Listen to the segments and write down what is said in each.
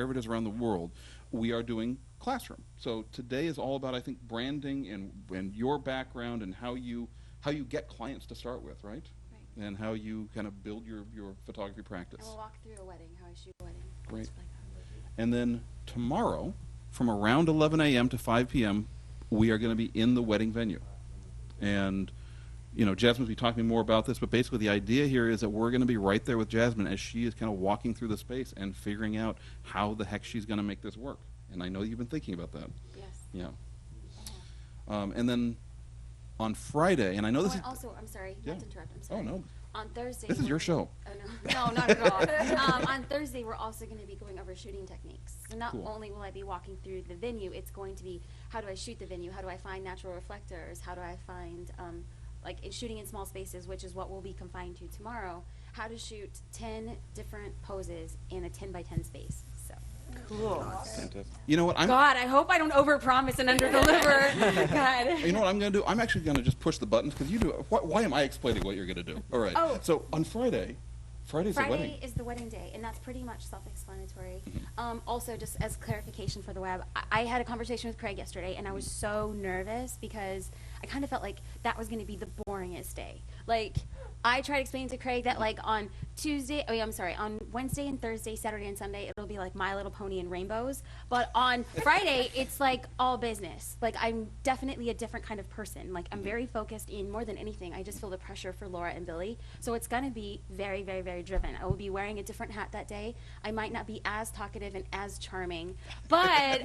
wherever it is around the world, we are doing classroom. So today is all about, I think, branding and your background and how you get clients to start with, right? Right. And how you kind of build your photography practice. And we'll walk through a wedding, how I shoot a wedding. Great. Stuff like that. And then tomorrow, from around 11 a.m. to 5 p.m., we are going to be in the wedding venue. And, you know, Jasmine's be talking more about this, but basically the idea here is that we're going to be right there with Jasmine as she is kind of walking through the space and figuring out how the heck she's going to make this work. And I know you've been thinking about that. Yes. Yeah. Uh-huh. And then on Friday, and I know this and is... also, I'm sorry, Yeah. not to interrupt, I'm sorry. Oh, no. On Thursday... This is your show. Oh, no. No, not at all. On Thursday, we're also going to be going over shooting techniques. So not Cool. only will I be walking through the venue, it's going to be how do I shoot the venue, how do I find natural reflectors, how do I find, shooting in small spaces, which is what we'll be confined to tomorrow, how to shoot 10 different poses in a 10 by 10 space. So. Cool. Fantastic. You know what? God, I hope I don't overpromise and underdeliver. God. You know what I'm going to do? I'm actually going to just push the buttons because you do. Why am I explaining what you're going to do? All right. Oh. So on Friday's the wedding. Friday is the wedding day, and that's pretty much self-explanatory. Also, just as clarification for the web, I had a conversation with Craig yesterday, and I was so nervous because I kind of felt like that was going to be the boringest day. Like, I tried explaining to Craig that, like, on on Wednesday and Thursday, Saturday and Sunday, it'll be like My Little Pony and rainbows. But on Friday, it's like all business. Like, I'm definitely a different kind of person. Like, I'm very focused in more than anything. I just feel the pressure for Laura and Billy. So it's going to be very, very, very driven. I will be wearing a different hat that day. I might not be as talkative and as charming, but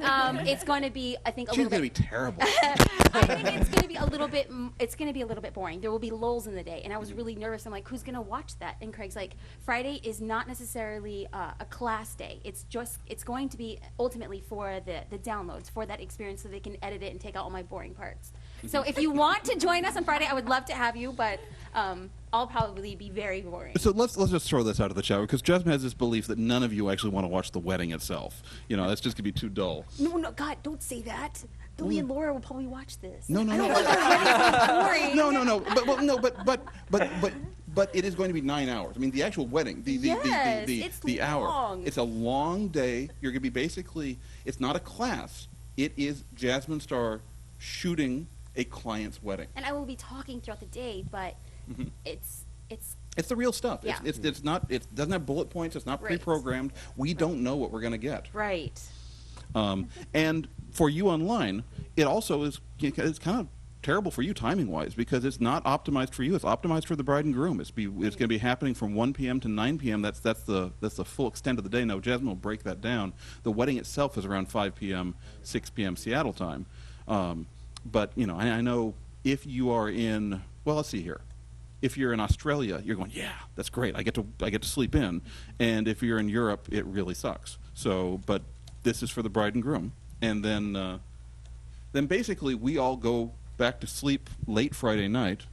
it's going to be, I think, She's going to be terrible. I think it's going to be a little bit. It's going to be a little bit boring. There will be lulls in the day, and I was really nervous. I'm like, who's going to watch that? And Craig's like, Friday is not necessarily a class day. It's going to be ultimately for the downloads, for that experience, so they can edit it and take out all my boring parts. So if you want to join us on Friday, I would love to have you, but I'll probably be very boring. So let's just throw this out of the shower because Jasmine has this belief that none of you actually want to watch the wedding itself. You know, that's just going to be too dull. No, God, don't say that. Billy and Laura will probably watch this. No. Boring. No. But it is going to be 9 hours. I mean, the actual wedding, It's the hour. long. It's a long day. You're going to be basically. It's not a class. It is Jasmine Star shooting a client's wedding. And I will be talking throughout the day, but it's the real stuff. Yeah. It's not. It doesn't have bullet points. It's not Right. pre-programmed. We don't know what we're going to get. right. And for you online, it also is. It's kind of terrible for you timing-wise because it's not optimized for you. It's optimized for the bride and groom. It's going to be happening from 1 p.m. to 9 p.m. That's the full extent of the day. Now Jasmine will break that down. The wedding itself is around 5 p.m., 6 p.m. Seattle time. But you know, I know if you are in. Well, let's see here. If you're in Australia, you're going, yeah, that's great. I get to sleep in. And if you're in Europe, it really sucks. So, but this is for the bride and groom. And then basically we all go back to sleep late Friday night.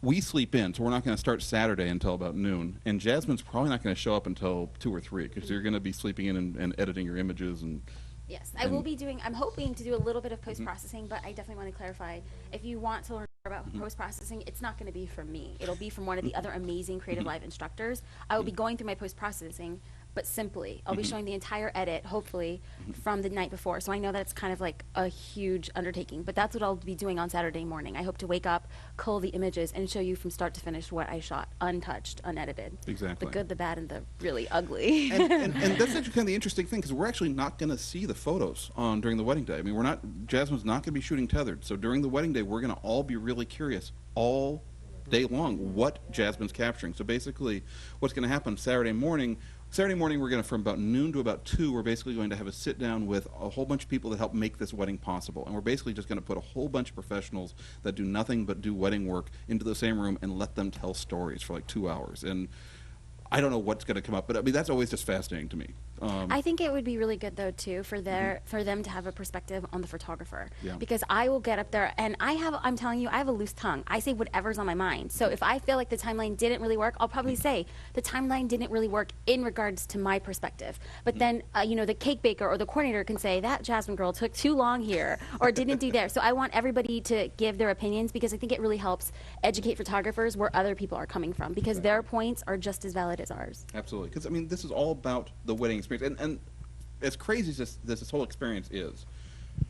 We sleep in, so we're not going to start Saturday until about noon. And Jasmine's probably not going to show up until 2 or 3 because you're going to be sleeping in and editing your images and. Yes, I will be doing. I'm hoping to do a little bit of post-processing, but I definitely want to clarify. If you want to learn more about post-processing, it's not going to be from me. It'll be from one of the other amazing Creative Live instructors. I will be going through my post-processing, but simply, I'll be showing the entire edit, hopefully, from the night before. So I know that's kind of like a huge undertaking, but that's what I'll be doing on Saturday morning. I hope to wake up, cull the images, and show you from start to finish what I shot, untouched, unedited. Exactly. The good, the bad, and the really ugly. and that's actually kind of the interesting thing because we're actually not going to see the photos during the wedding day. I mean, Jasmine's not going to be shooting tethered. So during the wedding day, we're going to all be really curious all day long what Jasmine's capturing. So basically, what's going to happen Saturday morning, we're going to, from about noon to about 2, we're basically going to have a sit down with a whole bunch of people that help make this wedding possible. And we're basically just going to put a whole bunch of professionals that do nothing but do wedding work into the same room and let them tell stories for like 2 hours. And I don't know what's going to come up, but I mean, that's always just fascinating to me. I think it would be really good though too for them to have a perspective on the photographer. Yeah. Because I will get up there and I'm telling you, I have a loose tongue. I say whatever's on my mind. So if I feel like the timeline didn't really work, I'll probably say the timeline didn't really work in regards to my perspective. But then the cake baker or the coordinator can say that Jasmine girl took too long here or didn't do there. So I want everybody to give their opinions because I think it really helps educate photographers where other people are coming from because their points are just as valid as ours. Absolutely, because I mean, this is all about the wedding experience, and as crazy as this whole experience is,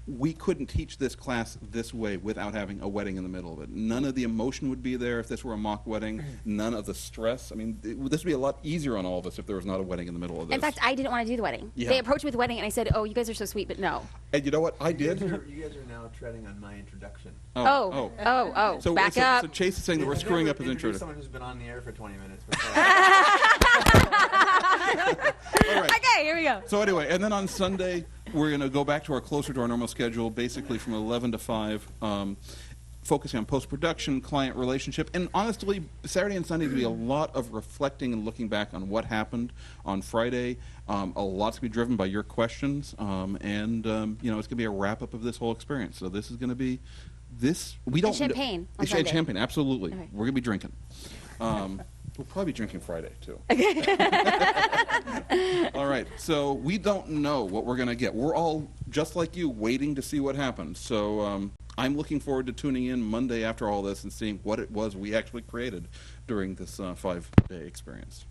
we couldn't teach this class this way without having a wedding in the middle of it. None of the emotion would be there if this were a mock wedding. None of the stress. I mean, this would be a lot easier on all of us if there was not a wedding in the middle of this. In fact, I didn't want to do the wedding. Yeah. They approached me with the wedding, and I said, "Oh, you guys are so sweet, but no." And you know what? I You did. guys are now treading on my introduction. Oh. So, Back so, up. so Chase is saying that we're I've screwing never up his introduced intro. someone who's been on the air for 20 minutes before. All right. Okay, here we go. So anyway, and then on Sunday, we're going to go back to closer to our normal schedule, basically from 11 to 5, focusing on post-production, client relationship, and honestly, Saturday and Sunday will be a lot of reflecting and looking back on what happened on Friday. A lot's going to be driven by your questions, and it's going to be a wrap-up of this whole experience. So this is going to be we don't champagne on and Sunday. champagne, absolutely. Okay. We're going to be drinking. We'll probably be drinking Friday, too. All right, so we don't know what we're going to get. We're all, just like you, waiting to see what happens. So I'm looking forward to tuning in Monday after all this and seeing what it was we actually created during this 5-day experience.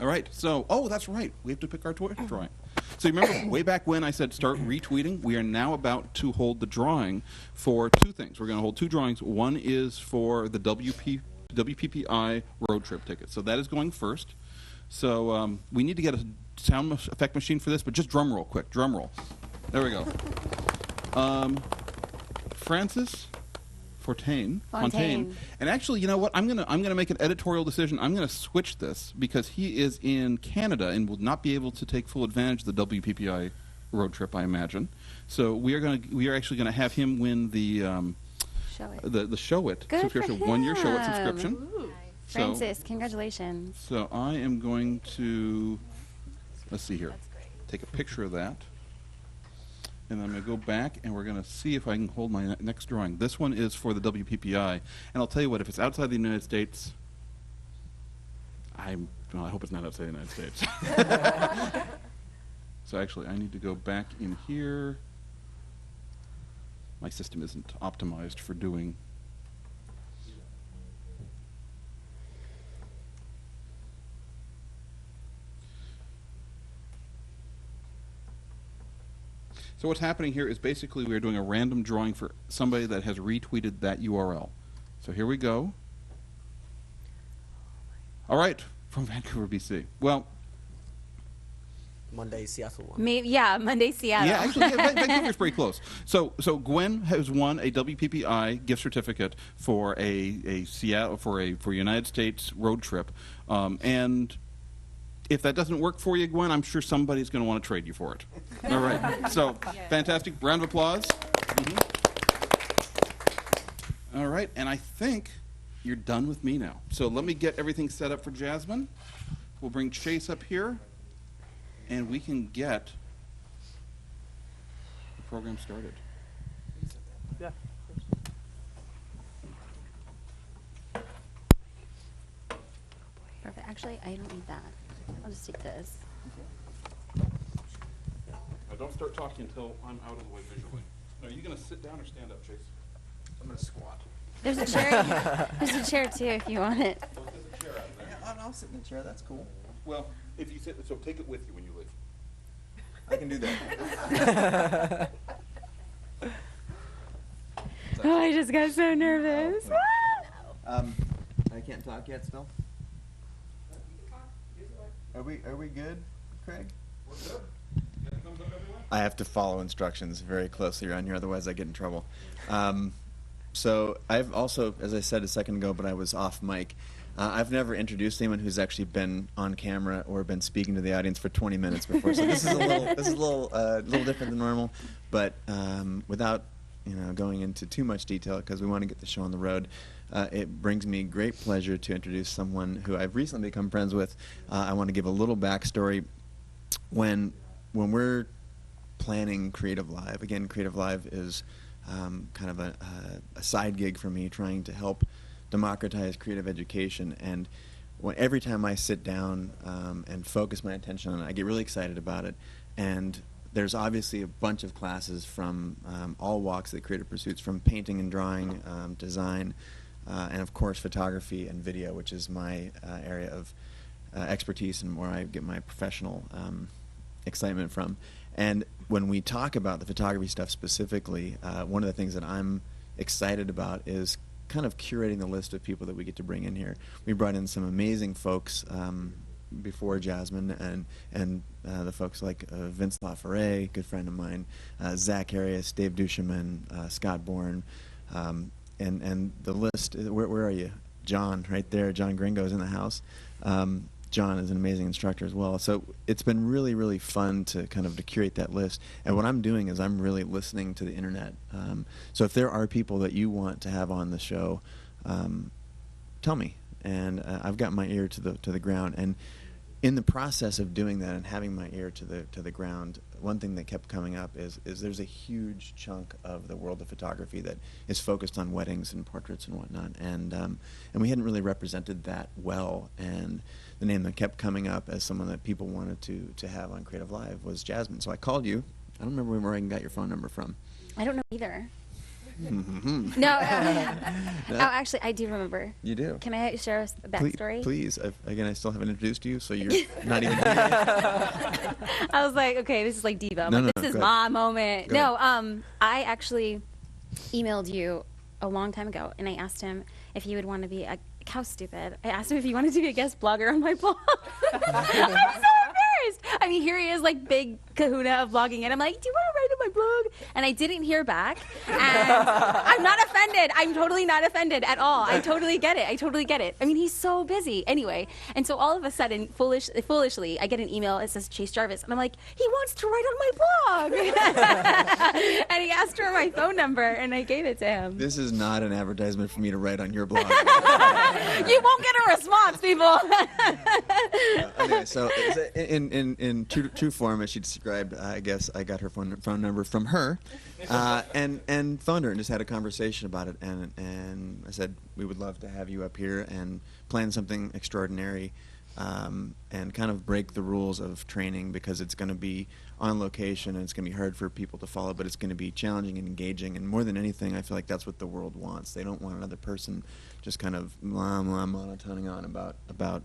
All right, so, that's right. We have to pick our drawing. So you remember way back when I said start retweeting? We are now about to hold the drawing for two things. We're going to hold two drawings. One is for the WPPI road trip ticket. So that is going first. So we need to get a sound effect machine for this, but just drum roll quick. Drum roll. There we go. Francis Fontaine. And actually, you know what? I'm gonna make an editorial decision. I'm gonna switch this because he is in Canada and will not be able to take full advantage of the WPPI road trip, I imagine. So we are actually gonna have him win the Show it. the Show It Good for subscription, 1-year Show It him. subscription. So- Francis, congratulations. So I am going to, let's see here, take a picture of that. And I'm going to go back and we're going to see if I can hold my next drawing. This one is for the WPPI. And I'll tell you what, if it's outside the United States, I hope it's not outside the United States. So actually, I need to go back in here. My system isn't optimized for doing. So what's happening here is basically we're doing a random drawing for somebody that has retweeted that URL. So here we go. All right, from Vancouver, BC. Well, Monday, Seattle one. Maybe, Monday, Seattle. yeah, actually, Vancouver's pretty close. So Gwen has won a WPPI gift certificate for a Seattle for United States road trip, and if that doesn't work for you, Gwen, I'm sure somebody's going to want to trade you for it. All right. So fantastic. Round of applause. Mm-hmm. All right, and I think you're done with me now. So let me get everything set up for Jasmine. We'll bring Chase up here, and we can get the program started. Yeah. Perfect. Actually, I don't need that. I'll just take this. Now don't start talking until I'm out of the way visually. Are you going to sit down or stand up, Chase? I'm going to squat. There's a chair. There's a chair too if you want it. Well, there's a chair out there. Yeah, I'll sit in the chair. That's cool. Well, if you sit, so take it with you when you leave. I can do that. Oh, I just got so nervous. I can't talk yet still? Are we good, Craig? We're good. Get a thumbs up, everyone? I have to follow instructions very closely around here, otherwise I get in trouble. So I've also, as I said a second ago, but I was off mic, I've never introduced anyone who's actually been on camera or been speaking to the audience for 20 minutes before. So this is a little different than normal, but without going into too much detail because we want to get the show on the road. It brings me great pleasure to introduce someone who I've recently become friends with. I want to give a little backstory. When we're planning Creative Live, again, Creative Live is kind of a side gig for me, trying to help democratize creative education. And every time I sit down and focus my attention on it, I get really excited about it. And there's obviously a bunch of classes from all walks of the creative pursuits, from painting and drawing, design, and of course photography and video, which is my area of expertise and where I get my professional excitement from. And when we talk about the photography stuff specifically, one of the things that I'm excited about is kind of curating the list of people that we get to bring in here. We brought in some amazing folks before Jasmine, and the folks like Vince LaFerre, good friend of mine, Zach Arias, Dave Duchemin, Scott Bourne, and the list. Where are you? John, right there. John Gringo's in the house. John is an amazing instructor as well. So it's been really, really fun to kind of to curate that list. And what I'm doing is I'm really listening to the internet. So if there are people that you want to have on the show, tell me. And I've got my ear to the ground. And in the process of doing that and having my ear to the ground, one thing that kept coming up is there's a huge chunk of the world of photography that is focused on weddings and portraits and whatnot, and we hadn't really represented that well. And the name that kept coming up as someone that people wanted to have on Creative Live was Jasmine. So I called you. I don't remember where I got your phone number from. I don't know either. No, actually, I do remember. You do? Can I share a backstory? Please. Again, I still haven't introduced you, so you're not even here yet. I was like, okay, this is like diva. This is my moment. No, I actually emailed you a long time ago, and I asked him if he would want to be how stupid. I asked him if he wanted to be a guest blogger on my blog. I'm so embarrassed. I mean, here he is, like, big kahuna of blogging, and I'm like, do you want to write on my blog? And I didn't hear back, and I'm not offended. I'm totally not offended at all. I totally get it. I mean, he's so busy. Anyway, and so all of a sudden, foolishly, I get an email. It says Chase Jarvis, and I'm like, he wants to write on my blog. And he asked for my phone number, and I gave it to him. This is not an advertisement for me to write on your blog. You won't get a response, people. Anyway, so in true form, as she described, I guess I got her phone number from her, and phoned her and just had a conversation about it. And I said we would love to have you up here and plan something extraordinary, and kind of break the rules of training, because it's going to be on location and it's going to be hard for people to follow, but it's going to be challenging and engaging. And more than anything, I feel like that's what the world wants. They don't want another person just kind of monotoning on about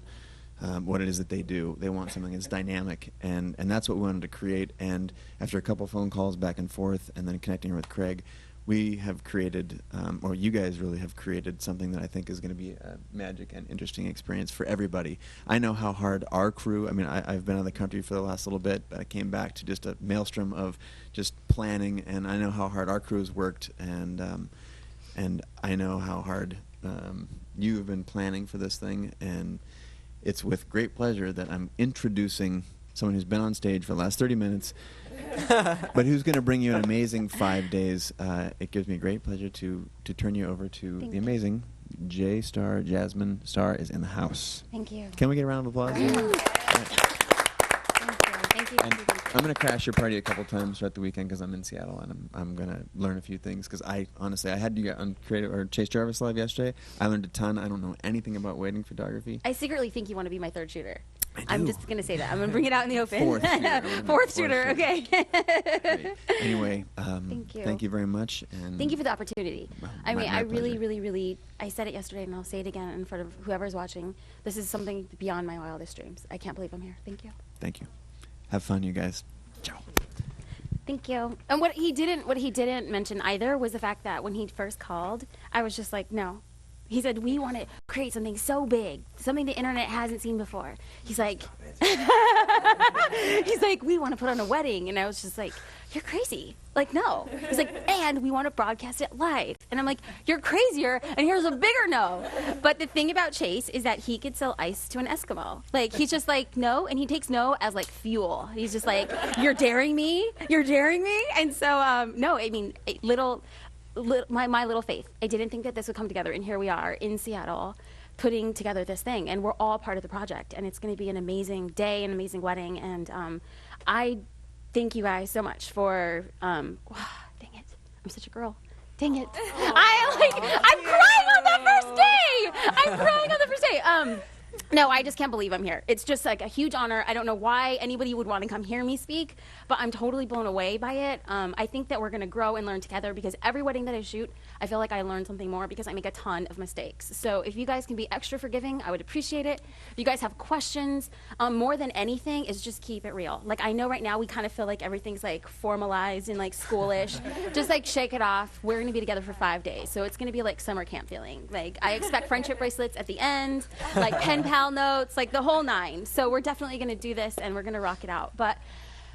what it is that they do. They want something that's dynamic, and that's what we wanted to create. And after a couple phone calls back and forth, and then connecting her with Craig, we have created, or you guys really have created, something that I think is going to be a magic and interesting experience for everybody. I know how hard our crew, I mean, I've been out of the country for the last little bit, but I came back to just a maelstrom of just planning, and I know how hard our crew has worked, and I know how hard you have been planning for this thing, and it's with great pleasure that I'm introducing someone who's been on stage for the last 30 minutes, but who's going to bring you an amazing 5 days. It gives me great pleasure to turn you over to the amazing J Star. Jasmine Star is in the house. Thank you. Can we get a round of applause? Thank you. And I'm going to crash your party a couple times throughout the weekend because I'm in Seattle, and I'm going to learn a few things, because I had you on Creative or Chase Jarvis Live yesterday. I learned a ton. I don't know anything about wedding photography. I secretly think you want to be my third shooter. I do. I'm just going to say that. I'm going to bring it out in the open. Fourth shooter. Fourth shooter, okay. Great. Anyway, Thank you. Thank you very much. And Thank you for the opportunity. Well, I mean, my I pleasure. really, I said it yesterday, and I'll say it again in front of whoever's watching. This is something beyond my wildest dreams. I can't believe I'm here. Thank you. Thank you. Have fun, you guys. Ciao. Thank you. And what he didn't mention either was the fact that when he first called, I was just like, no. He said, we want to create something so big, something the internet hasn't seen before. He's like, we want to put on a wedding. And I was just like, you're crazy. Like, no. He's like, and we want to broadcast it live. And I'm like, you're crazier, and here's a bigger no. But the thing about Chase is that he could sell ice to an Eskimo. Like, he's just like, no, and he takes no as, like, fuel. He's just like, you're daring me? You're daring me? And so, no, I mean, my little faith. I didn't think that this would come together, and here we are in Seattle putting together this thing, and we're all part of the project, and it's going to be an amazing day, an amazing wedding, and I thank you guys so much for, dang it, I'm such a girl. Dang it. I'm crying on the first day. No, I just can't believe I'm here. It's just like a huge honor. I don't know why anybody would want to come hear me speak, but I'm totally blown away by it. I think that we're going to grow and learn together because every wedding that I shoot, I feel like I learn something more because I make a ton of mistakes. So if you guys can be extra forgiving, I would appreciate it. If you guys have questions, more than anything is just keep it real. Like I know right now we kind of feel like everything's like formalized and like schoolish. Just like shake it off. We're going to be together for 5 days. So it's going to be like summer camp feeling. Like I expect friendship bracelets at the end, like pen pal notes, like the whole nine. So we're definitely going to do this and we're going to rock it out. But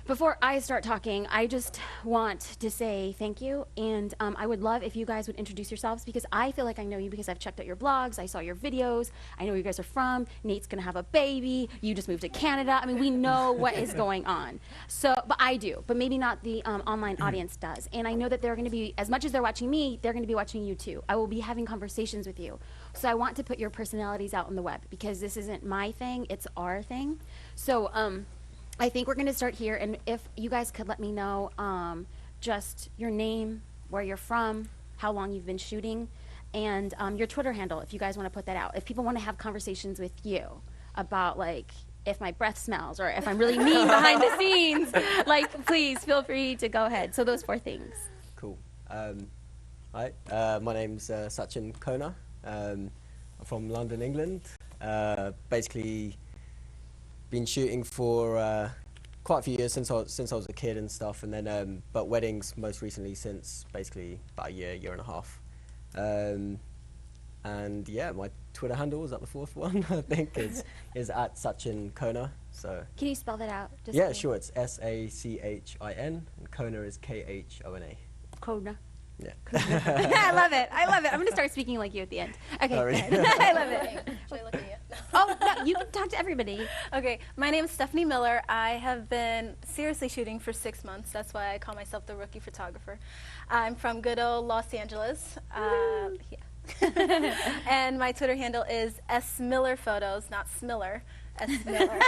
before I start talking, I just want to say thank you. And I would love if you guys would introduce yourselves because I feel like I know you because I've checked out your blogs. I saw your videos. I know where you guys are from. Nate's going to have a baby. You just moved to Canada. I mean, we know what is going on. So, but I do, but maybe not the online audience does. And I know that they're going to be, as much as they're watching me, they're going to be watching you too. I will be having conversations with you. So I want to put your personalities out on the web because this isn't my thing, it's our thing. So I think we're going to start here, and if you guys could let me know just your name, where you're from, how long you've been shooting, and your Twitter handle, if you guys want to put that out. If people want to have conversations with you about, like, if my breath smells or if I'm really mean behind the scenes, like, please feel free to go ahead. So those 4 things. Cool. Hi, my name's Sachin Kona. I'm from London, England. Basically, been shooting for quite a few years since I was a kid and stuff, and then but weddings most recently since basically about a year and a half. And yeah, my Twitter handle is that the 4th one I think is at Sachin Kona. So Can you spell that out? Just yeah, sure. It's SACHIN and Kona is KHONA. Kona. Yeah. I love it. I love it. I'm going to start speaking like you at the end. Okay. Oh, really? good. I love it. Should I look at you? Oh, no, you can talk to everybody. Okay, my name is Stephanie Miller. I have been seriously shooting for 6 months. That's why I call myself the rookie photographer. I'm from good old Los Angeles. Yeah. And my Twitter handle is S Miller Photos, not Smiller. S Miller.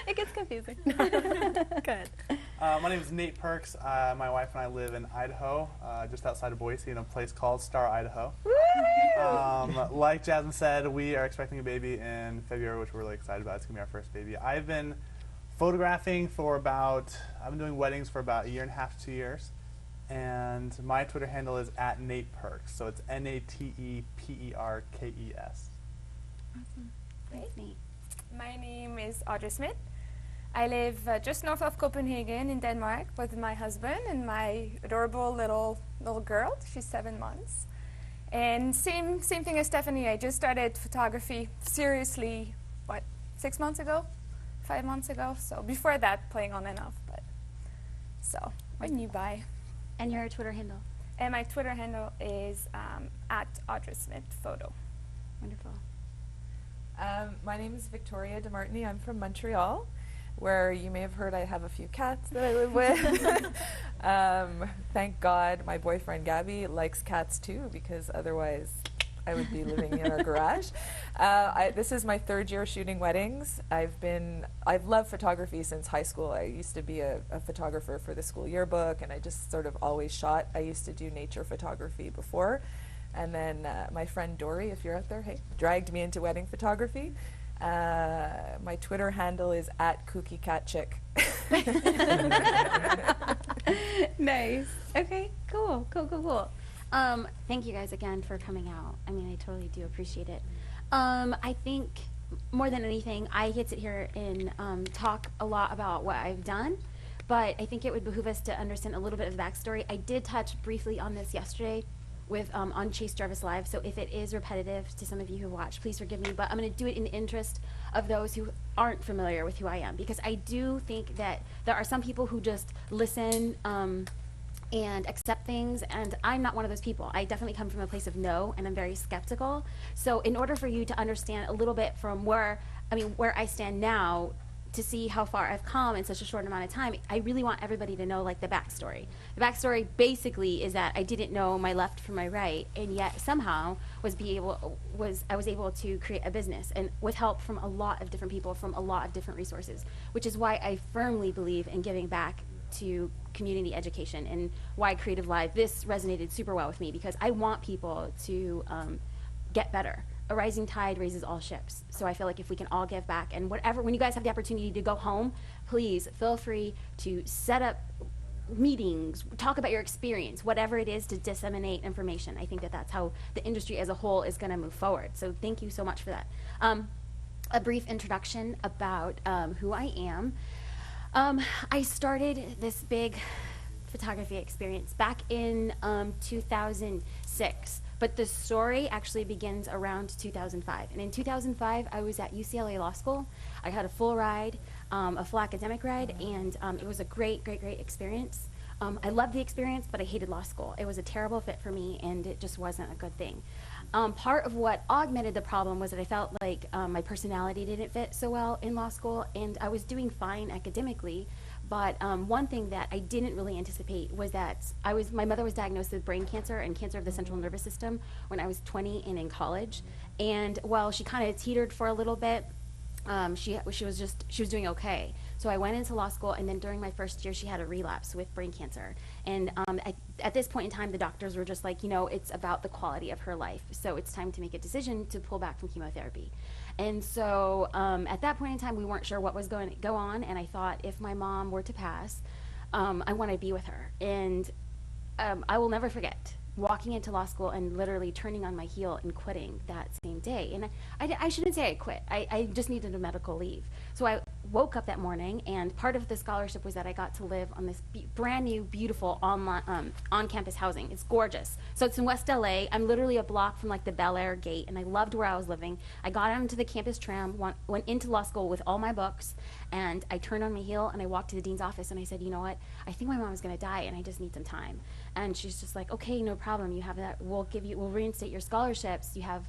It gets confusing. Good. My name is Nate Perks. My wife and I live in Idaho, just outside of Boise, in a place called Star, Idaho. Like Jasmine said, we are expecting a baby in February, which we're really excited about. It's going to be our first baby. I've been photographing I've been doing weddings for about 1.5 years to 2 years. And my Twitter handle is at Nate Perks. So it's NatePerkes. Awesome. Thanks, Nate. My name is Audrey Smith. I live just north of Copenhagen in Denmark with my husband and my adorable little girl. She's 7 months. And same thing as Stephanie. I just started photography seriously, 6 months ago? 5 months ago? So before that, playing on and off. But so we're new by. And your Twitter handle? And my Twitter handle is at Audrey Smith Photo. Wonderful. My name is Victoria DeMartini. I'm from Montreal, where you may have heard I have a few cats that I live with. Thank God my boyfriend Gabby likes cats too, because otherwise I would be living in our garage. This is my 3rd year shooting weddings. I've loved photography since high school. I used to be a photographer for the school yearbook, and I just sort of always shot. I used to do nature photography before. And then my friend Dory, if you're out there, hey, dragged me into wedding photography. My Twitter handle is at Kooky Cat Chick. Nice. Okay, cool. Thank you guys again for coming out. I mean, I totally do appreciate it. I think more than anything, I get to sit here and talk a lot about what I've done, but I think it would behoove us to understand a little bit of the backstory. I did touch briefly on this yesterday with on Chase Jarvis Live, so if it is repetitive to some of you who watch, please forgive me, but I'm going to do it in the interest of those who aren't familiar with who I am, because I do think that there are some people who just listen and accept things, and I'm not one of those people. I definitely come from a place of no, and I'm very skeptical. So in order for you to understand a little bit from where I stand now, to see how far I've come in such a short amount of time, I really want everybody to know, like, the backstory. The backstory basically is that I didn't know my left from my right, and yet somehow I was able to create a business, and with help from a lot of different people, from a lot of different resources, which is why I firmly believe in giving back to community education, and why Creative Live, this resonated super well with me, because I want people to get better. a rising tide raises all ships. So I feel like if we can all give back, and whatever, when you guys have the opportunity to go home, please feel free to set up meetings, talk about your experience, whatever it is, to disseminate information. I think that that's how the industry as a whole is going to move forward. So thank you so much for that. A brief introduction about who I am. I started this big photography experience back in 2006, but the story actually begins around 2005. And in 2005, I was at UCLA Law School. I had a full ride, a full academic ride, and it was a great, great, great experience. I loved the experience, but I hated law school. It was a terrible fit for me, and it just wasn't a good thing. Part of what augmented the problem was that I felt like my personality didn't fit so well in law school, and I was doing fine academically. But one thing that I didn't really anticipate was that my mother was diagnosed with brain cancer and cancer of the central nervous system when I was 20 and in college. And while she kind of teetered for a little bit, she was doing okay. So I went into law school, and then during my first year, she had a relapse with brain cancer. And at this point in time, the doctors were just like, it's about the quality of her life. So it's time to make a decision to pull back from chemotherapy. And so at that point in time, we weren't sure what was going to go on. And I thought, if my mom were to pass, I want to be with her. And I will never forget walking into law school and literally turning on my heel and quitting that same day. And I shouldn't say I quit. I just needed a medical leave. So I woke up that morning, and part of the scholarship was that I got to live on this brand new, beautiful on-campus housing. It's gorgeous. So it's in West LA. I'm literally a block from like the Bel Air gate, and I loved where I was living. I got onto the campus tram, went into law school with all my books, and I turned on my heel and I walked to the dean's office, and I said, you know what? I think my mom is going to die, and I just need some time. And she's just like, okay, no problem. You have that. We'll reinstate your scholarships. You have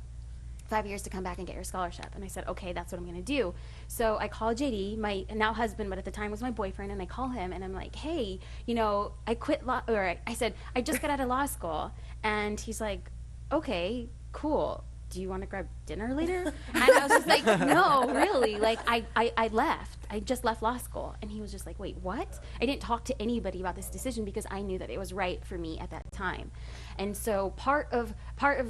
5 years to come back and get your scholarship. And I said, okay, that's what I'm going to do. So I called JD, my now husband, but at the time was my boyfriend, and I call him, and I'm like, hey, I quit I said, I just got out of law school. And he's like, okay, cool. Do you want to grab dinner later? And I was just like, no, really. Like, I left. I just left law school. And he was just like, wait, what? I didn't talk to anybody about this decision because I knew that it was right for me at that time. And so part of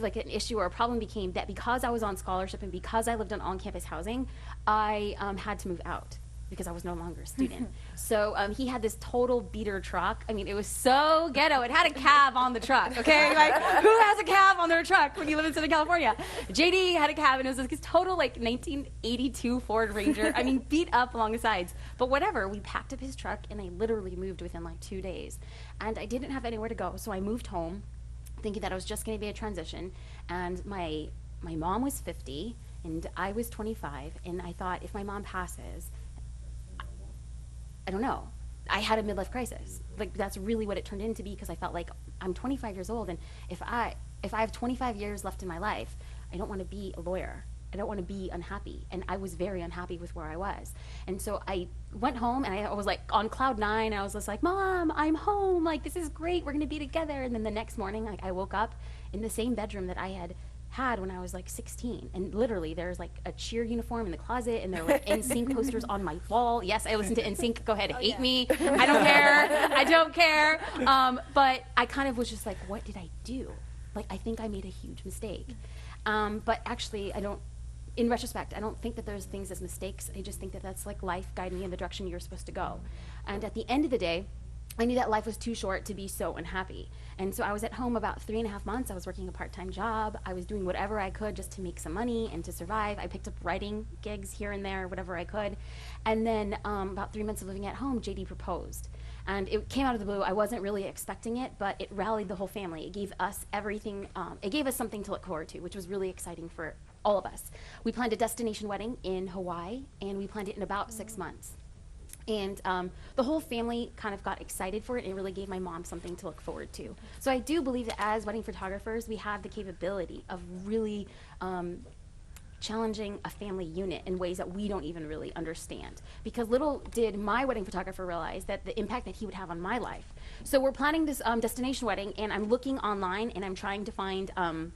like an issue or a problem became that because I was on scholarship and because I lived on on-campus housing, I had to move out because I was no longer a student. So he had this total beater truck. I mean, it was so ghetto. It had a cab on the truck, okay? Like, who has a cab on their truck when you live in Southern California? JD had a cab, and it was like this total, 1982 Ford Ranger. I mean, beat up along the sides. But whatever, we packed up his truck, and I literally moved within, 2 days. And I didn't have anywhere to go, so I moved home, thinking that it was just going to be a transition. And my mom was 50, and I was 25, and I thought, if my mom passes, I don't know. I had a midlife crisis. That's really what it turned into because I felt like I'm 25 years old, and if I have 25 years left in my life, I don't want to be a lawyer. I don't want to be unhappy. And I was very unhappy with where I was. And so I went home, and I was on cloud 9. I was just like, Mom, I'm home. This is great. We're going to be together. And then the next morning, I woke up in the same bedroom that I had when I was 16, and literally there's a cheer uniform in the closet, and there were NSYNC posters on my wall. Yes, I listen to NSYNC. Go ahead, hate me. I don't care. But I kind of was just like, what did I do? I think I made a huge mistake. But actually, in retrospect, I don't think that there's things as mistakes. I just think that that's life guiding you in the direction you're supposed to go. And at the end of the day, I knew that life was too short to be so unhappy. And so I was at home about 3.5 months. I was working a part-time job. I was doing whatever I could just to make some money and to survive. I picked up writing gigs here and there, whatever I could. And then about 3 months of living at home, JD proposed. And it came out of the blue. I wasn't really expecting it, but it rallied the whole family. It gave us everything. It gave us something to look forward to, which was really exciting for all of us. We planned a destination wedding in Hawaii, and we planned it in about 6 months. And the whole family kind of got excited for it, and it really gave my mom something to look forward to. So I do believe that as wedding photographers, we have the capability of really challenging a family unit in ways that we don't even really understand. Because little did my wedding photographer realize that the impact that he would have on my life. So we're planning this destination wedding, and I'm looking online, and I'm trying to find a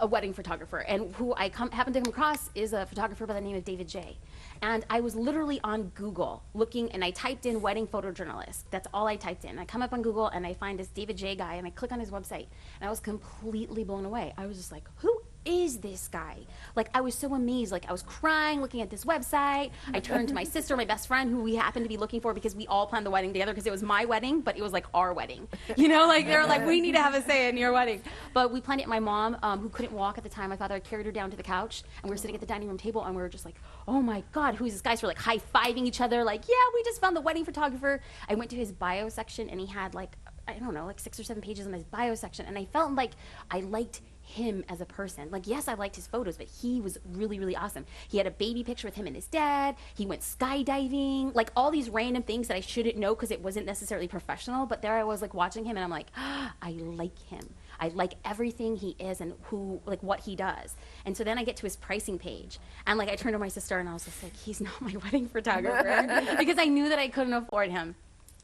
wedding photographer, and who I happen to come across is a photographer by the name of David J. And I was literally on Google looking, and I typed in wedding photojournalist. That's all I typed in. I come up on Google, and I find this David J guy, and I click on his website, and I was completely blown away. I was just like, who is this guy? Like, I was so amazed. Like, I was crying looking at this website. I turned to my sister, my best friend, who we happened to be looking for because we all planned the wedding together because it was my wedding, but it was like our wedding. You know, like, they were like, we need to have a say in your wedding. But we planned it. My mom, who couldn't walk at the time, my father carried her down to the couch, and we were sitting at the dining room table, and we were just like, oh my God, who's this guy? So we're like high-fiving each other, like, yeah, we just found the wedding photographer. I went to his bio section, and he had like, I don't know, like 6 or 7 pages in his bio section, and I felt like I liked him as a person. Like, yes, I liked his photos, but he was really, really awesome. He had a baby picture with him and his dad. He went skydiving, like all these random things that I shouldn't know because it wasn't necessarily professional, but there I was like watching him, and I'm like, I like him. I like everything he is and who, like, what he does. And so then I get to his pricing page, and like I turned to my sister and I was just like, he's not my wedding photographer because I knew that I couldn't afford him.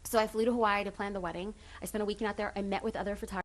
So I flew to Hawaii to plan the wedding. I spent a weekend out there. I met with other photographers.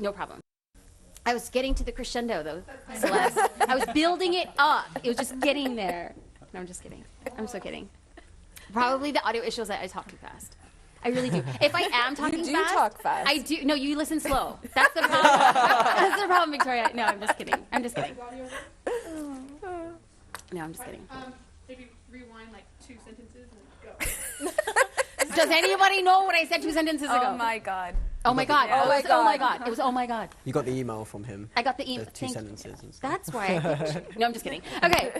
No problem. I was getting to the crescendo, though, Celeste. I was building it up. It was just getting there. No, I'm just kidding. I'm so kidding. Probably the audio issue is that I talk too fast. I really do. If I am talking You do fast, talk fast. I do. No, you listen slow. That's the problem. That's the problem, Victoria. No, I'm just kidding. I'm just kidding. No, I'm just kidding. Maybe rewind like 2 sentences and go. Does anybody know what I said 2 sentences ago? Oh my God. Oh my God. Yeah. Oh my God. Oh my God. It was oh my God. You got the email from him. I got the email. The 2 sentences and stuff. That's why I picked you. No, I'm just kidding. Okay.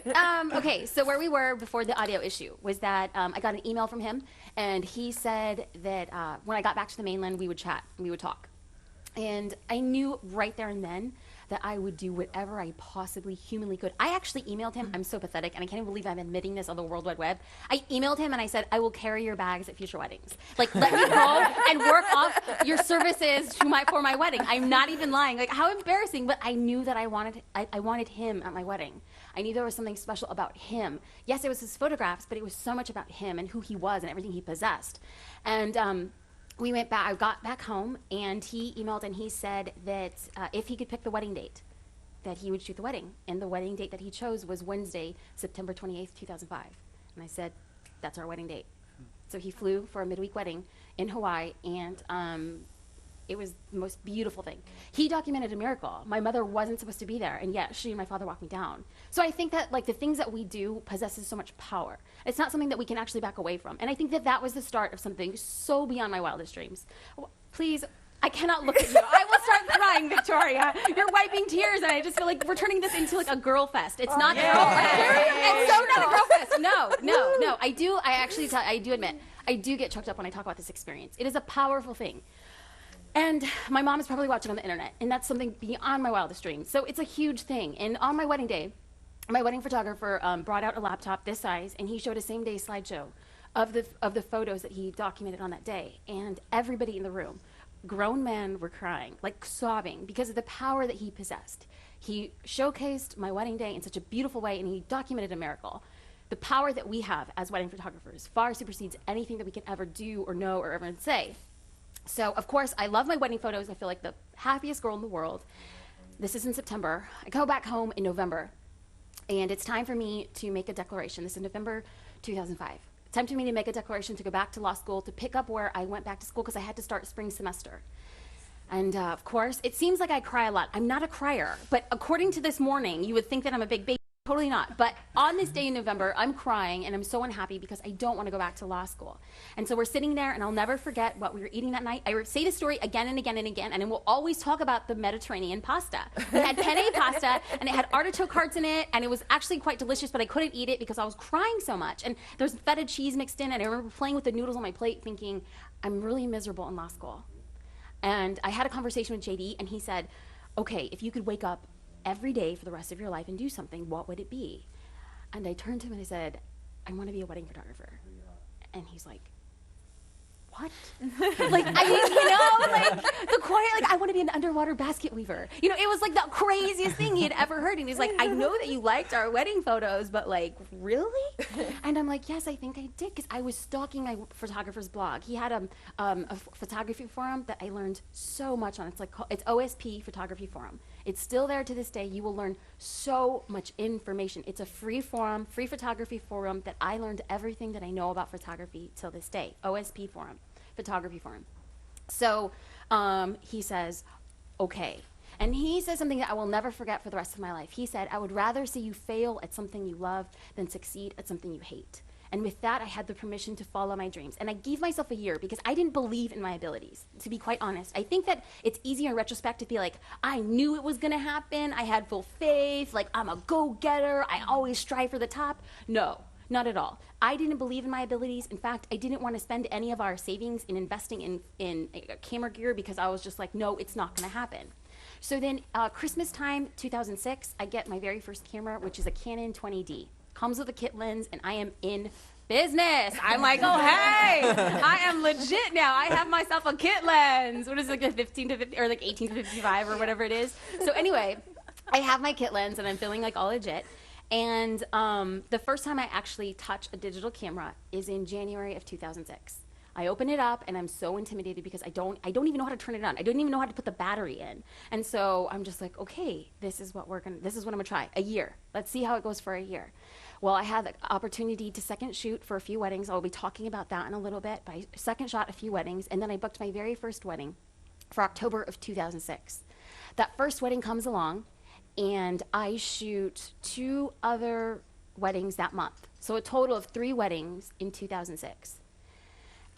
Okay. So where we were before the audio issue was that I got an email from him, and he said that when I got back to the mainland, we would chat, we would talk. And I knew right there and then that I would do whatever I possibly humanly could. I actually emailed him. I'm so pathetic, and I can't even believe I'm admitting this on the World Wide Web. I emailed him, and I said, I will carry your bags at future weddings. Like, let me go and work off your services for my wedding. I'm not even lying. Like, how embarrassing, but I knew that I wanted him at my wedding. I knew there was something special about him. Yes, it was his photographs, but it was so much about him and who he was and everything he possessed. And we went back. I got back home, and he emailed, and he said that if he could pick the wedding date, that he would shoot the wedding. And the wedding date that he chose was Wednesday, September 28th, 2005. And I said, that's our wedding date. So he flew for a midweek wedding in Hawaii, and it was the most beautiful thing. He documented a miracle. My mother wasn't supposed to be there, and yet she and my father walked me down. So I think that, like, the things that we do possesses so much power. It's not something that we can actually back away from. And I think that that was the start of something so beyond my wildest dreams. Please, I cannot look at you. I will start crying, Victoria. You're wiping tears, and I just feel like we're turning this into like a girl fest. It's not. It's so not a girl fest. No. I do admit, I do get choked up when I talk about this experience. It is a powerful thing. And my mom is probably watching on the internet, and that's something beyond my wildest dreams. So it's a huge thing. And on my wedding day, my wedding photographer brought out a laptop this size, and he showed a same-day slideshow of the photos that he documented on that day. And everybody in the room, grown men, were crying, like sobbing, because of the power that he possessed. He showcased my wedding day in such a beautiful way, and he documented a miracle. The power that we have as wedding photographers far supersedes anything that we can ever do or know or ever say. So, of course, I love my wedding photos. I feel like the happiest girl in the world. This is in September. I go back home in November, and it's time for me to make a declaration. This is November 2005. It's time for me to make a declaration to go back to law school, to pick up where I went back to school because I had to start spring semester. And, of course, it seems like I cry a lot. I'm not a crier, but according to this morning, you would think that I'm a big baby. Totally not. But on this day in November, I'm crying, and I'm so unhappy because I don't want to go back to law school. And so we're sitting there, and I'll never forget what we were eating that night. I say the story again and again and again, and then we'll always talk about the Mediterranean pasta. We had penne pasta, and it had artichoke hearts in it, and it was actually quite delicious, but I couldn't eat it because I was crying so much. And there's feta cheese mixed in, and I remember playing with the noodles on my plate thinking, I'm really miserable in law school. And I had a conversation with JD, and he said, okay, if you could wake up every day for the rest of your life and do something, what would it be? And I turned to him and I said, I want to be a wedding photographer. And he's like, what? Like, I mean, you know, like the quiet, like, I want to be an underwater basket weaver. You know, it was like the craziest thing he had ever heard. And he's like, I know that you liked our wedding photos, but like, really? And I'm like, yes, I think I did, because I was stalking my photographer's blog. He had a photography forum that I learned so much on. It's like, it's OSP Photography Forum. It's still there to this day. You will learn so much information. It's a free forum, free photography forum that I learned everything that I know about photography till this day. OSP Forum, Photography Forum. So he says, okay. And he says something that I will never forget for the rest of my life. He said, I would rather see you fail at something you love than succeed at something you hate. And with that, I had the permission to follow my dreams. And I gave myself a year because I didn't believe in my abilities, to be quite honest. I think that it's easier in retrospect to be like, I knew it was going to happen. I had full faith. Like, I'm a go-getter. I always strive for the top. No, not at all. I didn't believe in my abilities. In fact, I didn't want to spend any of our savings in investing in camera gear because I was just like, no, it's not going to happen. So then Christmas time, 2006, I get my very first camera, which is a Canon 20D. Comes with a kit lens, and I am in business. I'm like, oh, hey, I am legit now. I have myself a kit lens. What is it, like a 15 to 50, or like 18 to 55 or whatever it is? So anyway, I have my kit lens, and I'm feeling like all legit. And the first time I actually touch a digital camera is in January of 2006. I open it up, and I'm so intimidated because I don't even know how to turn it on. I don't even know how to put the battery in. And so I'm just like, okay, this is what I'm gonna try. A year. Let's see how it goes for a year. Well, I had the opportunity to second shoot for a few weddings. I'll be talking about that in a little bit. But I second shot a few weddings, and then I booked my very first wedding for October of 2006. That first wedding comes along, and I shoot 2 other weddings that month. So a total of 3 weddings in 2006.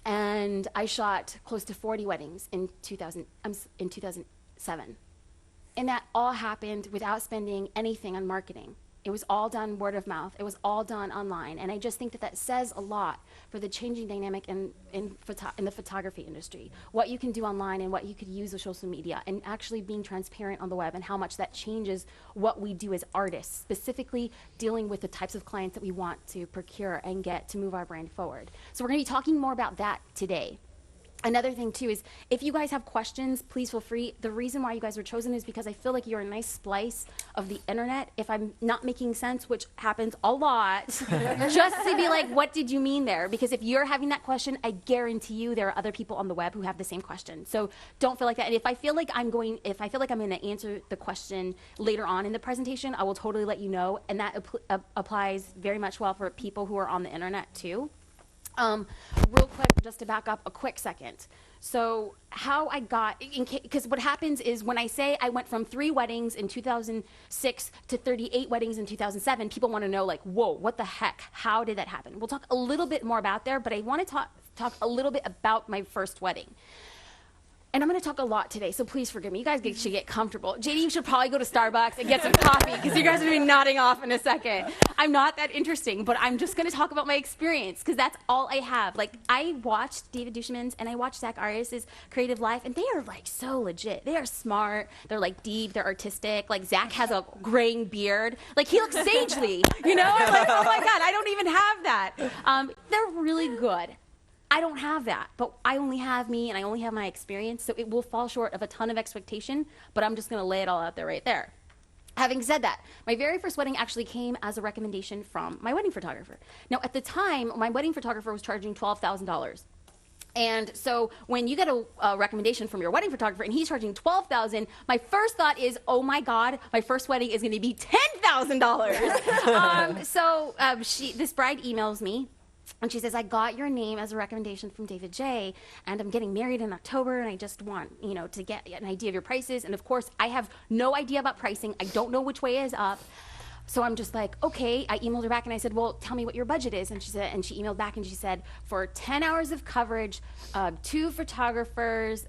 And I shot close to 40 weddings in 2007. And that all happened without spending anything on marketing. It was all done word of mouth. It was all done online. And I just think that that says a lot for the changing dynamic in the photography industry. What you can do online and what you could use with social media, and actually being transparent on the web, and how much that changes what we do as artists, specifically dealing with the types of clients that we want to procure and get to move our brand forward. So we're going to be talking more about that today. Another thing, too, is if you guys have questions, please feel free. The reason why you guys were chosen is because I feel like you're a nice splice of the internet. If I'm not making sense, which happens a lot, just to be like, what did you mean there? Because if you're having that question, I guarantee you there are other people on the web who have the same question. So don't feel like that. And if I feel like I'm going to answer the question later on in the presentation, I will totally let you know. And that applies very much well for people who are on the internet, too. Real quick, just to back up a quick second. So how I got, because what happens is when I say I went from 3 weddings in 2006 to 38 weddings in 2007, people want to know, like, whoa, what the heck? How did that happen? We'll talk a little bit more about there, but I want to talk a little bit about my first wedding. And I'm going to talk a lot today, so please forgive me. You guys should get comfortable. JD, you should probably go to Starbucks and get some coffee, because you guys are going to be nodding off in a second. I'm not that interesting, but I'm just going to talk about my experience, because that's all I have. Like, I watched David Duchemin's and I watched Zach Arias' creative life, and they are, like, so legit. They are smart. They're, like, deep. They're artistic. Like, Zach has a graying beard. Like, he looks sagely, you know? I'm like, oh, my God, I don't even have that. They're really good. I don't have that, but I only have me, and I only have my experience, so it will fall short of a ton of expectation, but I'm just going to lay it all out there right there. Having said that, my very first wedding actually came as a recommendation from my wedding photographer. Now, at the time, my wedding photographer was charging $12,000. And so when you get a recommendation from your wedding photographer and he's charging $12,000, my first thought is, oh my God, my first wedding is going to be $10,000. This bride emails me. And she says, I got your name as a recommendation from David J, and I'm getting married in October, and I just want, to get an idea of your prices. And of course, I have no idea about pricing. I don't know which way is up. So I'm just like, okay. I emailed her back, and I said, well, tell me what your budget is. And she emailed back, and she said, for 10 hours of coverage, 2 photographers,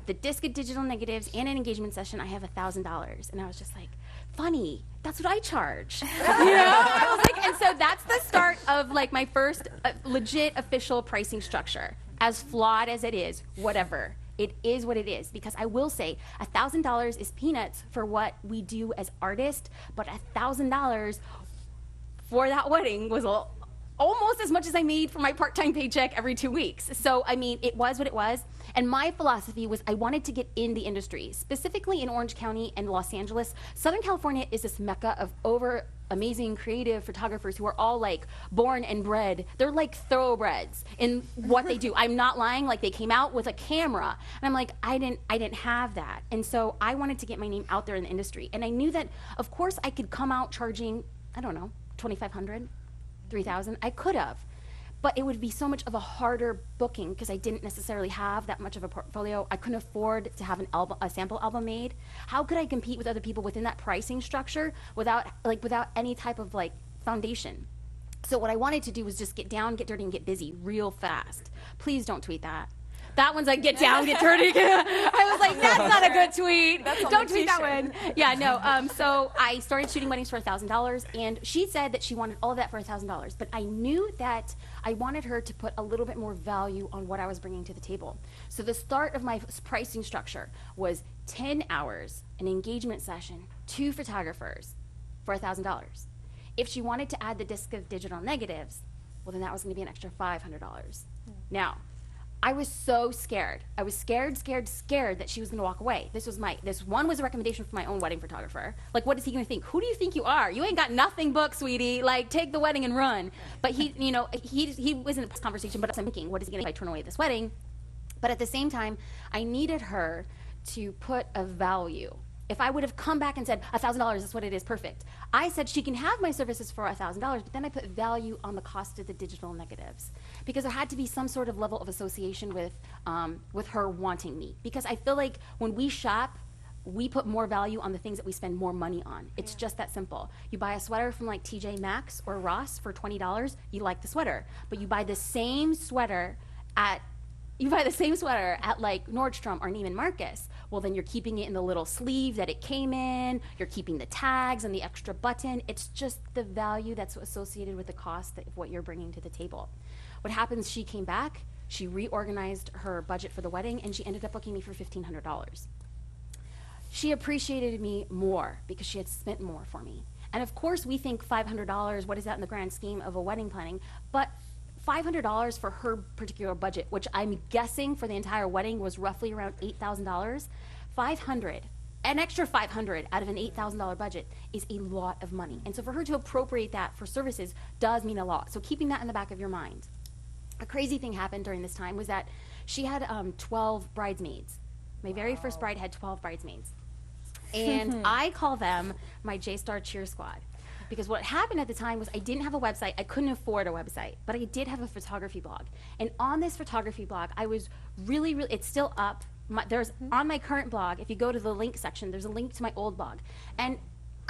the disc of digital negatives, and an engagement session, I have $1,000. And I was just like, funny, that's what I charge. I was like, and so that's the start of like my first legit official pricing structure. as flawed as it is, whatever. It is what it is, because I will say $1,000 is peanuts for what we do as artists, but $1,000 for that wedding was almost as much as I made for my part-time paycheck every 2 weeks. So, I mean, it was what it was. And my philosophy was I wanted to get in the industry, specifically in Orange County and Los Angeles. Southern California is this mecca of amazing creative photographers who are all like born and bred. They're like thoroughbreds in what they do. I'm not lying. Like, they came out with a camera, and I'm like, I didn't have that. And so I wanted to get my name out there in the industry. And I knew that, of course, I could come out charging, I don't know, $2,500, $3,000. I could have. But it would be so much of a harder booking because I didn't necessarily have that much of a portfolio. I couldn't afford to have a sample album made. How could I compete with other people within that pricing structure without any type of like foundation? So what I wanted to do was just get down, get dirty, and get busy real fast. Please don't tweet that. That one's like, get down, get dirty. I was like, that's not a good tweet. Don't tweet that one. Yeah, no. So I started shooting weddings for $1,000, and she said that she wanted all of that for $1,000. But I knew that I wanted her to put a little bit more value on what I was bringing to the table. So the start of my pricing structure was 10 hours, an engagement session, 2 photographers for $1,000. If she wanted to add the disc of digital negatives, well, then that was going to be an extra $500. Now, I was so scared. I was scared that she was going to walk away. This one was a recommendation from my own wedding photographer. Like, what is he going to think? Who do you think you are? You ain't got nothing booked, sweetie. Like, take the wedding and run. But he was in a conversation, but I'm thinking, what is he going to do if I turn away this wedding? But at the same time, I needed her to put a value. If I would have come back and said, $1,000 is what it is, perfect. I said she can have my services for $1,000, but then I put value on the cost of the digital negatives. Because there had to be some sort of level of association with her wanting me. Because I feel like when we shop, we put more value on the things that we spend more money on. It's just that simple. You buy a sweater from like TJ Maxx or Ross for $20, you like the sweater. But you buy the same sweater at like Nordstrom or Neiman Marcus, well, then you're keeping it in the little sleeve that it came in, you're keeping the tags and the extra button. It's just the value that's associated with the cost of what you're bringing to the table. What happens, she came back, she reorganized her budget for the wedding, and she ended up booking me for $1,500. She appreciated me more because she had spent more for me. And of course, we think $500, what is that in the grand scheme of a wedding planning? But $500 for her particular budget, which I'm guessing for the entire wedding was roughly around $8,000. An extra $500 out of an $8,000 budget is a lot of money. And so for her to appropriate that for services does mean a lot. So keeping that in the back of your mind. A crazy thing happened during this time was that she had 12 bridesmaids. My very first bride had 12 bridesmaids. And I call them my J-Star Cheer Squad. Because what happened at the time was I didn't have a website. I couldn't afford a website, but I did have a photography blog. And on this photography blog, I was really, it's still up. On my current blog, if you go to the link section, there's a link to my old blog. And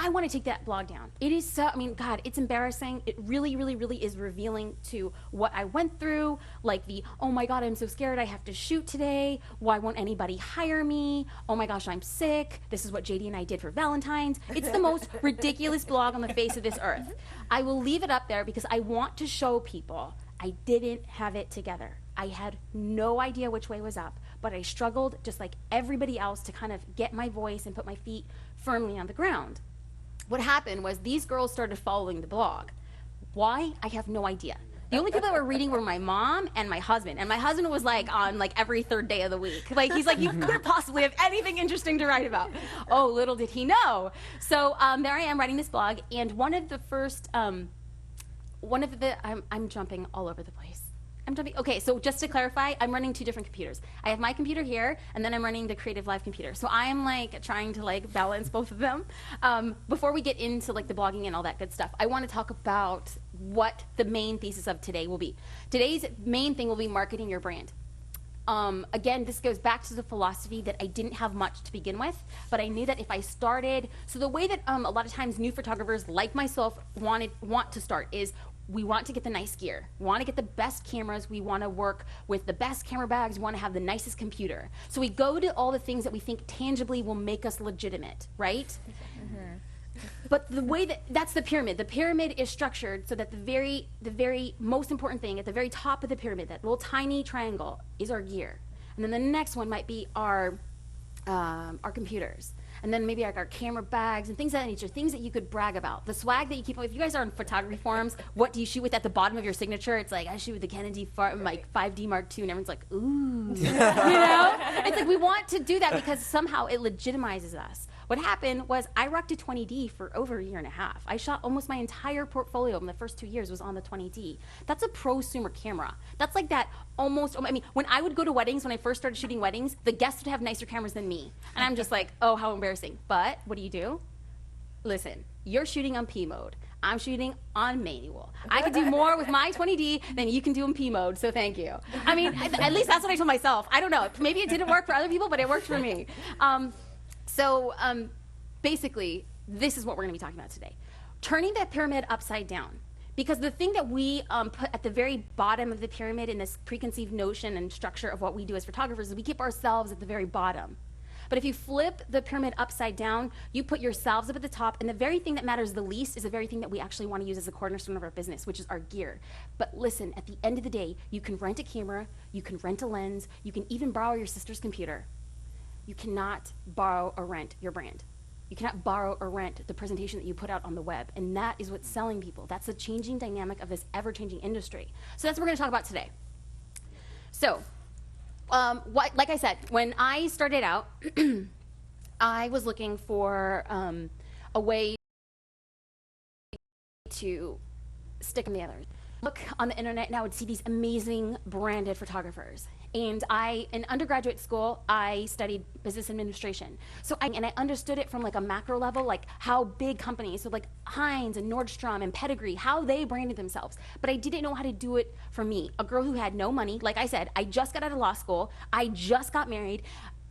I want to take that blog down. It is so, God, it's embarrassing. It really, really, really is revealing to what I went through. Like oh my God, I'm so scared I have to shoot today. Why won't anybody hire me? Oh my gosh, I'm sick. This is what JD and I did for Valentine's. It's the most ridiculous blog on the face of this earth. I will leave it up there because I want to show people I didn't have it together. I had no idea which way was up, but I struggled just like everybody else to kind of get my voice and put my feet firmly on the ground. What happened was these girls started following the blog. Why? I have no idea. The only people that were reading were my mom and my husband. And my husband was like on like every third day of the week. Like he's like, you couldn't possibly have anything interesting to write about. Oh, little did he know. So there I am writing this blog. And one of the first, I'm jumping all over the place. Okay, so just to clarify, I'm running 2 different computers. I have my computer here, and then I'm running the Creative Live computer. So I'm like trying to like balance both of them. Before we get into like the blogging and all that good stuff, I want to talk about what the main thesis of today will be. Today's main thing will be marketing your brand. Again, this goes back to the philosophy that I didn't have much to begin with, but I knew that if I started, so the way that a lot of times new photographers like myself want to start is we want to get the nice gear. We want to get the best cameras. We want to work with the best camera bags. We want to have the nicest computer. So we go to all the things that we think tangibly will make us legitimate, right? But the way that's the pyramid is structured so that the very most important thing at the very top of the pyramid, that little tiny triangle, is our gear. And then the next one might be our computers. And then maybe like our camera bags and things of that nature, things that you could brag about. The swag that you keep, if you guys are on photography forums, what do you shoot with at the bottom of your signature? It's like, I shoot with the Kennedy 5D Mark II, and everyone's like, ooh. You know? It's like, we want to do that because somehow it legitimizes us. What happened was I rocked a 20D for over a year and a half. I shot almost my entire portfolio in the first 2 years was on the 20D. That's a prosumer camera. That's like that almost, I mean, when I would go to weddings, when I first started shooting weddings, the guests would have nicer cameras than me. And I'm just like, oh, how embarrassing. But what do? Listen, you're shooting on P mode. I'm shooting on manual. I could do more with my 20D than you can do in P mode, so thank you. I mean, at least that's what I told myself. I don't know. Maybe it didn't work for other people, but it worked for me. So basically, this is what we're going to be talking about today. Turning that pyramid upside down. Because the thing that we put at the very bottom of the pyramid in this preconceived notion and structure of what we do as photographers is we keep ourselves at the very bottom. But if you flip the pyramid upside down, you put yourselves up at the top, and the very thing that matters the least is the very thing that we actually want to use as a cornerstone of our business, which is our gear. But listen, at the end of the day, you can rent a camera, you can rent a lens, you can even borrow your sister's computer. You cannot borrow or rent your brand. You cannot borrow or rent the presentation that you put out on the web. And that is what's selling people. That's the changing dynamic of this ever-changing industry. So that's what we're going to talk about today. So, like I said, when I started out, I was looking for a way to stick in the others. Look on the internet and I would see these amazing branded photographers. And in undergraduate school, I studied business administration. So I understood it from like a macro level, like how big companies, so like Heinz and Nordstrom and Pedigree, how they branded themselves. But I didn't know how to do it for me, a girl who had no money. Like I said, I just got out of law school. I just got married.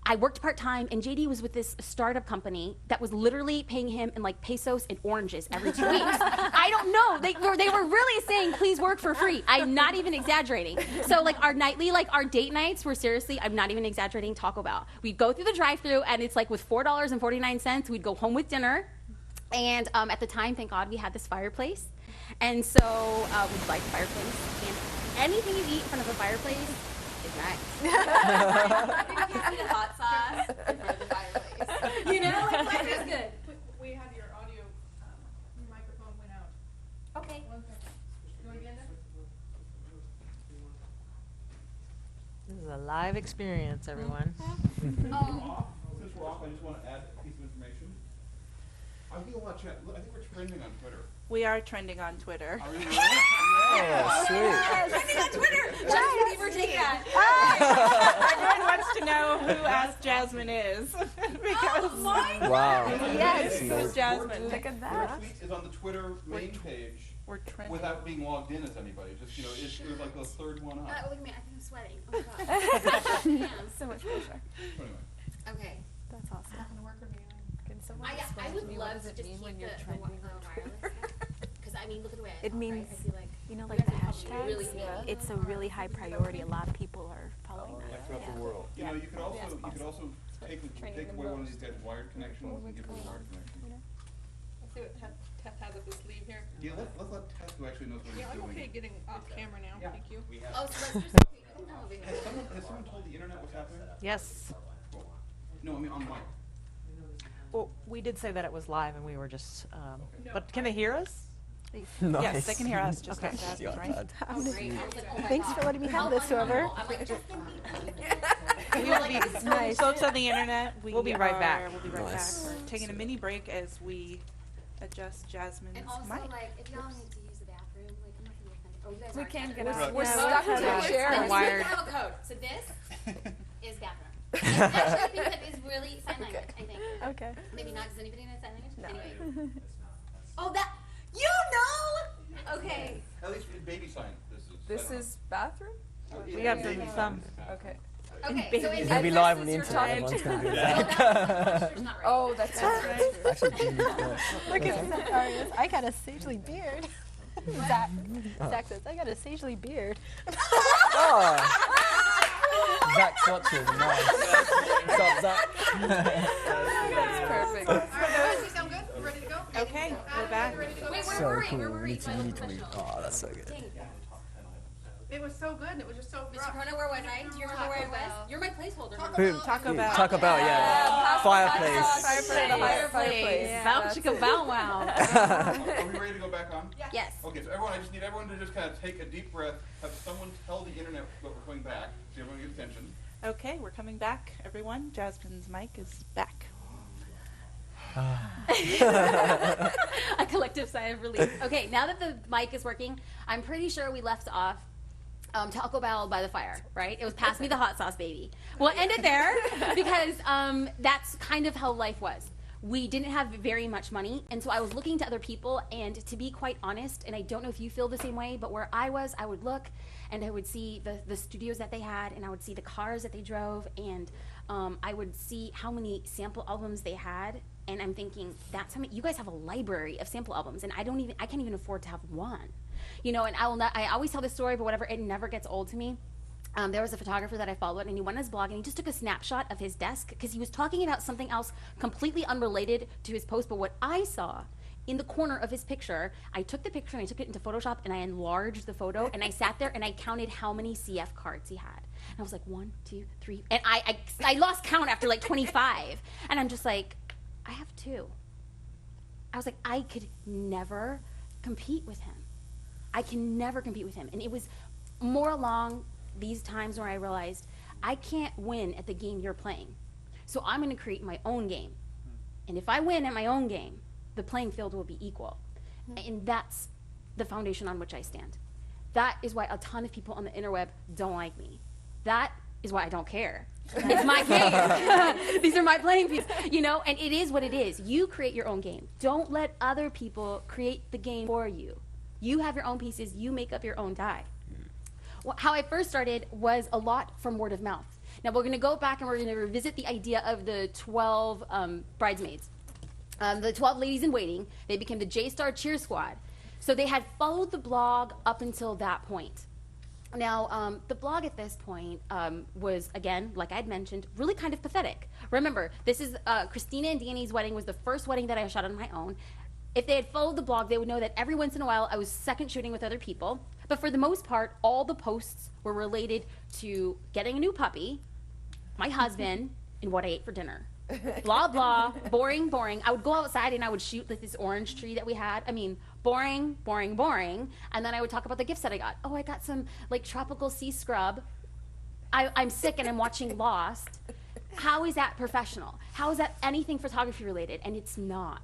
I worked part-time, and JD was with this startup company that was literally paying him in like pesos and oranges every 2 weeks. I don't know. They were really saying, please work for free. I'm not even exaggerating. So like our date nights were seriously, I'm not even exaggerating, Taco Bell. We'd go through the drive-thru, and it's like with $4.49, we'd go home with dinner. And at the time, thank God, we had this fireplace. And so we'd light the fireplace. And anything you eat in front of a fireplace, it's nice. Hot sauce in front of the fireplace. You know, like life is good. We had your audio, your microphone went out. Okay. 1 second. You want to get in there? This is a live experience, everyone. Since we're off, I just want to add a piece of information. I think we're trending on Twitter. We are trending on Twitter. Are we really? Oh, sweet. Trending on Twitter. Justin Bieber, take that. Everyone wants to know who Ask Jasmine is. Because Wow. yes, who's Jasmine? Look at Your that. tweet is on the Twitter main page We're trending. without being logged in as anybody. Just, it was like the third one up. Look at me, I think I'm sweating. Oh my God. So much pressure. Anyway. Okay. That's awesome. Can someone I explain would to me love what does to it just mean keep when the you're trending on Twitter? Because I mean, look at the way I It talk, means, right? I feel like you know, you like the guys are probably really hashtags. big. It's a really high priority. A lot of people are following that. Throughout the world. You know, you could also take away one of these guys' wired connections and give them a wired connection. Let's see what Tef has up his sleeve here. Yeah, let's let Tess, who actually knows what Yeah, he's I'm doing. okay getting off camera now. Thank you. Oh, so let's just come over here. Has someone told the internet what's happening? Yes. Cool. No, I mean on mic. Well, we did say that it was live, and we were just. But can they hear us? Nice. Yes, they can hear us just Okay. like See Jasmine, you right? outside. Oh, great. I was like, oh my Thanks God. for letting me have How this, whoever. unknowable. I'm like, Justin We will be Nice. folks on the internet. We'll be right back. We'll be right Nice. back. We're taking a mini break as we adjust Jasmine's And also, mic. like, if y'all need to use the bathroom, like, I'm not gonna be offended. Oh, you guys We aren't can't offended. get out. We're We're stuck stuck to to the the chair. chair. I Wired. have a code. So this is bathroom. And actually, I think that is really sign language, I think. Okay. Maybe not. Does anybody know sign language? No. Anyway. Oh, that, you know? Okay. At least baby sign. This is bathroom? We got some. Okay. Okay, so It's gonna be live on the internet. Everyone's gonna do that. Oh, that's right. Actually, Jamie's good. Look at Zach. I got a sagely beard. Zach. Zach says, I got a sagely beard. Oh. Zach Swatches, nice. What's up, Zach? That's perfect. All right, guys, we sound good? We're ready to go? Okay, we're back. So cool. You need to leave. Oh, that's so good. It was so good, and it was just so Mr. Corona, where was I? Do you remember where I was? You're my placeholder. Taco Bell. Taco Bell, yeah. Fireplace. Fireplace. Bow chicka bow wow. Are we ready to go back on? Yes. Okay, so everyone, I just need everyone to just kind of take a deep breath, have someone tell the internet that we're coming back, so everyone gets attention. Okay, we're coming back, everyone. Jasmine's mic is back. A collective sigh of relief. Okay, now that the mic is working, I'm pretty sure we left off Taco Bell by the fire, right? It was pass me the hot sauce, baby. We'll end it there because that's kind of how life was. We didn't have very much money, and so I was looking to other people, and to be quite honest, and I don't know if you feel the same way, but where I was, I would look, and I would see the studios that they had, and I would see the cars that they drove, and I would see how many sample albums they had, and I'm thinking, that's how many, you guys have a library of sample albums, and I can't even afford to have one. You know, and I always tell this story, but whatever, it never gets old to me. There was a photographer that I followed, and he went on his blog, and he just took a snapshot of his desk, because he was talking about something else completely unrelated to his post, but what I saw in the corner of his picture, I took the picture, and I took it into Photoshop, and I enlarged the photo, and I sat there, and I counted how many CF cards he had. And I was like, 1, 2, 3, and I lost count after like 25, and I'm just like, I have 2. I was like, I could never compete with him. I can never compete with him. And it was more along these times where I realized I can't win at the game you're playing. So I'm going to create my own game. And if I win at my own game, the playing field will be equal. And that's the foundation on which I stand. That is why a ton of people on the interweb don't like me. That is why I don't care. It's my game. These are my playing pieces, you know, and it is what it is. You create your own game. Don't let other people create the game for you. You have your own pieces. You make up your own die. Well, how I first started was a lot from word of mouth. Now we're going to go back and we're going to revisit the idea of the 12 bridesmaids. The 12 ladies in waiting, they became the J-Star Cheer Squad. So they had followed the blog up until that point. Now, the blog at this point was, again, like I'd mentioned, really kind of pathetic. Remember, this is Christina and Danny's wedding was the first wedding that I shot on my own. If they had followed the blog, they would know that every once in a while I was second shooting with other people. But for the most part, all the posts were related to getting a new puppy, my husband, and what I ate for dinner. Blah, blah, boring, boring. I would go outside and I would shoot like this orange tree that we had. I mean, boring, boring, boring. And then I would talk about the gifts that I got. Oh, I got some like tropical sea scrub. I'm sick and I'm watching Lost. How is that professional? How is that anything photography related? And it's not.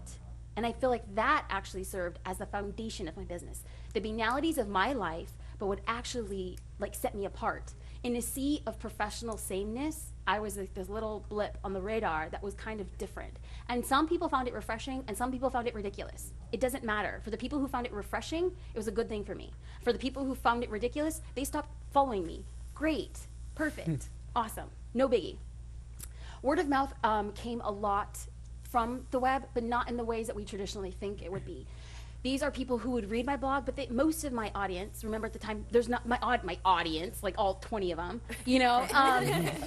And I feel like that actually served as the foundation of my business. The banalities of my life, but what actually like set me apart. In a sea of professional sameness, I was like this little blip on the radar that was kind of different. And some people found it refreshing, and some people found it ridiculous. It doesn't matter. For the people who found it refreshing, it was a good thing for me. For the people who found it ridiculous, they stopped following me. Great, perfect, awesome, no biggie. Word of mouth came a lot from the web, but not in the ways that we traditionally think it would be. These are people who would read my blog, but most of my audience, remember at the time, there's not my audience, like all 20 of them, you know,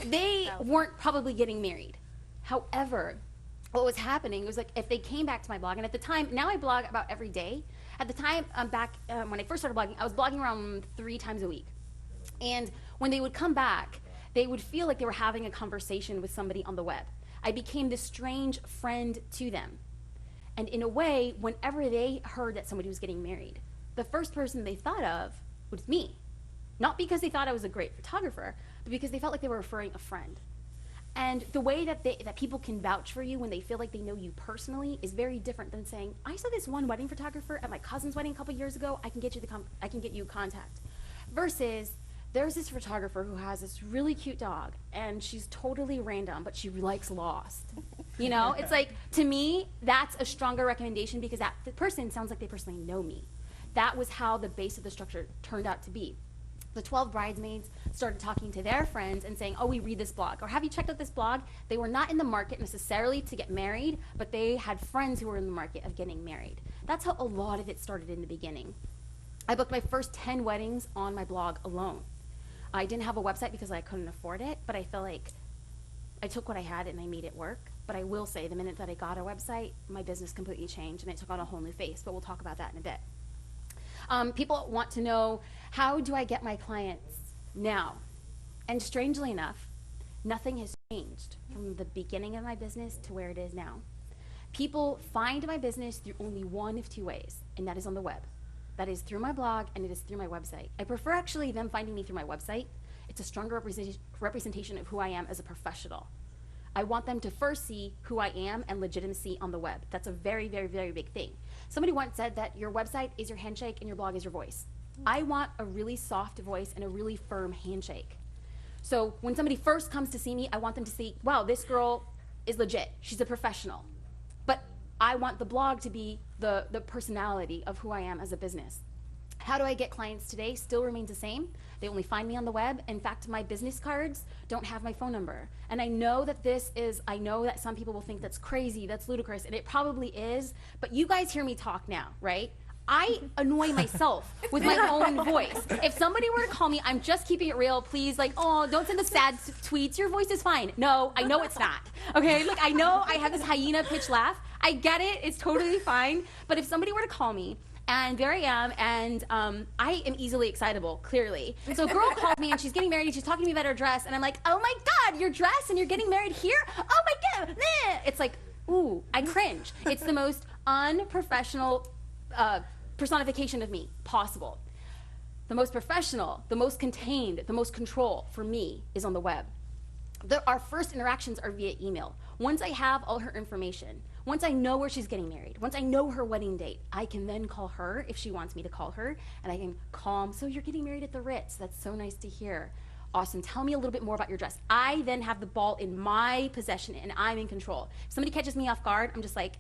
they weren't probably getting married. However, what was happening was like if they came back to my blog, and at the time, now I blog about every day. At the time, back when I first started blogging, I was blogging around 3 times a week. And when they would come back, they would feel like they were having a conversation with somebody on the web. I became this strange friend to them. And in a way, whenever they heard that somebody was getting married, the first person they thought of was me. Not because they thought I was a great photographer, but because they felt like they were referring a friend. And the way that people can vouch for you when they feel like they know you personally is very different than saying, I saw this one wedding photographer at my cousin's wedding a couple years ago, I can get you contact. Versus, there's this photographer who has this really cute dog, and she's totally random, but she likes Lost. You know, it's like, to me, that's a stronger recommendation because that person sounds like they personally know me. That was how the base of the structure turned out to be. The 12 bridesmaids started talking to their friends and saying, oh, we read this blog, or have you checked out this blog? They were not in the market necessarily to get married, but they had friends who were in the market of getting married. That's how a lot of it started in the beginning. I booked my first 10 weddings on my blog alone. I didn't have a website because I couldn't afford it, but I felt like I took what I had and I made it work. But I will say, the minute that I got a website, my business completely changed, and it took on a whole new face, but we'll talk about that in a bit. People want to know, how do I get my clients now? And strangely enough, nothing has changed from the beginning of my business to where it is now. People find my business through only one of two ways, and that is on the web. That is through my blog, and it is through my website. I prefer actually them finding me through my website. It's a stronger representation of who I am as a professional. I want them to first see who I am and legitimacy on the web. That's a very, very, very big thing. Somebody once said that your website is your handshake and your blog is your voice. I want a really soft voice and a really firm handshake. So when somebody first comes to see me, I want them to see, wow, this girl is legit. She's a professional. But I want the blog to be the personality of who I am as a business. How do I get clients today? Still remains the same. They only find me on the web. In fact, my business cards don't have my phone number. And I know that some people will think that's crazy, that's ludicrous, and it probably is, but you guys hear me talk now, right? I annoy myself with my own voice. If somebody were to call me, I'm just keeping it real, please, like, oh, don't send the sad tweets, your voice is fine. No, I know it's not. Okay, look, I know I have this hyena pitch laugh. I get it, it's totally fine. But if somebody were to call me, and there I am, and I am easily excitable, clearly. So a girl called me, and she's getting married, and she's talking to me about her dress, and I'm like, oh my God, your dress, and you're getting married here? Oh my God, it's like, ooh, I cringe. It's the most unprofessional personification of me possible. The most professional, the most contained, the most control for me is on the web. Our first interactions are via email. Once I have all her information, once I know where she's getting married, once I know her wedding date, I can then call her if she wants me to call her, and I can calm, so you're getting married at the Ritz, that's so nice to hear. Awesome, tell me a little bit more about your dress. I then have the ball in my possession, and I'm in control. If somebody catches me off guard, I'm just like,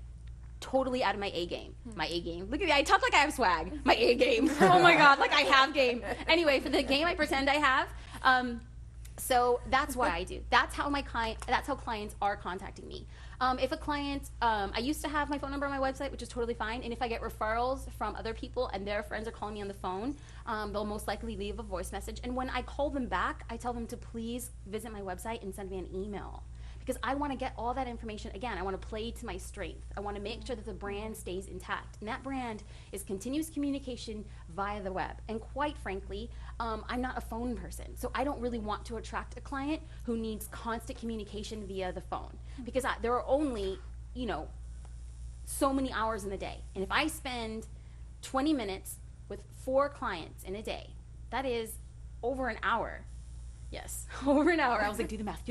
totally out of my A game. My A game. Look at me, I talk like I have swag. My A game. Oh my God, like I have game. Anyway, for the game I pretend I have. So that's why I do. That's how clients are contacting me. If a client, I used to have my phone number on my website, which is totally fine. And if I get referrals from other people and their friends are calling me on the phone, they'll most likely leave a voice message. And when I call them back, I tell them to please visit my website and send me an email. Because I want to get all that information. Again, I want to play to my strength. I want to make sure that the brand stays intact. And that brand is continuous communication via the web. And quite frankly, I'm not a phone person. So I don't really want to attract a client who needs constant communication via the phone. Because there are only, so many hours in the day. And if I spend 20 minutes with 4 clients in a day, that is over an hour. Yes, over an hour. I was like, do the math.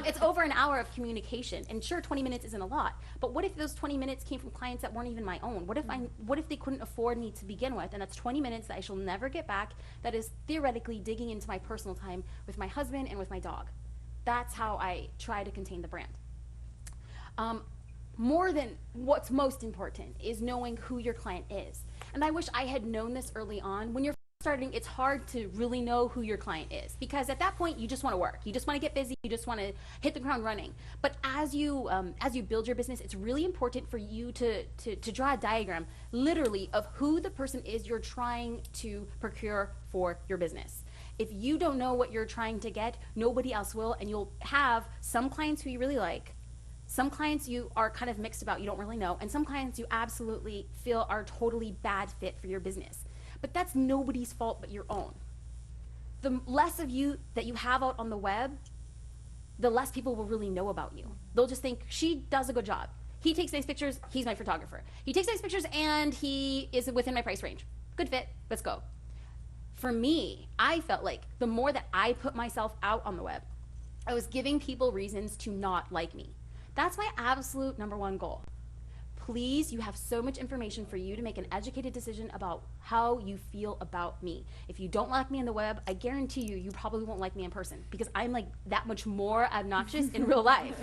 It's over an hour of communication. And sure, 20 minutes isn't a lot. But what if those 20 minutes came from clients that weren't even my own? What if they couldn't afford me to begin with? And that's 20 minutes that I shall never get back. That is theoretically digging into my personal time with my husband and with my dog. That's how I try to contain the brand. More than what's most important is knowing who your client is. And I wish I had known this early on. When you're starting, it's hard to really know who your client is, because at that point you just want to work, you just want to get busy, you just want to hit the ground running. But as you build your business, it's really important for you to draw a diagram, literally, of who the person is you're trying to procure for your business. If you don't know what you're trying to get, nobody else will, and you'll have some clients who you really like, some clients you are kind of mixed about, you don't really know, and some clients you absolutely feel are totally bad fit for your business. But that's nobody's fault but your own. The less of you that you have out on the web, the less people will really know about you. They'll just think, she does a good job. He takes nice pictures, he's my photographer. He takes nice pictures and he is within my price range. Good fit, let's go. For me, I felt like the more that I put myself out on the web, I was giving people reasons to not like me. That's my absolute #1 goal. Please, you have so much information for you to make an educated decision about how you feel about me. If you don't like me on the web, I guarantee you probably won't like me in person, because I'm like that much more obnoxious in real life.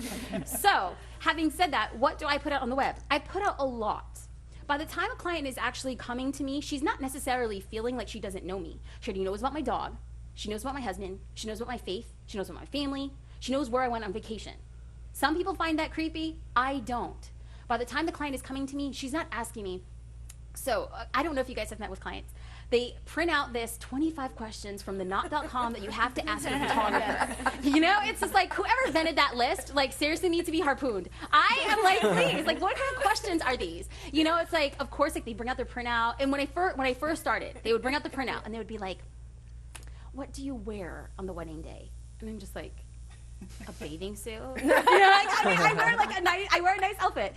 So, having said that, what do I put out on the web? I put out a lot. By the time a client is actually coming to me, she's not necessarily feeling like she doesn't know me. She already knows about my dog, she knows about my husband, she knows about my faith, she knows about my family, she knows where I went on vacation. Some people find that creepy, I don't. By the time the client is coming to me, she's not asking me, So I don't know if you guys have met with clients. They print out this 25 questions from the knot.com that you have to ask a photographer. You know, it's just like whoever invented that list, like seriously needs to be harpooned. I am like, please, like what kind of questions are these? You know, it's like, of course, like they bring out their printout. And when I first started, they would bring out the printout and they would be like, what do you wear on the wedding day? And I'm just like, a bathing suit. You know, like, I wear a nice outfit.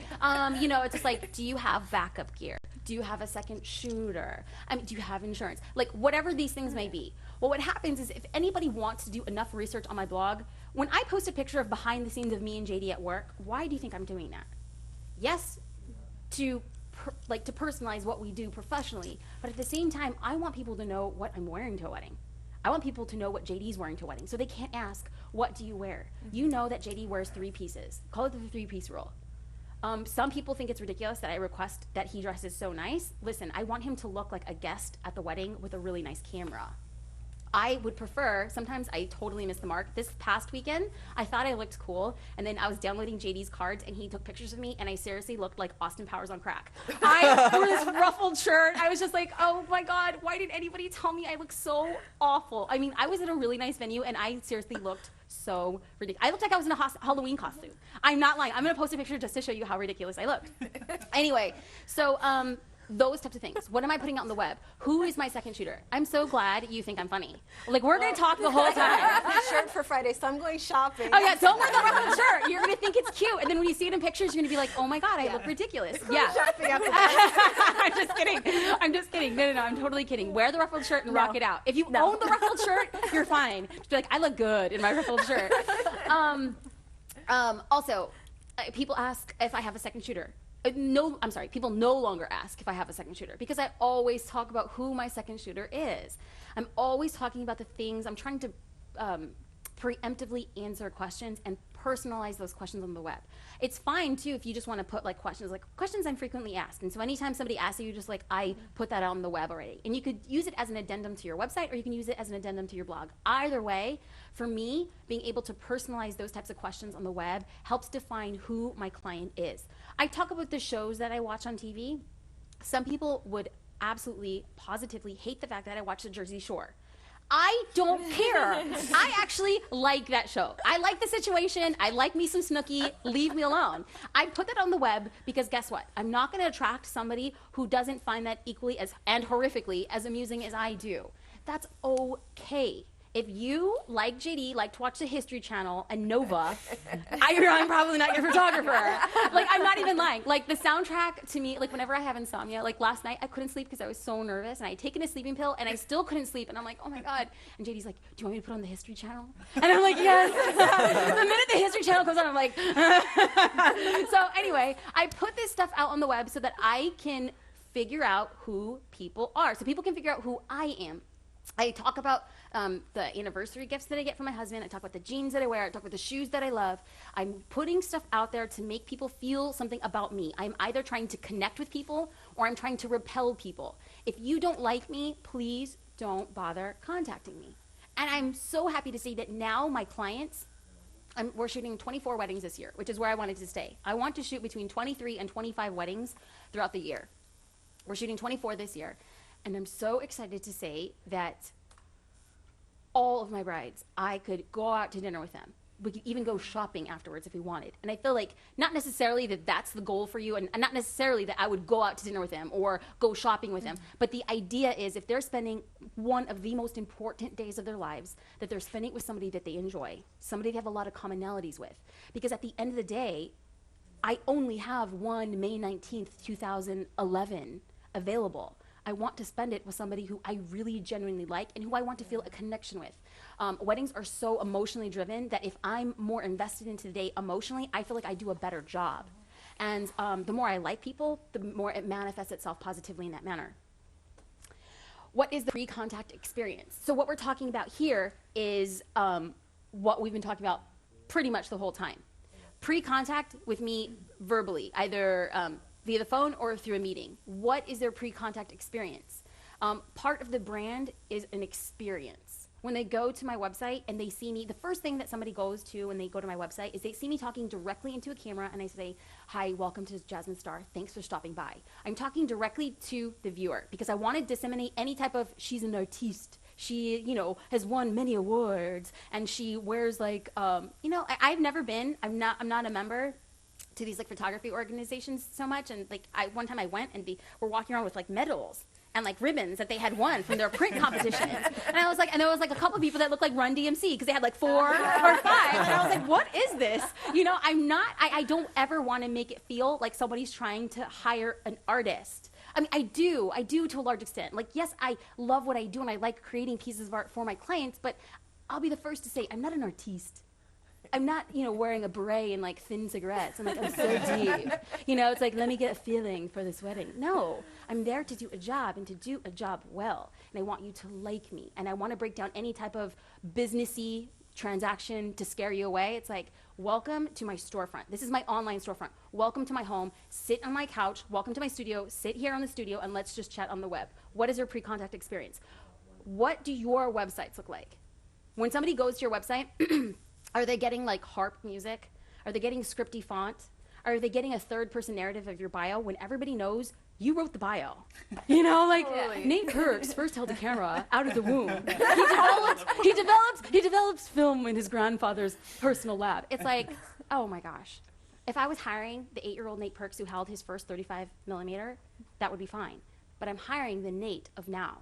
You know, it's just like, do you have backup gear? Do you have a second shooter? I mean, do you have insurance? Like, whatever these things may be. Well, what happens is if anybody wants to do enough research on my blog, when I post a picture of behind the scenes of me and JD at work, why do you think I'm doing that? Yes, to personalize what we do professionally, but at the same time, I want people to know what I'm wearing to a wedding. I want people to know what JD's wearing to a wedding, so they can't ask, what do you wear? You know that JD wears 3 pieces. Call it the 3-piece rule. Some people think it's ridiculous that I request that he dresses so nice. Listen, I want him to look like a guest at the wedding with a really nice camera. I would prefer, sometimes I totally miss the mark. This past weekend, I thought I looked cool, and then I was downloading JD's cards, and he took pictures of me, and I seriously looked like Austin Powers on crack. I wore this ruffled shirt. I was just like, oh my God, why didn't anybody tell me I look so awful? I mean, I was in a really nice venue, and I seriously looked so ridiculous. I looked like I was in a Halloween costume. I'm not lying. I'm going to post a picture just to show you how ridiculous I looked. Anyway, so those types of things. What am I putting out on the web? Who is my second shooter? I'm so glad you think I'm funny. Like, we're going to talk the whole time. Shirt for Friday, so I'm going shopping. Oh, yeah, don't wear the ruffled shirt. You're going to think it's cute. And then when you see it in pictures, you're going to be like, oh, my God, I look ridiculous. Yeah. I'm just kidding. I'm just kidding. No, I'm totally kidding. Wear the ruffled shirt and rock it out. If you own the ruffled shirt, you're fine. Just be like, I look good in my ruffled shirt. Also, people ask if I have a second shooter. No, I'm sorry, people no longer ask if I have a second shooter because I always talk about who my second shooter is. I'm always talking about the things, I'm trying to preemptively answer questions and personalize those questions on the web. It's fine too if you just want to put like questions I'm frequently asked. And so anytime somebody asks you, just like, I put that on the web already. And you could use it as an addendum to your website or you can use it as an addendum to your blog. Either way, for me, being able to personalize those types of questions on the web helps define who my client is. I talk about the shows that I watch on TV. Some people would absolutely, positively hate the fact that I watch the Jersey Shore. I don't care. I actually like that show. I like the situation. I like me some Snooki. Leave me alone. I put that on the web because guess what? I'm not going to attract somebody who doesn't find that equally and horrifically as amusing as I do. That's okay. If you, like JD, like to watch the History Channel and Nova, I'm probably not your photographer. Like, I'm not even lying. Like, the soundtrack to me, like, whenever I have insomnia, like, last night, I couldn't sleep because I was so nervous, and I had taken a sleeping pill, and I still couldn't sleep, and I'm like, oh, my God. And JD's like, do you want me to put on the History Channel? And I'm like, yes. The minute the History Channel comes on, I'm like, So, anyway, I put this stuff out on the web so that I can figure out who people are, so people can figure out who I am. I talk about the anniversary gifts that I get from my husband. I talk about the jeans that I wear. I talk about the shoes that I love. I'm putting stuff out there to make people feel something about me. I'm either trying to connect with people or I'm trying to repel people. If you don't like me, please don't bother contacting me. And I'm so happy to see that now my clients, we're shooting 24 weddings this year, which is where I wanted to stay. I want to shoot between 23 and 25 weddings throughout the year. We're shooting 24 this year. And I'm so excited to say that all of my brides, I could go out to dinner with them. We could even go shopping afterwards if we wanted. And I feel like not necessarily that that's the goal for you, and not necessarily that I would go out to dinner with them or go shopping with them, but the idea is if they're spending one of the most important days of their lives, that they're spending it with somebody that they enjoy, somebody they have a lot of commonalities with. Because at the end of the day, I only have one May 19th, 2011 available. I want to spend it with somebody who I really genuinely like and who I want to feel a connection with. Weddings are so emotionally driven that if I'm more invested into the day emotionally, I feel like I do a better job. And the more I like people, the more it manifests itself positively in that manner. What is the pre-contact experience? So what we're talking about here is what we've been talking about pretty much the whole time. Pre-contact with me verbally, either via the phone or through a meeting. What is their pre-contact experience? Part of the brand is an experience. when they go to my website and they see me, the first thing that somebody goes to when they go to my website is they see me talking directly into a camera and I say, hi, welcome to Jasmine Star. Thanks for stopping by. I'm talking directly to the viewer because I want to disseminate any type of, she's an artiste. She, you know, has won many awards and she wears like, you know, I've never been, I'm not a member to these like photography organizations so much. And like one time I went and they were walking around with like medals and like ribbons that they had won from their print competitions. And I was like, and there was like a couple people that looked like Run DMC because they had like 4 or 5. And I was like, what is this? You know, I don't ever want to make it feel like somebody's trying to hire an artist. I mean, I do to a large extent. Like, yes, I love what I do and I like creating pieces of art for my clients, but I'll be the first to say, I'm not an artiste. I'm not, you know, wearing a beret and like thin cigarettes. I'm like, I'm so deep. You know, it's like, let me get a feeling for this wedding. No, I'm there to do a job and to do a job well. And I want you to like me. And I want to break down any type of businessy transaction to scare you away. It's like, welcome to my storefront. This is my online storefront. Welcome to my home. Sit on my couch. Welcome to my studio. Sit here on the studio and let's just chat on the web. What is your pre-contact experience? What do your websites look like? When somebody goes to your website, are they getting like harp music? Are they getting scripty font? Are they getting a third-person narrative of your bio when everybody knows you wrote the bio? You know, like Nate Perks first held a camera out of the womb. He develops film in his grandfather's personal lab. It's like, oh my gosh. If I was hiring the 8-year-old Nate Perks who held his first 35 millimeter, that would be fine. But I'm hiring the Nate of now.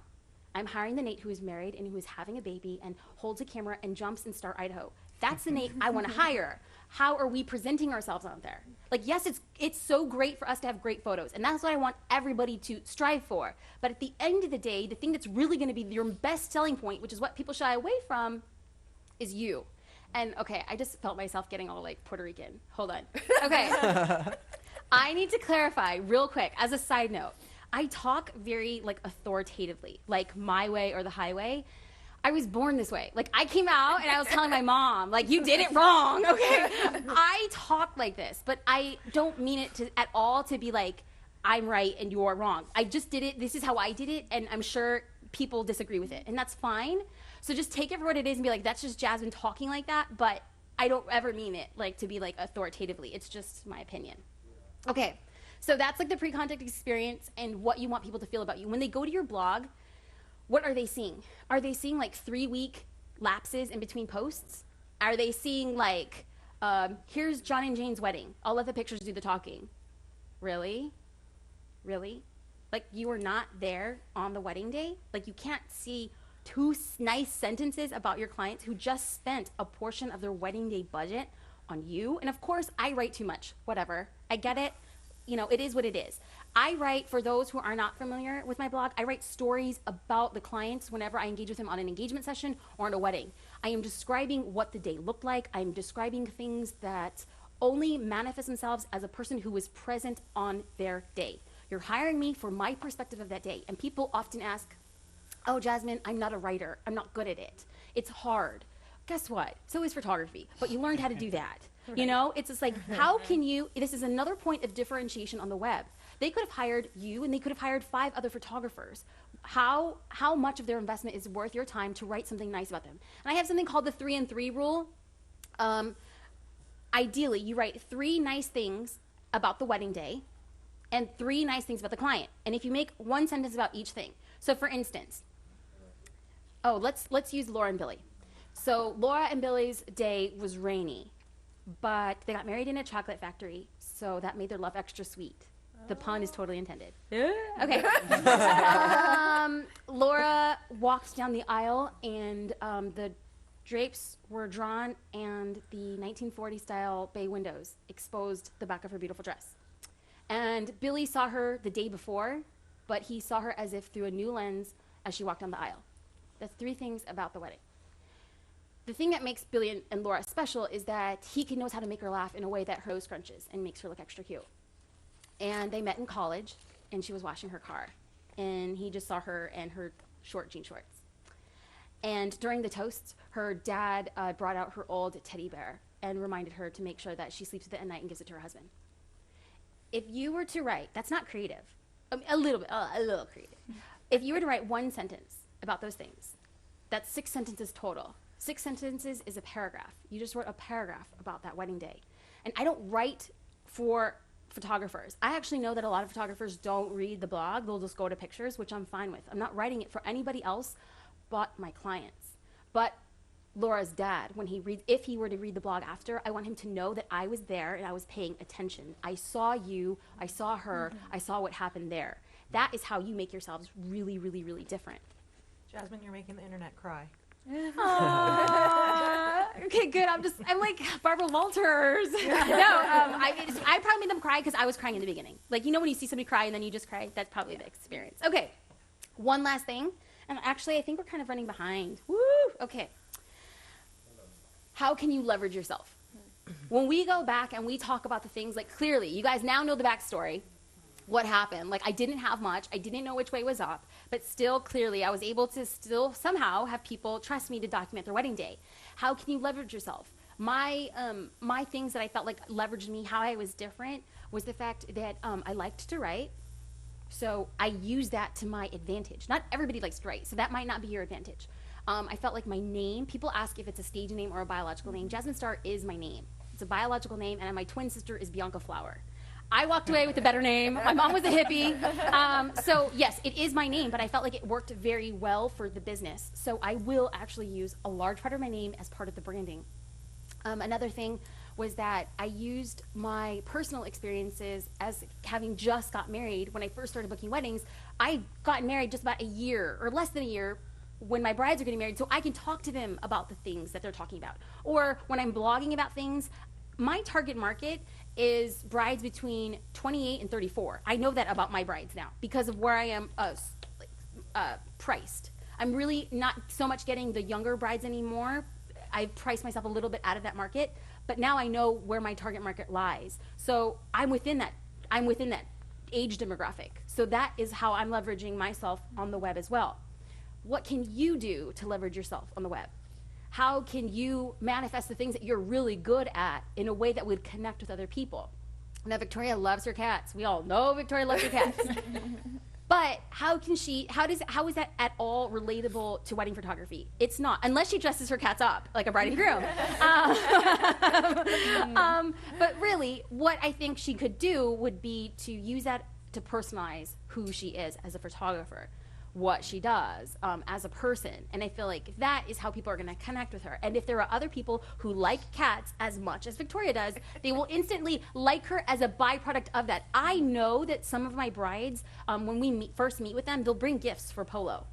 I'm hiring the Nate who is married and who is having a baby and holds a camera and jumps in Star, Idaho. That's the Nate I want to hire. How are we presenting ourselves out there? Like, yes, it's so great for us to have great photos, and that's what I want everybody to strive for. But at the end of the day, the thing that's really going to be your best selling point, which is what people shy away from, is you. And, okay, I just felt myself getting all, like, Puerto Rican. Hold on. Okay. I need to clarify real quick, as a side note. I talk very, like, authoritatively, like my way or the highway. I was born this way. Like, I came out and I was telling my mom, like, you did it wrong, okay? I talk like this, but I don't mean it at all to be like, I'm right and you're wrong. I just did it. This is how I did it, and I'm sure people disagree with it, and that's fine. So just take it for what it is and be like, that's just Jasmine talking like that, but I don't ever mean it, like, to be, like, authoritatively. It's just my opinion. Okay, so that's, like, the pre-contact experience and what you want people to feel about you. When they go to your blog, what are they seeing? Are they seeing like 3-week lapses in between posts? Are they seeing like, here's John and Jane's wedding. I'll let the pictures do the talking. Really? Really? Like, you were not there on the wedding day? Like, you can't see 2 nice sentences about your clients who just spent a portion of their wedding day budget on you? And of course, I write too much. Whatever. I get it. You know, it is what it is. I write, for those who are not familiar with my blog, I write stories about the clients whenever I engage with them on an engagement session or on a wedding. I am describing what the day looked like. I'm describing things that only manifest themselves as a person who was present on their day. You're hiring me for my perspective of that day. And people often ask, oh, Jasmine, I'm not a writer. I'm not good at it. It's hard. Guess what? So is photography. But you learned how to do that. Right. You know, it's just like, how can you, this is another point of differentiation on the web. They could have hired you and they could have hired 5 other photographers. How much of their investment is worth your time to write something nice about them? And I have something called the 3 and 3 rule. Ideally, you write 3 nice things about the wedding day and 3 nice things about the client. And if you make 1 sentence about each thing. So for instance, let's use Laura and Billy. So Laura and Billy's day was rainy, but they got married in a chocolate factory, so that made their love extra sweet. The pun is totally intended. Okay. Laura walked down the aisle, and the drapes were drawn, and the 1940-style bay windows exposed the back of her beautiful dress. And Billy saw her the day before, but he saw her as if through a new lens as she walked down the aisle. That's 3 things about the wedding. The thing that makes Billy and Laura special is that he knows how to make her laugh in a way that her nose scrunches and makes her look extra cute. And they met in college, and she was washing her car. And he just saw her and her short jean shorts. And during the toast, her dad brought out her old teddy bear and reminded her to make sure that she sleeps with it at night and gives it to her husband. If you were to write, that's not creative, a little creative. If you were to write 1 sentence about those things, That's 6 sentences total. 6 sentences is a paragraph. You just wrote a paragraph about that wedding day. And I don't write for photographers. I actually know that a lot of photographers don't read the blog. They'll just go to pictures, which I'm fine with. I'm not writing it for anybody else but my clients. But Laura's dad, if he were to read the blog after, I want him to know that I was there and I was paying attention. I saw you, I saw her, I saw what happened there. That is how you make yourselves really, really, really different. Jasmine, you're making the internet cry. Okay, good. I'm like Barbara Walters. I probably made them cry because I was crying in the beginning. Like, you know when you see somebody cry and then you just cry? That's probably the experience. Okay, one last thing. And actually, I think we're kind of running behind. Woo! Okay. How can you leverage yourself? When we go back and we talk about the things, like clearly, you guys now know the backstory. What happened? Like, I didn't have much. I didn't know which way was up. But still, clearly, I was able to still somehow have people trust me to document their wedding day. How can you leverage yourself? My things that I felt like leveraged me, how I was different, was the fact that I liked to write. So I used that to my advantage. Not everybody likes to write, so that might not be your advantage. I felt like my name, people ask if it's a stage name or a biological name. Jasmine Star is my name. It's a biological name, and my twin sister is Bianca Flower. I walked away with a better name. My mom was a hippie. So yes, it is my name, but I felt like it worked very well for the business. So I will actually use a large part of my name as part of the branding. Another thing was that I used my personal experiences as having just got married. When I first started booking weddings, I got married just about a year or less than a year when my brides are getting married, so I can talk to them about the things that they're talking about. Or when I'm blogging about things, my target market is brides between 28 and 34. I know that about my brides now because of where I am priced. I'm really not so much getting the younger brides anymore. I've priced myself a little bit out of that market, but now I know where my target market lies. So I'm within that age demographic. So that is how I'm leveraging myself on the web as well. What can you do to leverage yourself on the web? How can you manifest the things that you're really good at in a way that would connect with other people? Now, Victoria loves her cats. We all know Victoria loves her cats. But how is that at all relatable to wedding photography? It's not, unless she dresses her cats up like a bride and groom. But really, what I think she could do would be to use that to personalize who she is as a photographer, what she does as a person. And I feel like that is how people are going to connect with her. And if there are other people who like cats as much as Victoria does, they will instantly like her as a byproduct of that. I know that some of my brides, when we first meet with them, they'll bring gifts for Polo.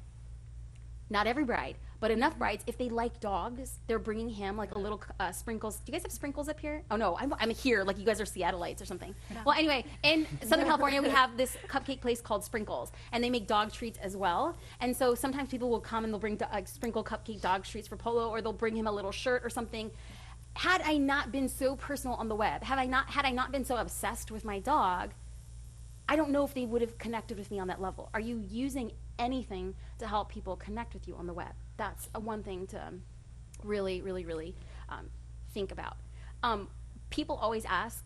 Not every bride, but enough brides, if they like dogs, they're bringing him like a little sprinkles. Do you guys have sprinkles up here? Oh no, I'm here like you guys are Seattleites or something. No. Well, anyway, in Southern California, we have this cupcake place called Sprinkles, and they make dog treats as well. And so sometimes people will come and they'll bring sprinkle cupcake dog treats for Polo, or they'll bring him a little shirt or something. Had I not been so personal on the web, had I not been so obsessed with my dog, I don't know if they would have connected with me on that level. Are you using anything to help people connect with you on the web? That's one thing to really, really, really think about. People always ask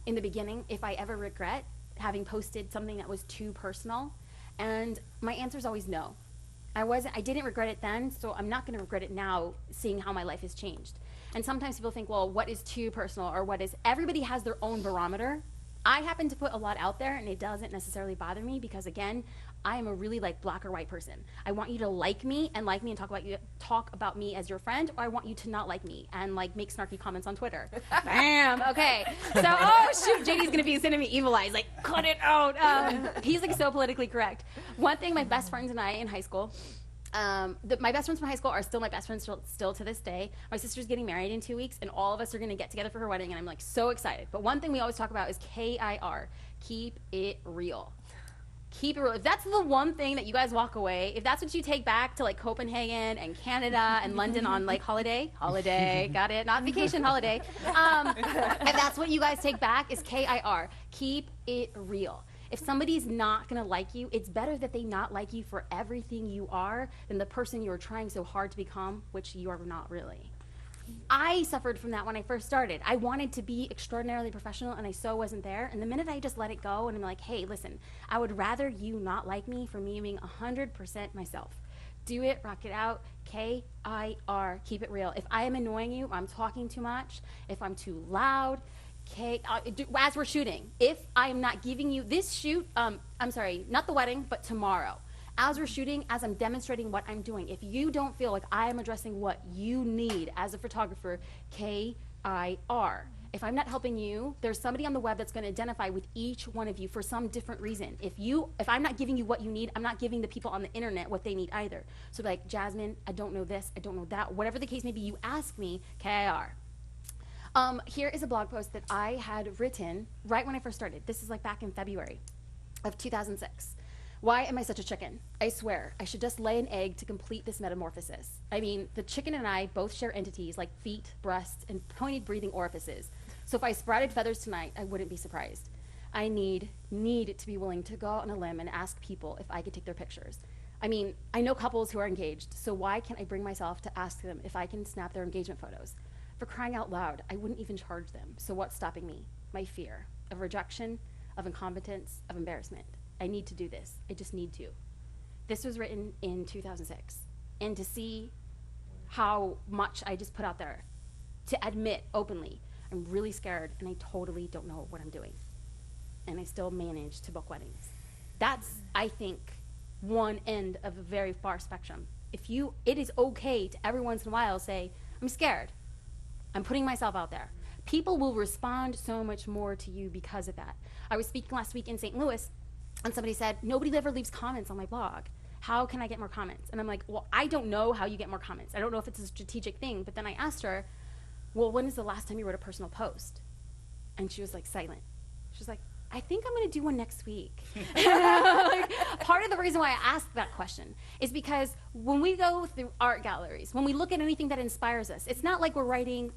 in the beginning if I ever regret having posted something that was too personal, and my answer is always no. I didn't regret it then, so I'm not going to regret it now, seeing how my life has changed. And sometimes people think, well, what is too personal, or what is, everybody has their own barometer. I happen to put a lot out there, and it doesn't necessarily bother me because, again, I am a really like black or white person. I want you to like me and talk about me as your friend, or I want you to not like me and like make snarky comments on Twitter. Bam. Okay. So, oh shoot, JD's gonna be sending me evil eyes. Like, cut it out. He's like so politically correct. One thing, my best friends and I in high school. My best friends from high school are still my best friends still to this day. My sister's getting married in 2 weeks, and all of us are going to get together for her wedding, and I'm like so excited. But one thing we always talk about is KIR, keep it real. Keep it real. If that's the one thing that you guys walk away, if that's what you take back to like Copenhagen and Canada and London on like holiday, got it, not vacation, holiday. If that's what you guys take back is KIR, keep it real. If somebody's not going to like you, it's better that they not like you for everything you are than the person you're trying so hard to become, which you are not really. I suffered from that when I first started. I wanted to be extraordinarily professional, and I so wasn't there. And the minute I just let it go and I'm like, hey, listen, I would rather you not like me for me being 100% myself. Do it, rock it out, K-I-R, keep it real. If I am annoying you, I'm talking too much, if I'm too loud, as we're shooting, if I'm not giving you this shoot, I'm sorry, not the wedding, but tomorrow. As we're shooting, as I'm demonstrating what I'm doing, if you don't feel like I am addressing what you need as a photographer, K-I-R. If I'm not helping you, there's somebody on the web that's going to identify with each one of you for some different reason. If I'm not giving you what you need, I'm not giving the people on the internet what they need either. So like, Jasmine, I don't know this, I don't know that. Whatever the case may be, you ask me, K-I-R. Here is a blog post that I had written right when I first started. This is like back in February of 2006. Why am I such a chicken? I swear, I should just lay an egg to complete this metamorphosis. I mean, the chicken and I both share entities like feet, breasts, and pointed breathing orifices. So if I sprouted feathers tonight, I wouldn't be surprised. I need to be willing to go out on a limb and ask people if I could take their pictures. I mean, I know couples who are engaged, so why can't I bring myself to ask them if I can snap their engagement photos? For crying out loud, I wouldn't even charge them. So what's stopping me? My fear of rejection, of incompetence, of embarrassment. I need to do this. I just need to. This was written in 2006. And to see how much I just put out there, to admit openly, I'm really scared and I totally don't know what I'm doing. And I still manage to book weddings. That's, I think, one end of a very far spectrum. It is okay to every once in a while say, I'm scared. I'm putting myself out there. People will respond so much more to you because of that. I was speaking last week in St. Louis, and somebody said, nobody ever leaves comments on my blog. How can I get more comments? And I'm like, well, I don't know how you get more comments. I don't know if it's a strategic thing. But then I asked her, well, when is the last time you wrote a personal post? And she was like silent. She was like, I think I'm going to do one next week. Like, part of the reason why I asked that question is because when we go through art galleries, when we look at anything that inspires us, it's not like we're writing,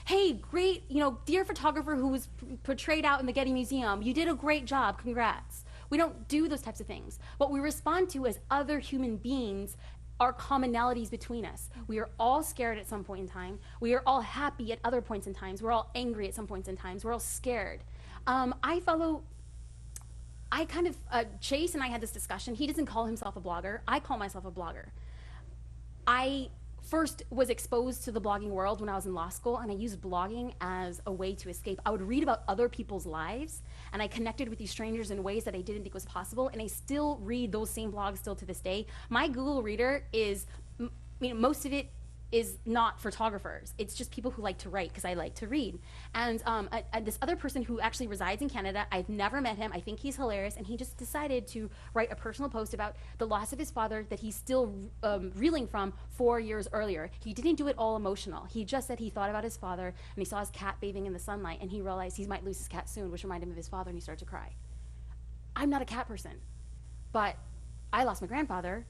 hey, great, dear photographer who was portrayed out in the Getty Museum, you did a great job, congrats. We don't do those types of things. What we respond to as other human beings are commonalities between us. We are all scared at some point in time. We are all happy at other points in times. We're all angry at some points in times. We're all scared. Chase and I had this discussion. He doesn't call himself a blogger. I call myself a blogger. I first was exposed to the blogging world when I was in law school, and I used blogging as a way to escape. I would read about other people's lives, and I connected with these strangers in ways that I didn't think was possible, and I still read those same blogs still to this day. My Google Reader is, most of it is not photographers. It's just people who like to write because I like to read. And this other person who actually resides in Canada, I've never met him. I think he's hilarious. And he just decided to write a personal post about the loss of his father that he's still reeling from 4 years earlier. He didn't do it all emotional. He just said he thought about his father and he saw his cat bathing in the sunlight and he realized he might lose his cat soon, which reminded him of his father, and he started to cry. I'm not a cat person, but I lost my grandfather.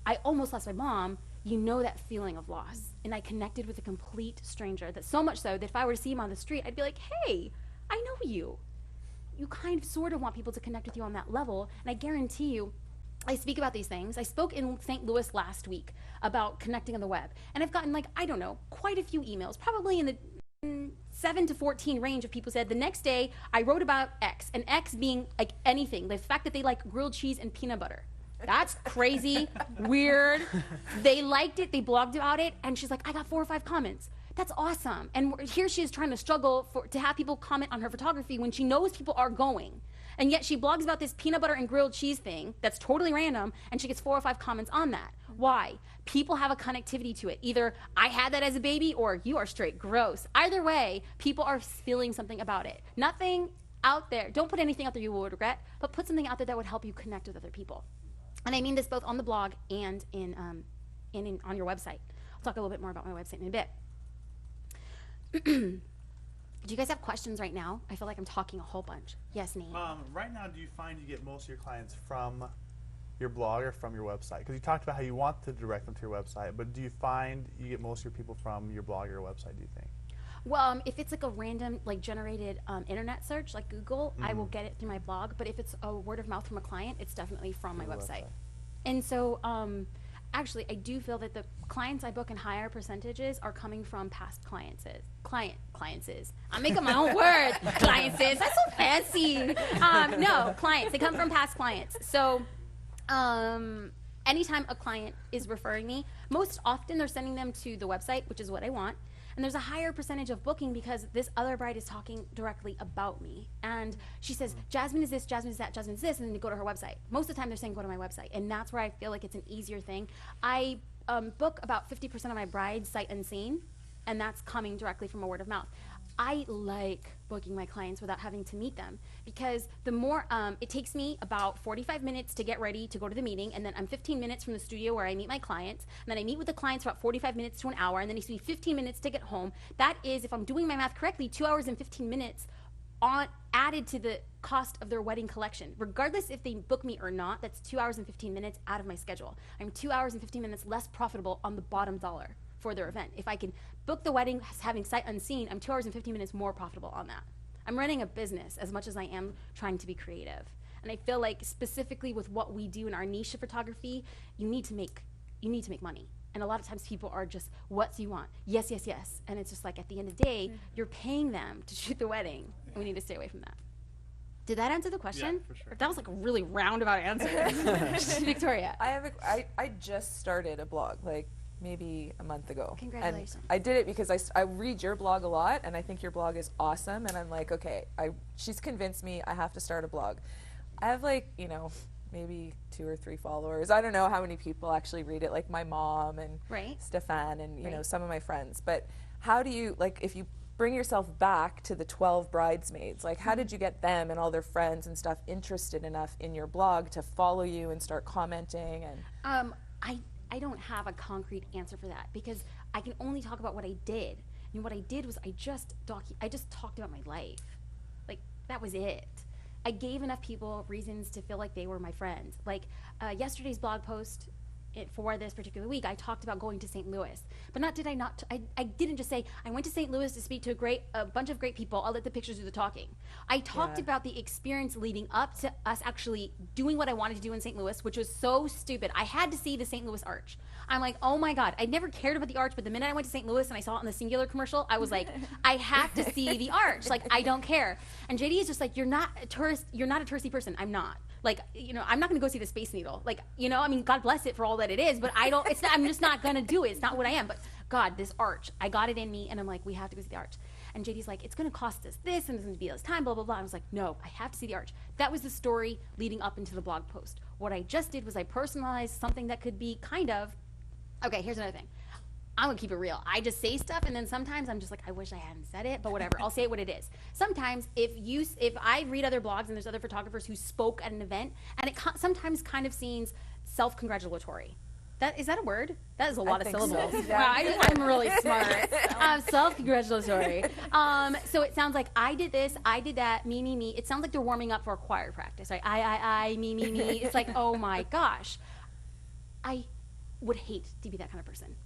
I almost lost my mom. You know that feeling of loss. And I connected with a complete stranger, that so much so that if I were to see him on the street, I'd be like, hey, I know you. You kind of sort of want people to connect with you on that level. And I guarantee you, I speak about these things. I spoke in St. Louis last week about connecting on the web. And I've gotten, quite a few emails, probably in the 7 to 14 range of people said, the next day I wrote about X, and X being like anything. The fact that they like grilled cheese and peanut butter. That's crazy, weird. They liked it, they blogged about it, and she's like, I got 4 or 5 comments. That's awesome. And here she is trying to struggle to have people comment on her photography when she knows people are going. And yet she blogs about this peanut butter and grilled cheese thing that's totally random, and she gets 4 or 5 comments on that. Why? People have a connectivity to it. Either I had that as a baby, or you are straight gross. Either way, people are feeling something about it. Nothing out there. Don't put anything out there you will regret, but put something out there that would help you connect with other people. And I mean this both on the blog and on your website. I'll talk a little bit more about my website in a bit. Do you guys have questions right now? I feel like I'm talking a whole bunch. Yes, Nate? Right now, do you find you get most of your clients from your blog or from your website? Because you talked about how you want to direct them to your website, but do you find you get most of your people from your blog or your website, do you think? Well, if it's like a random, generated internet search, like Google, I will get it through my blog. But if it's a word of mouth from a client, it's definitely from my website. And so actually, I do feel that the clients I book in higher percentages are coming from past clients. I'm making my own words. Clients. That's so fancy. No, clients. They come from past clients. So, anytime a client is referring me, most often they're sending them to the website, which is what I want. And there's a higher percentage of booking because this other bride is talking directly about me. And she says, Jasmine is this, Jasmine is that, Jasmine is this, and then they go to her website. Most of the time they're saying go to my website. And that's where I feel like it's an easier thing. I book about 50% of my brides sight unseen, and that's coming directly from a word of mouth. I like booking my clients without having to meet them because the more it takes me about 45 minutes to get ready to go to the meeting, and then I'm 15 minutes from the studio where I meet my clients, and then I meet with the clients for about 45 minutes to an hour, and then it takes me 15 minutes to get home. That is, if I'm doing my math correctly, 2 hours and 15 minutes added to the cost of their wedding collection. Regardless if they book me or not, that's 2 hours and 15 minutes out of my schedule. I'm 2 hours and 15 minutes less profitable on the bottom dollar for their event. If I can book the wedding having sight unseen, I'm 2 hours and 15 minutes more profitable on that. I'm running a business as much as I am trying to be creative. And I feel like specifically with what we do in our niche of photography, you need to make money. And a lot of times people are just, what do you want? Yes, yes, yes. And it's just like at the end of the day, you're paying them to shoot the wedding. And we need to stay away from that. Did that answer the question? Yeah, for sure. That was like a really roundabout answer. Victoria. I just started a blog, like maybe a month ago. Congratulations. And I did it because I read your blog a lot, and I think your blog is awesome. And I'm like, okay, she's convinced me I have to start a blog. I have like, maybe 2 or 3 followers. I don't know how many people actually read it, like my mom and Stefan and some of my friends. But how do you, like, if you bring yourself back to the 12 bridesmaids, like how did you get them and all their friends and stuff interested enough in your blog to follow you and start commenting? And I don't have a concrete answer for that because I can only talk about what I did. And what I did was I just talked about my life. Like, that was it. I gave enough people reasons to feel like they were my friends. Like, yesterday's blog post for this particular week, I talked about going to St. Louis. But I didn't just say, I went to St. Louis to speak to a bunch of great people. I'll let the pictures do the talking. I talked about the experience leading up to us actually doing what I wanted to do in St. Louis, which was so stupid. I had to see the St. Louis Arch. I'm like, oh my God. I never cared about the Arch, but the minute I went to St. Louis and I saw it on the Singular commercial, I was like, I have to see the Arch. Like, I don't care. And JD is just like, you're not a touristy person. I'm not. Like, I'm not going to go see the Space Needle. Like, I mean, God bless it for all that it is, but I'm just not going to do it. It's not what I am. But God, this Arch, I got it in me, and I'm like, we have to go see the Arch. And JD's like, it's going to cost us this, and it's going to be this time, blah, blah, blah. I was like, no, I have to see the Arch. That was the story leading up into the blog post. What I just did was I personalized something that could be okay, here's another thing. I'm going to keep it real. I just say stuff, and then sometimes I'm just like, I wish I hadn't said it, but whatever. I'll say it what it is. Sometimes if I read other blogs and there's other photographers who spoke at an event, and it sometimes kind of seems self-congratulatory. Is that a word? That is a lot of syllables. So. Yeah. Wow, I'm really smart. Self-congratulatory. So it sounds like I did this, I did that, me. It sounds like they're warming up for a choir practice, right? I, me. It's like, oh my gosh. I would hate to be that kind of person.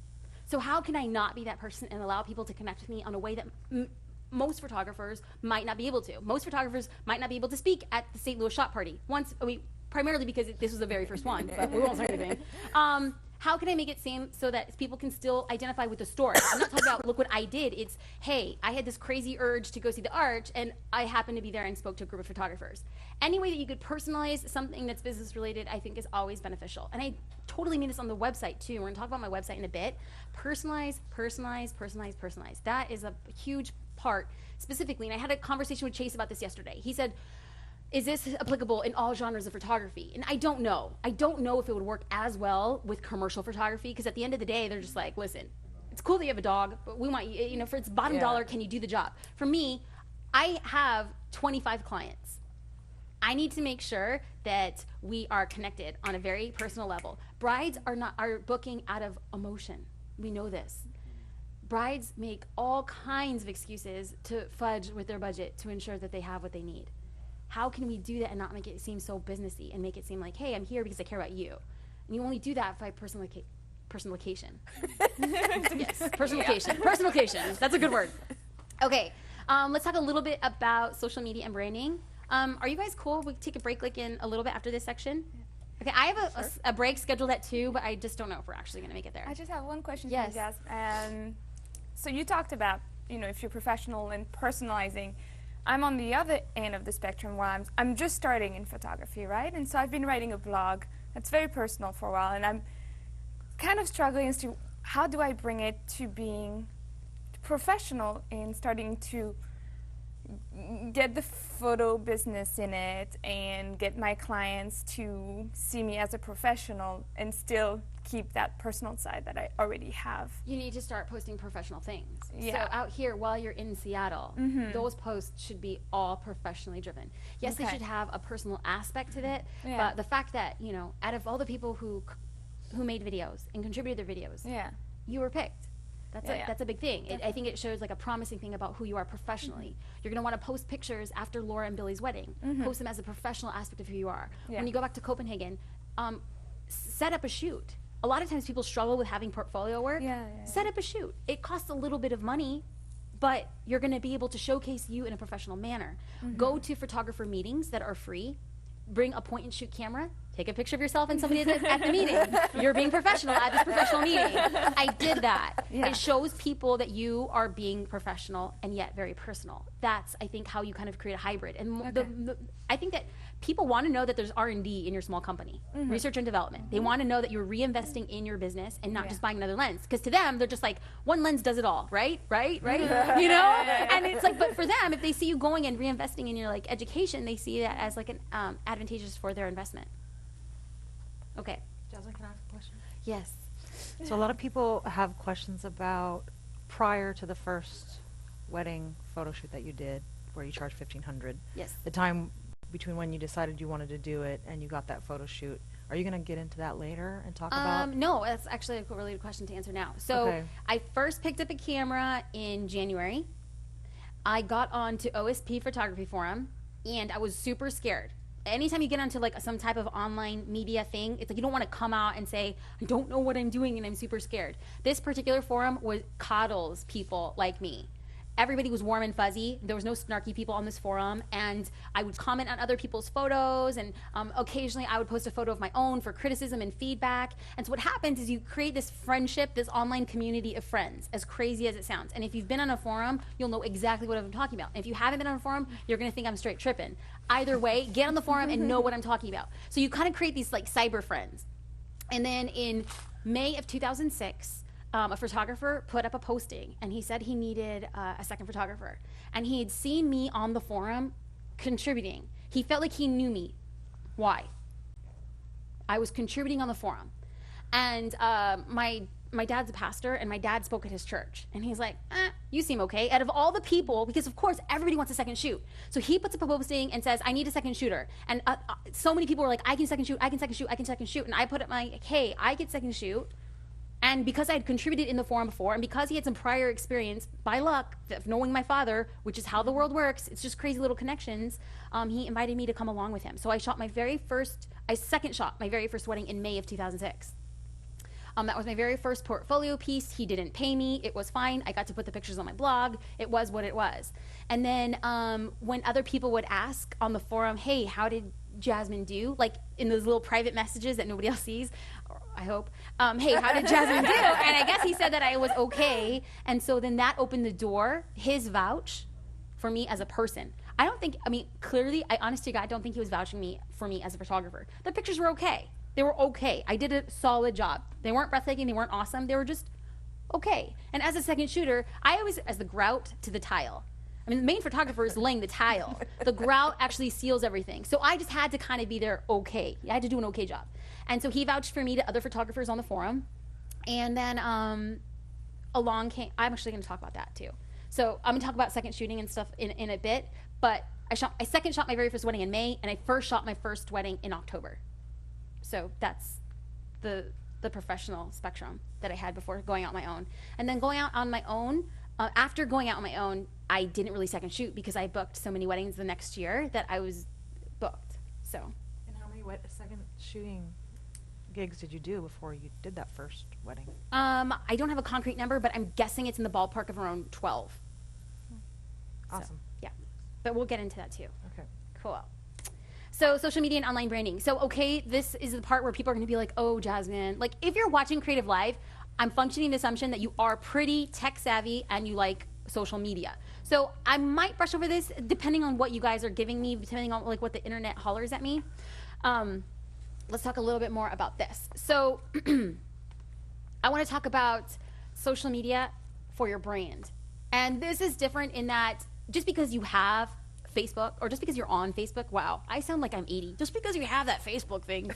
So how can I not be that person and allow people to connect with me on a way that most photographers might not be able to? Most photographers might not be able to speak at the St. Louis Shot Party. Primarily because this was the very first one, but we won't say anything. How can I make it seem so that people can still identify with the story? I'm not talking about, look what I did. It's, hey, I had this crazy urge to go see the Arch, and I happened to be there and spoke to a group of photographers. Any way that you could personalize something that's business-related, I think is always beneficial. And I totally mean this on the website, too. We're going to talk about my website in a bit. Personalize. That is a huge part, specifically. And I had a conversation with Chase about this yesterday. He said, is this applicable in all genres of photography? And I don't know. I don't know if it would work as well with commercial photography, because at the end of the day, they're just like, listen, it's cool that you have a dog, but we want, for its bottom dollar, can you do the job? For me, I have 25 clients. I need to make sure that we are connected on a very personal level. Brides are booking out of emotion. We know this. Brides make all kinds of excuses to fudge with their budget to ensure that they have what they need. How can we do that and not make it seem so businessy and make it seem like, hey, I'm here because I care about you? And you only do that by personalication. Yes, personalication. Personalication. That's a good word. Okay, let's talk a little bit about social media and branding. Are you guys cool? We take a break in a little bit after this section. Okay, I have a break scheduled at 2, but I just don't know if we're actually going to make it there. I just have one question Yes. for you, Jazz. So you talked about, if you're professional and personalizing. I'm on the other end of the spectrum where I'm just starting in photography, right? And so I've been writing a blog that's very personal for a while, and I'm kind of struggling as to how do I bring it to being professional and starting to get the photo business in it and get my clients to see me as a professional and still keep that personal side that I already have. You need to start posting professional things. Yeah. So out here, while you're in Seattle, those posts should be all professionally driven. Yes, they Okay. should have a personal aspect to it, Yeah. but the fact that, out of all the people who made videos and contributed their videos, Yeah. you were picked. That's a big thing. I think it shows like a promising thing about who you are professionally. You're going to want to post pictures after Laura and Billy's wedding. Post them as a professional aspect of who you are. Yeah. When you go back to Copenhagen, set up a shoot. A lot of times people struggle with having portfolio work. Set up a shoot. It costs a little bit of money, but you're going to be able to showcase you in a professional manner. Go to photographer meetings that are free. Bring a point and shoot camera. Take a picture of yourself and somebody at the meeting. You're being professional at this professional meeting. I did that. Yeah. It shows people that you are being professional and yet very personal. That's, I think, how you kind of create a hybrid. And I think that people want to know that there's R&D in your small company, research and development. They want to know that you're reinvesting in your business and not just buying another lens. Because to them, they're just like, one lens does it all, right? And it's like, but for them, if they see you going and reinvesting in your like education, they see that as like an advantageous for their investment. Okay. Jasmine, can I ask a question? Yes. So a lot of people have questions about prior to the first wedding photo shoot that you did, where you charged $1,500. Yes. The time between when you decided you wanted to do it and you got that photo shoot. Are you going to get into that later and talk about? No, that's actually a really good question to answer now. So Okay. I first picked up a camera in January. I got on to OSP Photography Forum, and I was super scared. Anytime you get onto like some type of online media thing, it's like you don't want to come out and say, I don't know what I'm doing and I'm super scared. This particular forum coddles people like me. Everybody was warm and fuzzy. There was no snarky people on this forum, and I would comment on other people's photos, and occasionally I would post a photo of my own for criticism and feedback. And so what happens is you create this friendship, this online community of friends, as crazy as it sounds. And if you've been on a forum, you'll know exactly what I'm talking about. And if you haven't been on a forum, you're going to think I'm straight tripping. Either way, get on the forum and know what I'm talking about. So you kind of create these like cyber friends. And then in May of 2006, a photographer put up a posting, and he said he needed a second photographer. And he had seen me on the forum contributing. He felt like he knew me. Why? I was contributing on the forum. And my dad's a pastor, and my dad spoke at his church. And he's like, you seem okay. Out of all the people, because of course everybody wants a second shoot. So he puts up a posting and says, I need a second shooter. And so many people were like, I can second shoot, I can second shoot, I can second shoot. And I put up my, hey, I can second shoot. And because I had contributed in the forum before, and because he had some prior experience, by luck, of knowing my father, which is how the world works, it's just crazy little connections, he invited me to come along with him. So I second shot my very first wedding in May of 2006. That was my very first portfolio piece. He didn't pay me. It was fine. I got to put the pictures on my blog. It was what it was. And then when other people would ask on the forum, hey, how did Jasmine do? Like in those little private messages that nobody else sees, I hope. Hey, how did Jasmine do? And I guess he said that I was okay. And so then that opened the door, his vouch for me as a person. Clearly, I honest to God don't think he was vouching for me as a photographer. The pictures were okay. They were okay. I did a solid job. They weren't breathtaking. They weren't awesome. They were just okay. And as a second shooter, I always, as the grout to the tile. I mean, the main photographer is laying the tile. The grout actually seals everything. So I just had to kind of be there okay. I had to do an okay job. And so he vouched for me to other photographers on the forum. And then along came, I'm actually going to talk about that too. So I'm going to talk about second shooting and stuff in a bit. But I second shot my very first wedding in May, and I first shot my first wedding in October. So that's the professional spectrum that I had before going out on my own. And then going out on my own, after going out on my own, I didn't really second shoot because I booked so many weddings the next year that I was booked. So. And how many second shooting gigs did you do before you did that first wedding? I don't have a concrete number, but I'm guessing it's in the ballpark of around 12. Awesome. So, yeah. But we'll get into that too. Okay. Cool. So social media and online branding. So, okay, this is the part where people are going to be like, oh, Jasmine. Like, if you're watching Creative Live, I'm functioning the assumption that you are pretty tech savvy and you like social media. So I might brush over this depending on what you guys are giving me, depending on like what the internet hollers at me. Let's talk a little bit more about this. So I want to talk about social media for your brand. And this is different in that just because you have Facebook, or just because you're on Facebook, wow, I sound like I'm 80. Just because you have that Facebook thing,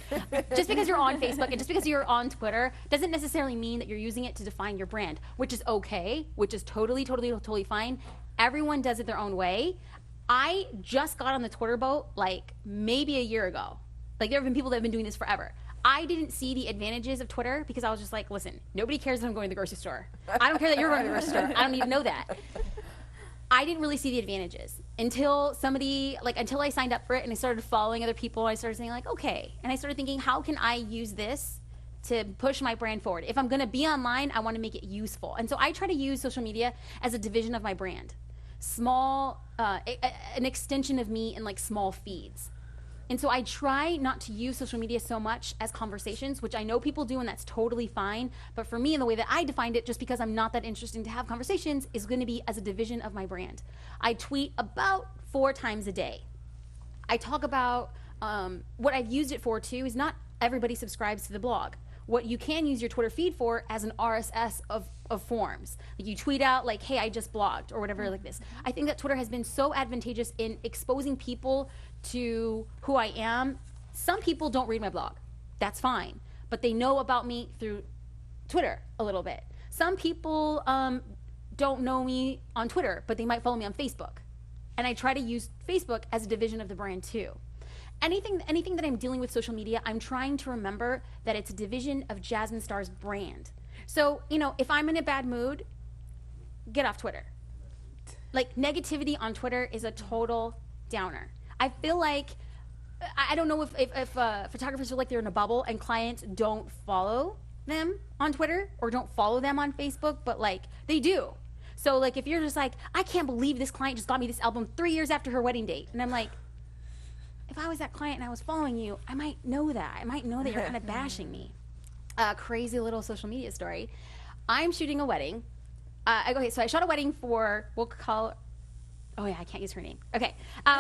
just because you're on Facebook and just because you're on Twitter doesn't necessarily mean that you're using it to define your brand, which is okay, which is totally fine. Everyone does it their own way. I just got on the Twitter boat like maybe a year ago. Like there have been people that have been doing this forever. I didn't see the advantages of Twitter because I was just like, listen, nobody cares that I'm going to the grocery store. I don't care that you're going to the grocery store. I don't need to know that. I didn't really see the advantages until until I signed up for it and I started following other people. I started saying like, okay. And I started thinking, how can I use this to push my brand forward? If I'm going to be online, I want to make it useful. And so I try to use social media as a division of my brand. Small, an extension of me in like small feeds. And so I try not to use social media so much as conversations, which I know people do, and that's totally fine. But for me, in the way that I defined it, just because I'm not that interested to have conversations, is going to be as a division of my brand. I tweet about 4 times a day. I talk about what I've used it for, too, is not everybody subscribes to the blog. What you can use your Twitter feed for as an RSS of forms. Like you tweet out like, hey, I just blogged or whatever like this. I think that Twitter has been so advantageous in exposing people to who I am. Some people don't read my blog. That's fine. But they know about me through Twitter a little bit. Some people don't know me on Twitter, but they might follow me on Facebook. And I try to use Facebook as a division of the brand too. Anything that I'm dealing with social media, I'm trying to remember that it's a division of Jasmine Star's brand. So, if I'm in a bad mood, get off Twitter. Like, negativity on Twitter is a total downer. I feel like, I don't know if photographers feel like they're in a bubble and clients don't follow them on Twitter or don't follow them on Facebook, but, like, they do. So, like, if you're just like, I can't believe this client just got me this album 3 years after her wedding date. And I'm like, if I was that client and I was following you, I might know that. I might know that you're kind of bashing me. Crazy little social media story. I'm shooting a wedding. Okay, so I shot a wedding for, we'll call, oh yeah, I can't use her name. Okay,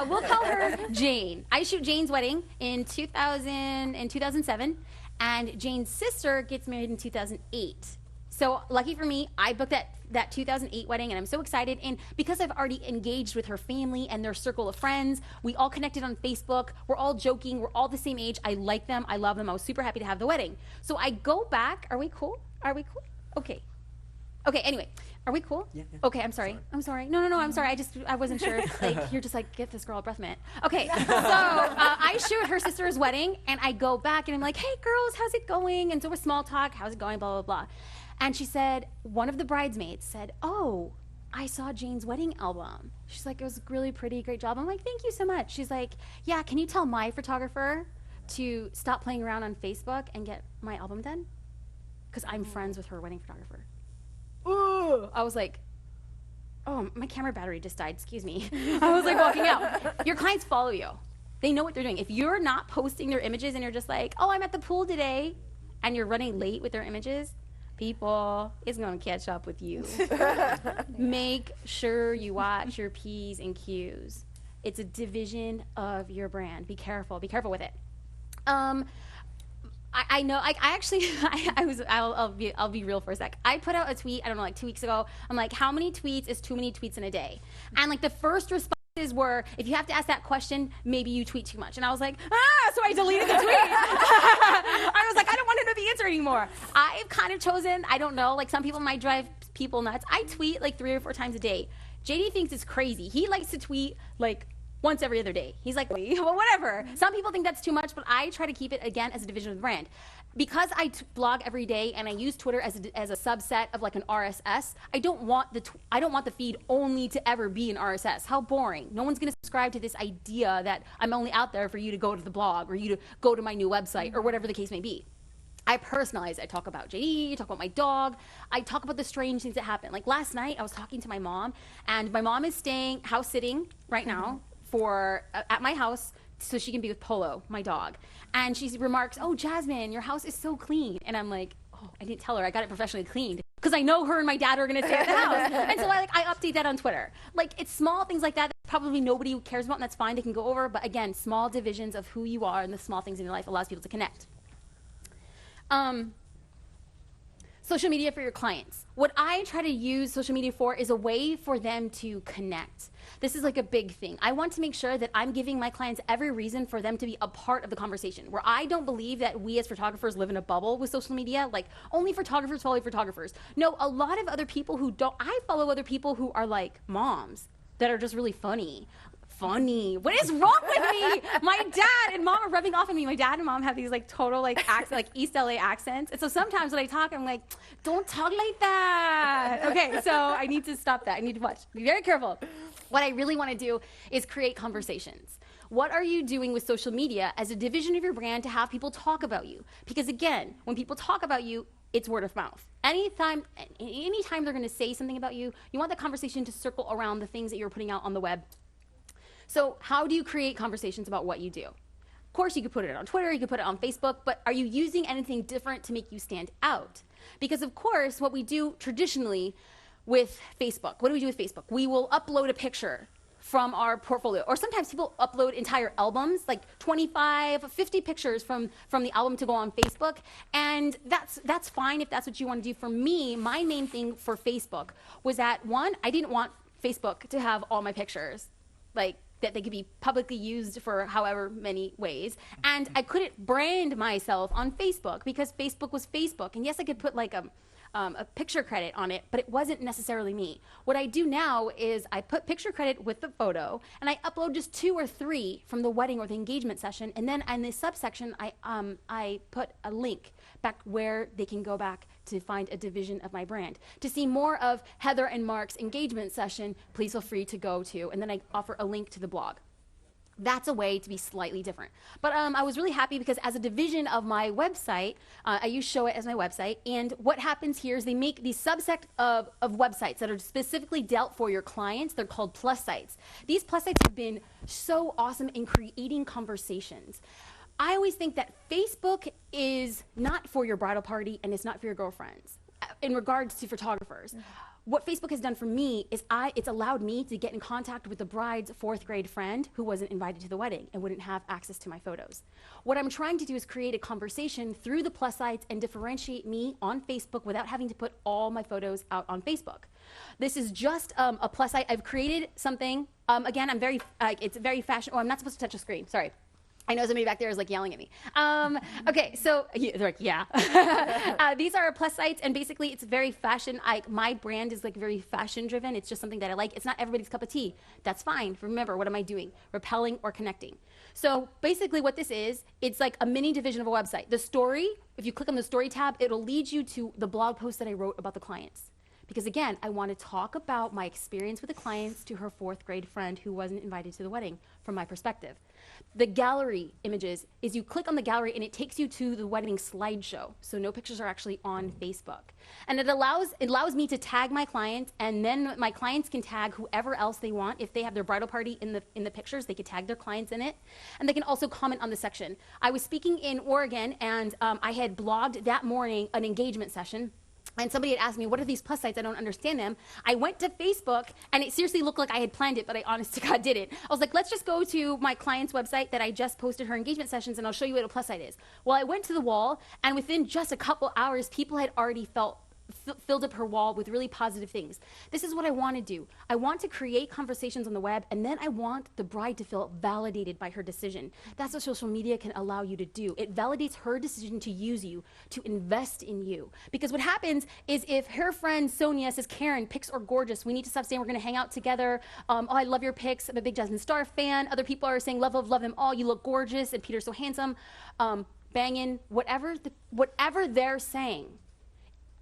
we'll call her Jane. I shoot Jane's wedding in 2007, and Jane's sister gets married in 2008. So lucky for me, I booked that 2008 wedding, and I'm so excited. And because I've already engaged with her family and their circle of friends, we all connected on Facebook. We're all joking. We're all the same age. I like them. I love them. I was super happy to have the wedding. So I go back. Are we cool? Are we cool? Okay. Okay, anyway. Are we cool? Yeah. Okay, I'm sorry. I'm sorry. No, I'm sorry. I wasn't sure. Like, you're just like, get this girl a breath mint. Okay, so I shoot her sister's wedding, and I go back, and I'm like, hey, girls, how's it going? And so we're small talk. How's it going? Blah, blah, blah. And she said, one of the bridesmaids said, oh, I saw Jane's wedding album. She's like, it was really pretty, great job. I'm like, thank you so much. She's like, yeah, can you tell my photographer to stop playing around on Facebook and get my album done? Because I'm friends with her wedding photographer. Ooh. I was like, oh, my camera battery just died, excuse me. I was like walking out. Your clients follow you. They know what they're doing. If you're not posting their images and you're just like, oh, I'm at the pool today, and you're running late with their images, people is going to catch up with you. Make sure you watch your P's and Q's. It's a division of your brand. Be careful with it. I know. I'll be real for a sec. I put out a tweet. I don't know, like 2 weeks ago. I'm like, how many tweets is too many tweets in a day? And like the first responses were, if you have to ask that question, maybe you tweet too much. And I was like, so I deleted the tweet. I was like, I don't want him to be answered anymore. I've kind of chosen, I don't know, like some people might drive people nuts. I tweet like 3 or 4 times a day. JD thinks it's crazy. He likes to tweet like once every other day. He's like, well, whatever. Some people think that's too much, but I try to keep it, again, as a division of the brand. Because I blog every day and I use Twitter as a subset of like an RSS, I don't want the feed only to ever be an RSS. How boring. No one's going to subscribe to this idea that I'm only out there for you to go to the blog or you to go to my new website or whatever the case may be. I personalize. I talk about JD, I talk about my dog, I talk about the strange things that happen. Like last night, I was talking to my mom, and my mom is staying house sitting right now at my house so she can be with Polo, my dog. And she remarks, "Oh, Jasmine, your house is so clean." And I'm like, "Oh, I didn't tell her I got it professionally cleaned because I know her and my dad are going to stay at the house." And so I update that on Twitter. Like, it's small things like that probably nobody cares about, and that's fine. They can go over. But again, small divisions of who you are and the small things in your life allows people to connect. Social media for your clients. What I try to use social media for is a way for them to connect. This is like a big thing. I want to make sure that I'm giving my clients every reason for them to be a part of the conversation, where I don't believe that we as photographers live in a bubble with social media, like only photographers follow photographers. No, a lot of other people who don't, I follow other people who are like moms that are just really funny. What is wrong with me? My dad and mom are rubbing off on me. My dad and mom have these like total like accent, like East LA accents. And so sometimes when I talk, I'm like, don't talk like that. Okay, so I need to stop that. I need to watch. Be very careful. What I really want to do is create conversations. What are you doing with social media as a division of your brand to have people talk about you? Because again, when people talk about you, it's word of mouth. Anytime they're going to say something about you, you want the conversation to circle around the things that you're putting out on the web. So how do you create conversations about what you do? Of course, you could put it on Twitter, you could put it on Facebook, but are you using anything different to make you stand out? Because of course, what we do traditionally with Facebook, what do we do with Facebook? We will upload a picture from our portfolio, or sometimes people upload entire albums, like 25, 50 pictures from the album to go on Facebook, and that's fine if that's what you want to do. For me, my main thing for Facebook was that, one, I didn't want Facebook to have all my pictures, like, that they could be publicly used for however many ways. And I couldn't brand myself on Facebook because Facebook was Facebook. And yes, I could put like a picture credit on it, but it wasn't necessarily me. What I do now is I put picture credit with the photo, and I upload just 2 or 3 from the wedding or the engagement session. And then in this subsection, I put a link back where they can go back to find a division of my brand. To see more of Heather and Mark's engagement session, please feel free to go to, and then I offer a link to the blog. That's a way to be slightly different. But I was really happy because as a division of my website, I use Showit as my website, and what happens here is they make these subset of websites that are specifically dealt for your clients. They're called plus sites. These plus sites have been so awesome in creating conversations. I always think that Facebook is not for your bridal party and it's not for your girlfriends in regards to photographers. What Facebook has done for me is it's allowed me to get in contact with the bride's 4th grade friend who wasn't invited to the wedding and wouldn't have access to my photos. What I'm trying to do is create a conversation through the plus sites and differentiate me on Facebook without having to put all my photos out on Facebook. This is just a plus site. I've created something. Again, it's very fashion. Oh, I'm not supposed to touch a screen. Sorry. I know somebody back there is like yelling at me. Okay, so they're like, yeah. These are plus sites, and basically it's very fashion. My brand is like very fashion driven. It's just something that I like. It's not everybody's cup of tea. That's fine. Remember, what am I doing? Repelling or connecting. So basically what this is, it's like a mini division of a website. The story, if you click on the story tab, it'll lead you to the blog post that I wrote about the clients. Because again, I want to talk about my experience with the clients to her 4th grade friend who wasn't invited to the wedding from my perspective. The gallery images is you click on the gallery and it takes you to the wedding slideshow. So no pictures are actually on Facebook. And it allows me to tag my clients, and then my clients can tag whoever else they want. If they have their bridal party in the pictures, they could tag their clients in it. And they can also comment on the section. I was speaking in Oregon, and I had blogged that morning an engagement session. And somebody had asked me, what are these plus sites? I don't understand them. I went to Facebook, and it seriously looked like I had planned it, but I honest to God didn't. I was like, let's just go to my client's website that I just posted her engagement sessions, and I'll show you what a plus site is. Well, I went to the wall, and within just a couple hours, people had already filled up her wall with really positive things. This is what I want to do. I want to create conversations on the web, and then I want the bride to feel validated by her decision. That's what social media can allow you to do. It validates her decision to use you, to invest in you. Because what happens is if her friend Sonia says, Karen, pics are gorgeous. We need to stop saying we're going to hang out together. Oh, I love your pics. I'm a big Jasmine Star fan. Other people are saying, love them all. You look gorgeous, and Peter's so handsome. Banging, whatever they're saying.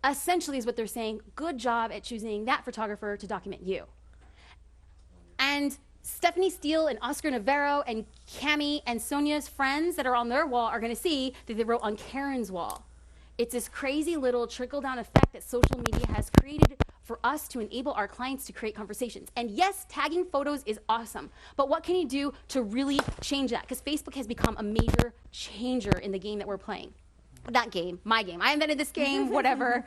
Essentially is what they're saying, good job at choosing that photographer to document you. And Stephanie Steele and Oscar Navarro and Cami and Sonia's friends that are on their wall are going to see that they wrote on Karen's wall. It's this crazy little trickle-down effect that social media has created for us to enable our clients to create conversations. And yes, tagging photos is awesome, but what can you do to really change that? Because Facebook has become a major changer in the game that we're playing. That game, my game. I invented this game, whatever.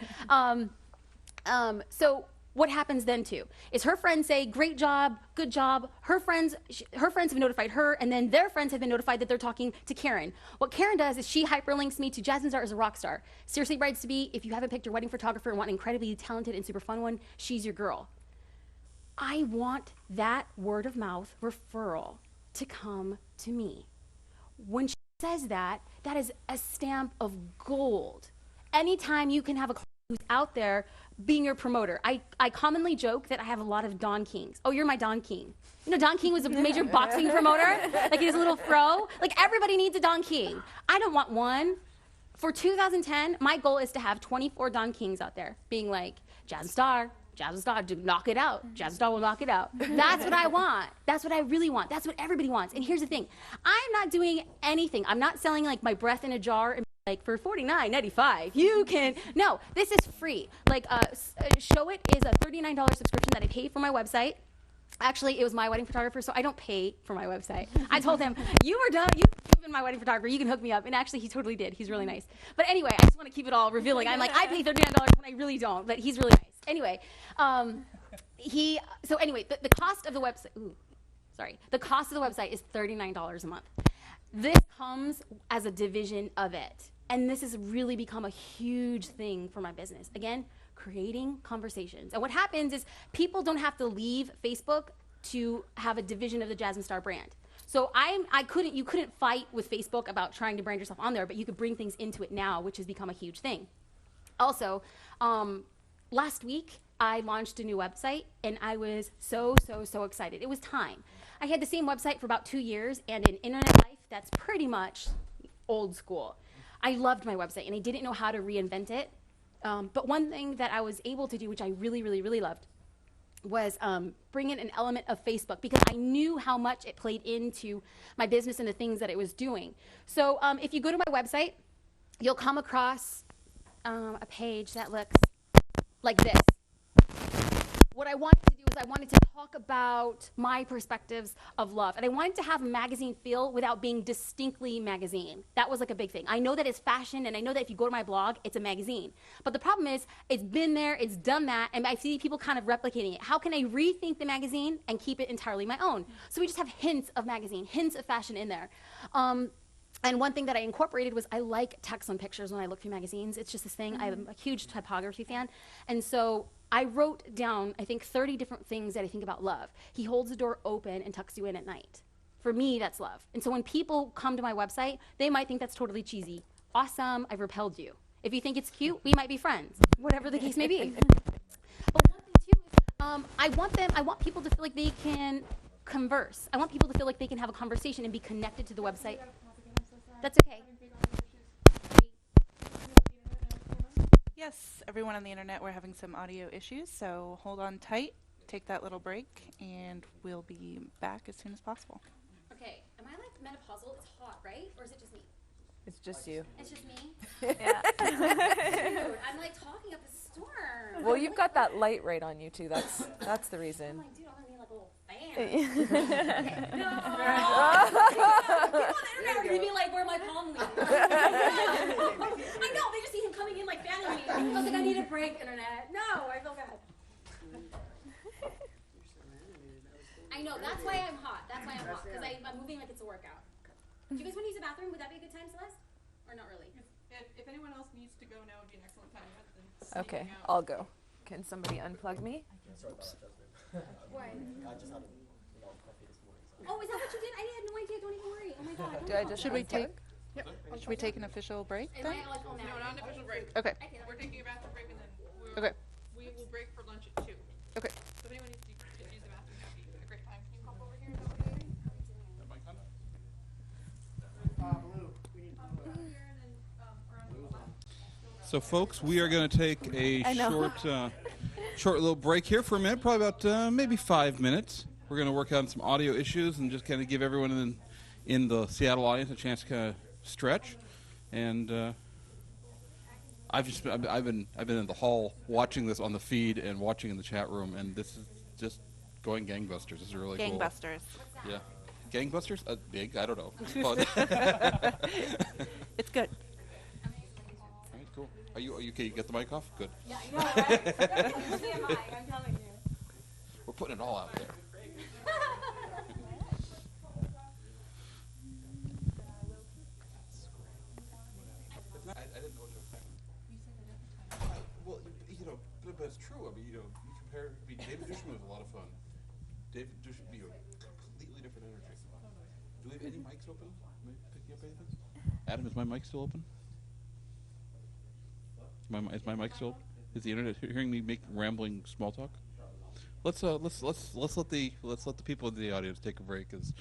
So what happens then too is her friends say, great job, good job. Her friends have notified her, and then their friends have been notified that they're talking to Karen. What Karen does is she hyperlinks me to Jasmine Star is a rock star. Seriously, brides-to-be, if you haven't picked your wedding photographer and want an incredibly talented and super fun one, she's your girl. I want that word of mouth referral to come to me. When she says that, that is a stamp of gold. Anytime you can have a client who's out there being your promoter. I commonly joke that I have a lot of Don Kings. Oh, you're my Don King. You know, Don King was a major boxing promoter. Like, he has a little fro. Like, everybody needs a Don King. I don't want one. For 2010, my goal is to have 24 Don Kings out there being like, Jasmine Star, knock it out. Jasmine Star will knock it out. That's what I want. That's what I really want. That's what everybody wants. And here's the thing. I'm not doing anything. I'm not selling, like, my breath in a jar and like for $49.95, you can, no, this is free. Like, Show It is a $39 subscription that I pay for my website. Actually, it was my wedding photographer, so I don't pay for my website. I told him, you've been my wedding photographer, you can hook me up. And actually, he totally did. He's really nice. But anyway, I just want to keep it all revealing. I'm like, I pay $39 when I really don't, but he's really nice. Anyway, the cost of the website, the cost of the website is $39 a month. This comes as a division of it. And this has really become a huge thing for my business. Again, creating conversations. And what happens is people don't have to leave Facebook to have a division of the Jasmine Star brand. So you couldn't fight with Facebook about trying to brand yourself on there, but you could bring things into it now, which has become a huge thing. Also, last week, I launched a new website, and I was so excited. It was time. I had the same website for about 2 years, and an internet life that's pretty much old school. I loved my website, and I didn't know how to reinvent it. But one thing that I was able to do, which I really loved, was bring in an element of Facebook, because I knew how much it played into my business and the things that it was doing. So if you go to my website, you'll come across a page that looks like this. What I wanted to do is I wanted to talk about my perspectives of love. And I wanted to have a magazine feel without being distinctly magazine. That was like a big thing. I know that it's fashion, and I know that if you go to my blog, it's a magazine. But the problem is, it's been there, it's done that, and I see people kind of replicating it. How can I rethink the magazine and keep it entirely my own? So we just have hints of magazine, hints of fashion in there. And one thing that I incorporated was I like text on pictures when I look through magazines. It's just this thing. I'm a huge typography fan. And so I wrote down, I think, 30 different things that I think about love. He holds the door open and tucks you in at night. For me, that's love. And so when people come to my website, they might think that's totally cheesy. Awesome, I've repelled you. If you think it's cute, we might be friends, whatever the case may be. But one thing, too, is I want people to feel like they can converse. I want people to feel like they can have a conversation and be connected to the website. That's okay. Yes, everyone on the internet, we're having some audio issues, so hold on tight, take that little break, and we'll be back as soon as possible. Okay, am I like menopausal? It's hot, right? Or is it just me? It's just you. It's just me? Yeah. Dude, I'm like talking up a storm. Well, you've got that light right on you too. That's the reason. I'm like, dude, I'm gonna need like a little fan. Okay. No. People on the internet are gonna be like, where my palm leaves? I know, they just see him coming in like fanning me. I was like, I need a break, internet. No, I feel bad. I know, that's why I'm hot. That's why I'm hot, because I'm moving like it's a workout. Do you guys want to use the bathroom? Would that be a good time, Celeste? Or not really? If anyone else needs to go, now would be an excellent time. Than Okay, I'll go. Can somebody unplug me? What? Oh, is that what you did? I had no idea. Don't even worry. Oh my God. Should we take an official break then? No, not an official break. Okay. We're taking a bathroom break, and then we will break for lunch at 2. Okay. So if anyone needs to use the bathroom, that'd be a great time. Can you pop over here? Is that what you're doing? So, folks, we are going to take a short little break here for a minute, probably about maybe 5 minutes. We're going to work on some audio issues and just kind of give everyone in the Seattle audience a chance to kind of stretch. And I've been in the hall watching this on the feed and watching in the chat room, and this is just going gangbusters. This is really cool. Gangbusters. Yeah, gangbusters. Big. I don't know. Fun. It's good. All right, cool. Are you okay? You get the mic off? Good. Yeah, I know, right? I'm telling you. We're putting it all out there. I didn't know what to expect. Well, but it's true. I mean, you compare. I mean, David Duchamp was a lot of fun. David Duchamp, completely different energy. Do we have any mics open? Am I picking up anything? Adam, is my mic still open? Is my mic still? Is the internet hearing me make rambling small talk? Let's let the people in the audience take a break. 'Cause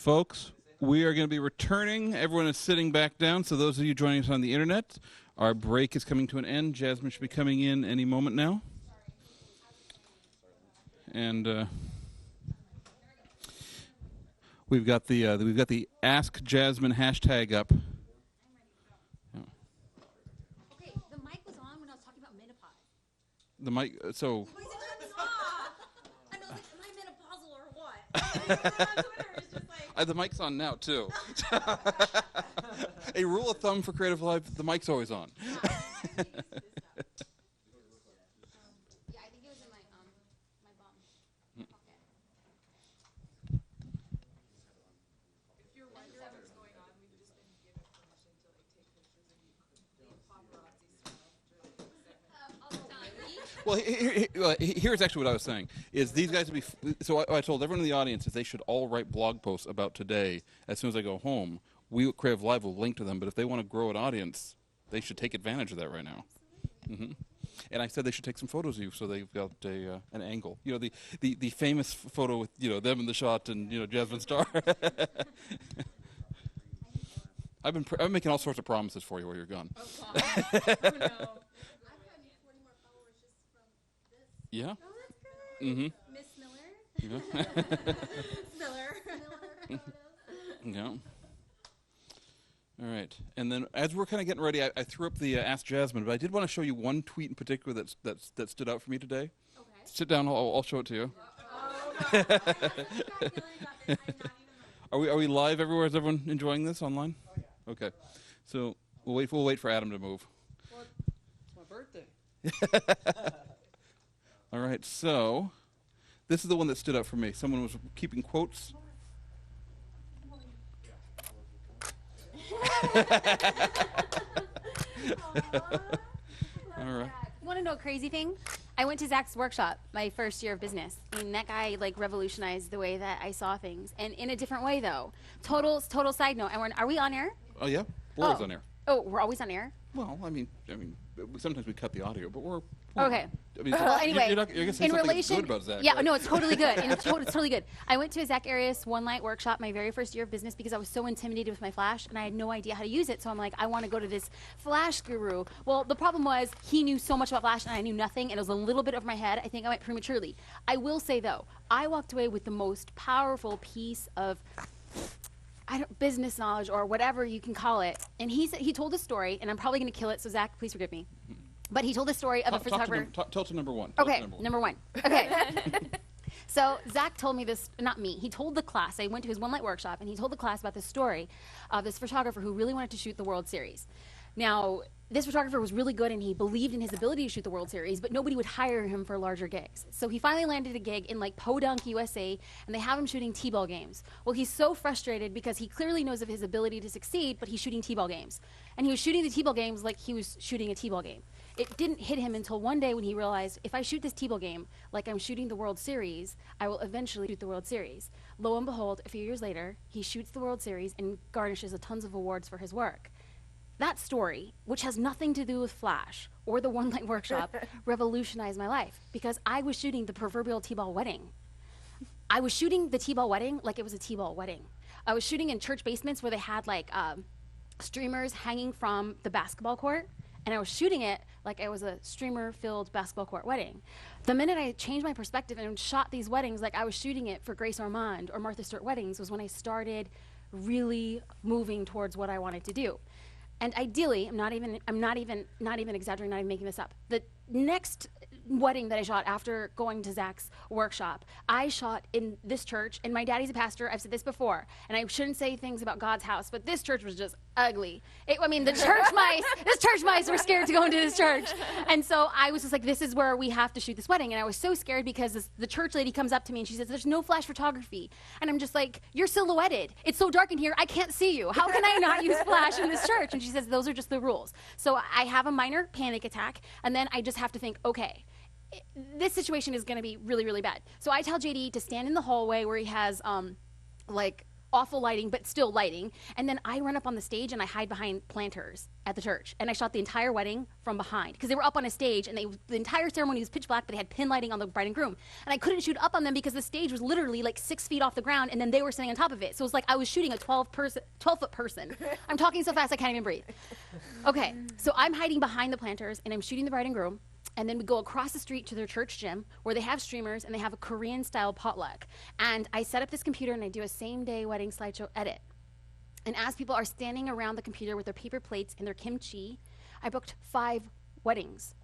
Folks, we are going to be returning. Everyone is sitting back down. So those of you joining us on the internet, our break is coming to an end. Jasmine should be coming in any moment now. And we've got the Ask Jasmine hashtag up. Okay, the mic was on when I was talking about menopause. The mic. So. Why is it turning off? And I was like, am I menopausal or what? On Twitter, it's just like. The mic's on now too. A rule of thumb for Creative Live: the mic's always on. Yeah, I think it was in my bum. Okay. If you're wondering what's going on, we've just been given permission to like take pictures of you, paparazzi style. Well, here's actually what I was saying: is these guys would be. So I told everyone in the audience is they should all write blog posts about today as soon as I go home. We at Creative Live will link to them, but if they want to grow an audience, they should take advantage of that right now. Mm-hmm. And I said they should take some photos of you, so they've got an angle. You know, the famous photo with them in the shot and Jasmine Star. I've been making all sorts of promises for you while you're gone. Oh, God. Oh, no. I've gotten 40 more followers just from this. Yeah. Oh, that's good. Mm-hmm. Miss Miller. Yeah. Miller. Yeah. All right, and then as we're kind of getting ready, I threw up the Ask Jasmine, but I did want to show you one tweet in particular that stood out for me today. Okay. Sit down, I'll show it to you. Are we live everywhere? Is everyone enjoying this online? Oh, yeah. Okay, so we'll wait for Adam to move. Well, it's my birthday. All right, so this is the one that stood out for me. Someone was keeping quotes. All right. Want to know a crazy thing? I went to Zach's workshop my first year of business, and that guy like revolutionized the way that I saw things, and in a different way though. Total side note. And are we on air? Oh yeah, we're always on air. Oh, we're always on air. Well, I mean, sometimes we cut the audio, but we're okay. I mean, Well, anyway, you're gonna say in something relation, good about Zach. yeah, right? no, it's totally good. And it's totally good. I went to a Zach Arias One Light workshop my very first year of business because I was so intimidated with my Flash and I had no idea how to use it. So I'm like, I want to go to this Flash guru. Well, the problem was he knew so much about Flash and I knew nothing, and it was a little bit over my head. I think I went prematurely. I will say though, I walked away with the most powerful piece of business knowledge or whatever you can call it. And he told a story, and I'm probably going to kill it. So Zach, please forgive me. But he told a story of a photographer. Tell to number one. Okay, number one. Okay. So Zach told me this, not me. He told the class. I went to his One Light workshop, and he told the class about this story of this photographer who really wanted to shoot the World Series. Now, this photographer was really good, and he believed in his ability to shoot the World Series, but nobody would hire him for larger gigs. So he finally landed a gig in like Podunk, USA, and they have him shooting T-ball games. Well, he's so frustrated because he clearly knows of his ability to succeed, but he's shooting T-ball games. And he was shooting the T-ball games like he was shooting a T-ball game. It didn't hit him until one day when he realized, if I shoot this T-ball game like I'm shooting the World Series, I will eventually shoot the World Series. Lo and behold, a few years later, he shoots the World Series and garnishes tons of awards for his work. That story, which has nothing to do with Flash or the One Light workshop, revolutionized my life because I was shooting the proverbial T-ball wedding. I was shooting the T-ball wedding like it was a T-ball wedding. I was shooting in church basements where they had like streamers hanging from the basketball court, and I was shooting it like it was a streamer-filled basketball court wedding. The minute I changed my perspective and shot these weddings like I was shooting it for Grace Ormond or Martha Stewart weddings was when I started really moving towards what I wanted to do. And ideally, I'm not even exaggerating, not even making this up. The next wedding that I shot after going to Zach's workshop, I shot in this church, and my daddy's a pastor. I've said this before, and I shouldn't say things about God's house, but this church was just ugly. The church mice were scared to go into this church. And so I was just like, this is where we have to shoot this wedding. And I was so scared because the church lady comes up to me and she says, there's no flash photography. And I'm just like, you're silhouetted. It's so dark in here, I can't see you. How can I not use flash in this church? And she says, those are just the rules. So I have a minor panic attack, and then I just have to think, okay, this situation is going to be really, really bad. So I tell JD to stand in the hallway where he has like awful lighting, but still lighting. And then I run up on the stage and I hide behind planters at the church. And I shot the entire wedding from behind because they were up on a stage and the entire ceremony was pitch black, but they had pin lighting on the bride and groom. And I couldn't shoot up on them because the stage was literally like 6 feet off the ground and then they were sitting on top of it. So it was like I was shooting a 12-foot person. I'm talking so fast I can't even breathe. Okay, so I'm hiding behind the planters and I'm shooting the bride and groom. And then we go across the street to their church gym where they have streamers and they have a Korean-style potluck. And I set up this computer and I do a same-day wedding slideshow edit. And as people are standing around the computer with their paper plates and their kimchi, I booked 5 weddings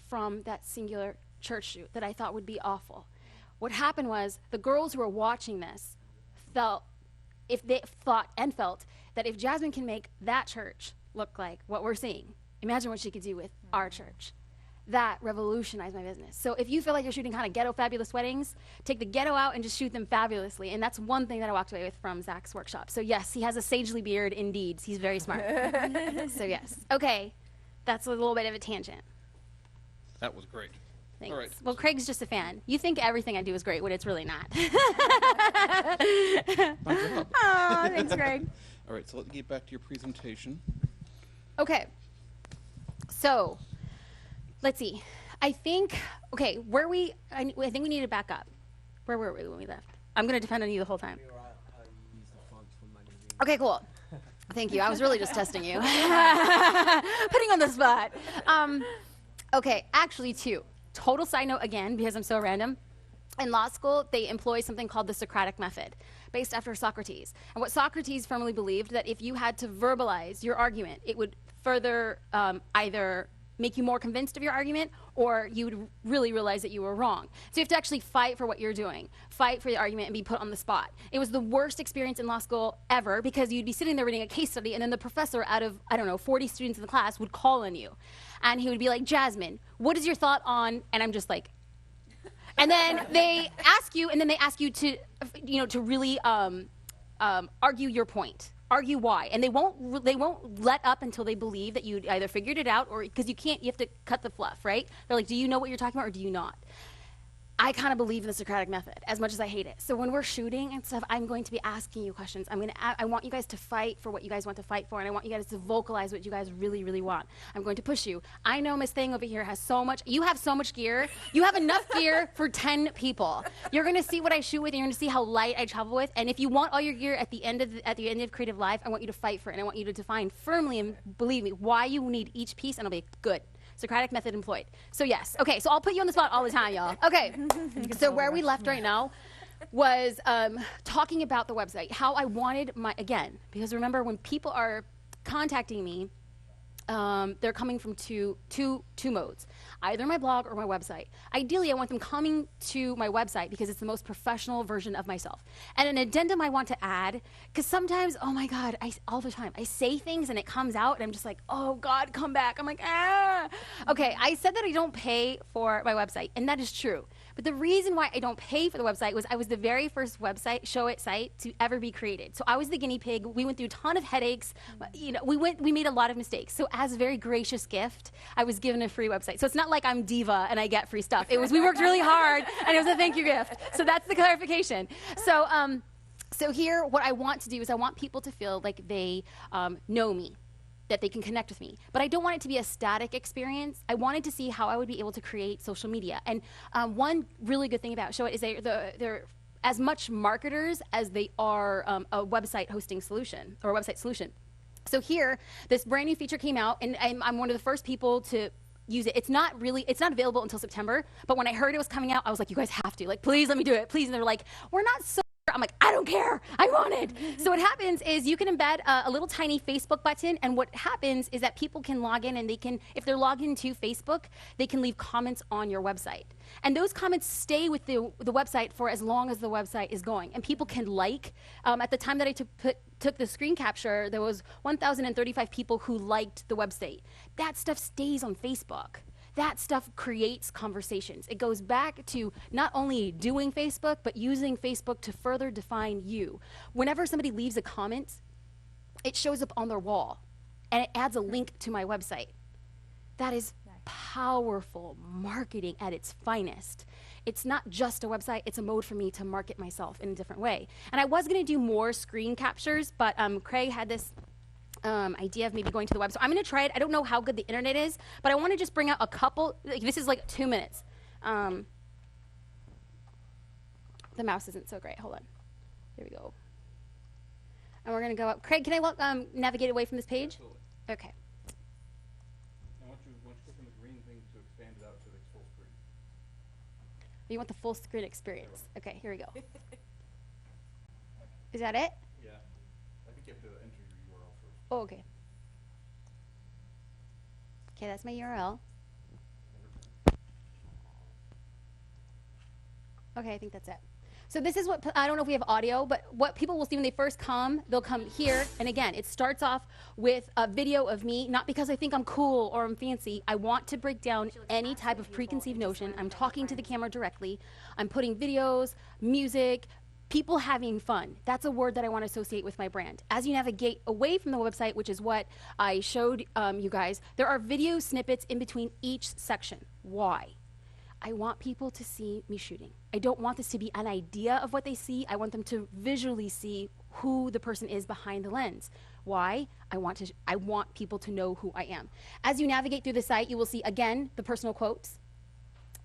from that singular church shoot that I thought would be awful. What happened was the girls who were watching this felt that if Jasmine can make that church look like what we're seeing, imagine what she could do with our church. That revolutionized my business. So if you feel like you're shooting kind of ghetto fabulous weddings, take the ghetto out and just shoot them fabulously. And that's one thing that I walked away with from Zach's workshop. So yes, he has a sagely beard indeed. He's very smart. So yes. Okay, that's a little bit of a tangent. That was great. Thanks. All right. Well, Craig's just a fan. You think everything I do is great when it's really not. Oh, thanks, Craig. All right, so let's get back to your presentation. Okay. So let's see. I think we need to back up. Where were we when we left? I'm going to depend on you the whole time. Okay, cool. Thank you. I was really just testing you. Putting on the spot. Okay, actually 2. Total side note again, because I'm so random. In law school, they employ something called the Socratic method, based after Socrates. And what Socrates firmly believed, that if you had to verbalize your argument, it would further either make you more convinced of your argument, or you would really realize that you were wrong. So you have to actually fight for what you're doing, fight for the argument and be put on the spot. It was the worst experience in law school ever, because you'd be sitting there reading a case study and then the professor out of, 40 students in the class would call on you. And he would be like, Jasmine, what is your thought on, and I'm just like, and then they ask you to, to really argue your point. Argue why, and they won't let up until they believe that you either figured it out, or because you have to cut the fluff, right? They're like, do you know what you're talking about or do you not? I kind of believe in the Socratic method as much as I hate it. So when we're shooting and stuff, I'm going to be asking you questions. I want you guys to fight for what you guys want to fight for, and I want you guys to vocalize what you guys really, really want. I'm going to push you. I know Miss Thing over here has so much. You have so much gear. You have enough gear for 10 people. You're going to see what I shoot with, and you're going to see how light I travel with. And if you want all your gear at the end of Creative Life, I want you to fight for it, and I want you to define firmly and believe me why you need each piece, and I'll be good. Socratic method employed. So yes. Okay, so I'll put you on the spot all the time, y'all. Okay. So where we left right now was talking about the website, how I wanted because remember, when people are contacting me, they're coming from two modes, either my blog or my website. Ideally, I want them coming to my website because it's the most professional version of myself. And an addendum I want to add, because sometimes, oh my God, all the time, I say things and it comes out and I'm just like, oh God, come back. I'm like, ah. Okay, I said that I don't pay for my website, and that is true. But the reason why I don't pay for the website was I was the very first site to ever be created. So I was the guinea pig. We went through a ton of headaches. We made a lot of mistakes. So as a very gracious gift, I was given a free website. So it's not like I'm diva and I get free stuff. We worked really hard, and it was a thank you gift. So that's the clarification. So here, what I want to do is I want people to feel like they know me, that they can connect with me. But I don't want it to be a static experience. I wanted to see how I would be able to create social media. And one really good thing about Showit is they're as much marketers as they are a website hosting solution, or a website solution. So here, this brand new feature came out, and I'm one of the first people to use it. It's not available until September, but when I heard it was coming out, I was like, you guys have to, please let me do it, please. And they're like, we're not so. I'm like, I don't care. I want it. So what happens is you can embed a little tiny Facebook button, and what happens is that people can log in, and they can, if they're logged into Facebook, they can leave comments on your website. And those comments stay with the website for as long as the website is going. And people can at the time that I took the screen capture, there was 1,035 people who liked the website. That stuff stays on Facebook. That stuff creates conversations. It goes back to not only doing Facebook, but using Facebook to further define you. Whenever somebody leaves a comment, it shows up on their wall, and it adds a link to my website. That is powerful marketing at its finest. It's not just a website, it's a mode for me to market myself in a different way. And I was going to do more screen captures, but Craig had this idea of maybe going to the web. So I'm going to try it. I don't know how good the internet is, but I want to just bring out a couple. This is like 2 minutes. The mouse isn't so great. Hold on. Here we go. And we're going to go up. Craig, can I navigate away from this page? Absolutely. Okay. And once you click on the green thing to expand it out to the full screen. You want the full screen experience. Okay, here we go. Is that it? Yeah. I think you have to enter your URL first. Oh, okay. Okay, that's my URL. Okay, I think that's it. So this is what, I don't know if we have audio, but what people will see when they first come, they'll come here. And again, it starts off with a video of me, not because I think I'm cool or I'm fancy. I want to break down any type of preconceived notion. I'm talking to the camera directly. I'm putting videos, music, people having fun. That's a word that I want to associate with my brand. As you navigate away from the website, which is what I showed you guys, there are video snippets in between each section. Why? I want people to see me shooting. I don't want this to be an idea of what they see. I want them to visually see who the person is behind the lens. Why? I want people to know who I am. As you navigate through the site, you will see, again, the personal quotes.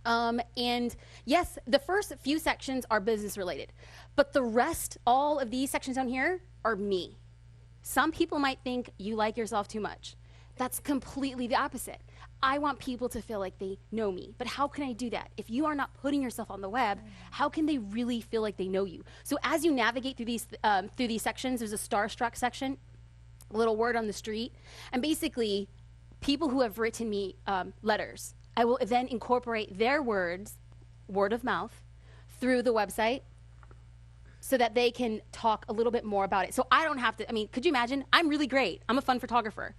And yes, the first few sections are business related, but the rest, all of these sections down here, are me. Some people might think you like yourself too much. That's completely the opposite. I want people to feel like they know me. But how can I do that? If you are not putting yourself on the web, how can they really feel like they know you? So as you navigate through these sections, there's a starstruck section, a little word on the street, and basically people who have written me letters, I will then incorporate their words, word of mouth, through the website, so that they can talk a little bit more about it. So I don't have to, I mean, could you imagine? I'm really great. I'm a fun photographer.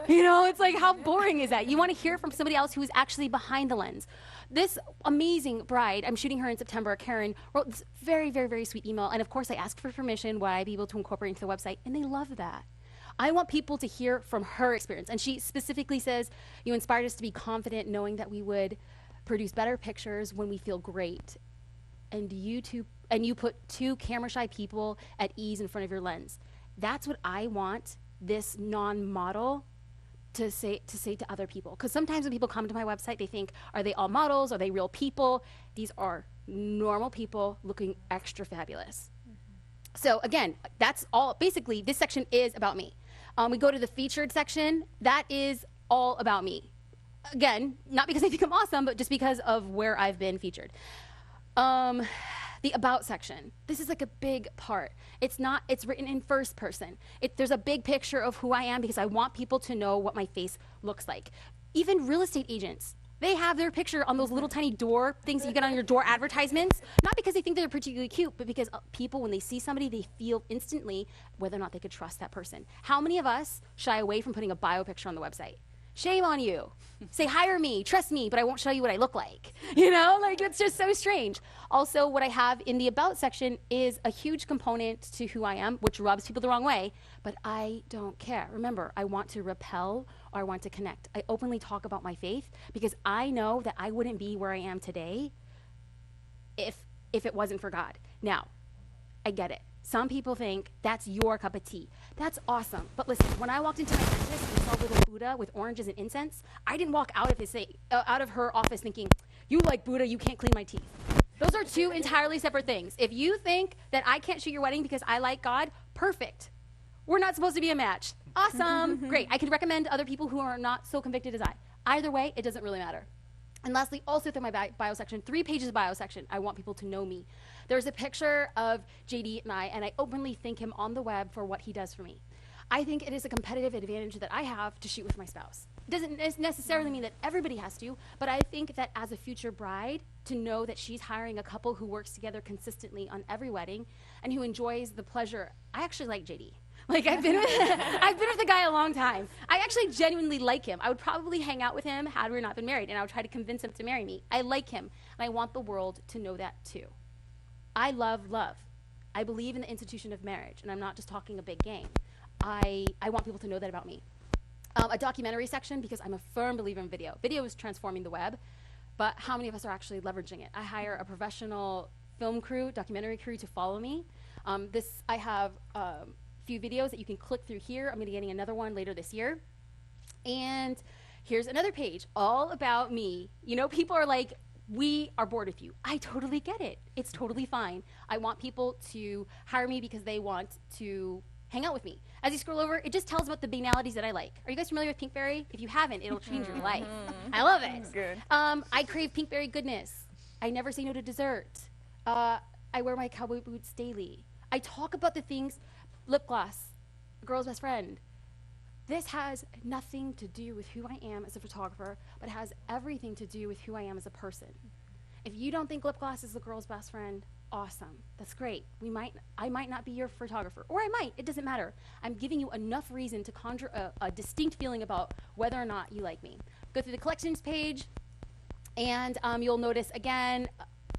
You know, it's like, how boring is that? You want to hear from somebody else who is actually behind the lens. This amazing bride, I'm shooting her in September, Karen, wrote this very, very, very sweet email. And of course, I asked for permission, would I be able to incorporate into the website? And they love that. I want people to hear from her experience. And she specifically says, you inspired us to be confident knowing that we would produce better pictures when we feel great. And you put two camera-shy people at ease in front of your lens. That's what I want this non-model to say to other people. Because sometimes when people come to my website, they think, are they all models? Are they real people? These are normal people looking extra fabulous. So again, that's all. Basically, this section is about me. We go to the featured section. That is all about me. Again, not because I think I'm awesome, but just because of where I've been featured. The about section. This is like a big part. It's written in first person. There's a big picture of who I am because I want people to know what my face looks like. Even real estate agents, they have their picture on those little tiny door things that you get on your door advertisements, not because they think they're particularly cute, but because people, when they see somebody, they feel instantly whether or not they could trust that person. How many of us shy away from putting a bio picture on the website? Shame on you. Say, hire me, trust me, but I won't show you what I look like. You know, like it's just so strange. Also, what I have in the about section is a huge component to who I am, which rubs people the wrong way, but I don't care. Remember, I want to repel or I want to connect. I openly talk about my faith because I know that I wouldn't be where I am today if it wasn't for God. Now, I get it. Some people think that's your cup of tea. That's awesome. But listen, when I walked into my dentist and saw little Buddha with oranges and incense, I didn't walk out of her office thinking, you like Buddha, you can't clean my teeth. Those are two entirely separate things. If you think that I can't shoot your wedding because I like God, perfect. We're not supposed to be a match. Awesome. Great. I can recommend other people who are not so convicted as I. Either way, it doesn't really matter. And lastly, also through my bio section, 3 pages of bio section, I want people to know me. There's a picture of JD and I openly thank him on the web for what he does for me. I think it is a competitive advantage that I have to shoot with my spouse. It doesn't necessarily mean that everybody has to, but I think that as a future bride, to know that she's hiring a couple who works together consistently on every wedding and who enjoys the pleasure. I actually like JD. Like I've been with the guy a long time. I actually genuinely like him. I would probably hang out with him had we not been married, and I would try to convince him to marry me. I like him, and I want the world to know that too. I love love. I believe in the institution of marriage, and I'm not just talking a big game. I want people to know that about me. A documentary section, because I'm a firm believer in video. Video is transforming the web, but how many of us are actually leveraging it? I hire a professional film crew, documentary crew to follow me. I have a few videos that you can click through here. I'm going to be getting another one later this year. And here's another page all about me. You know, people are like, we are bored with you. I totally get it. It's totally fine. I want people to hire me because they want to hang out with me. As you scroll over, it just tells about the banalities that I like. Are you guys familiar with Pinkberry? If you haven't, it'll change your life. I love it. Good. I crave Pinkberry goodness. I never say no to dessert. I wear my cowboy boots daily. I talk about the things, lip gloss, girl's best friend. This has nothing to do with who I am as a photographer, but has everything to do with who I am as a person. If you don't think lip gloss is the girl's best friend, awesome. That's great. I might not be your photographer, or I might. It doesn't matter. I'm giving you enough reason to conjure a distinct feeling about whether or not you like me. Go through the collections page, and you'll notice again,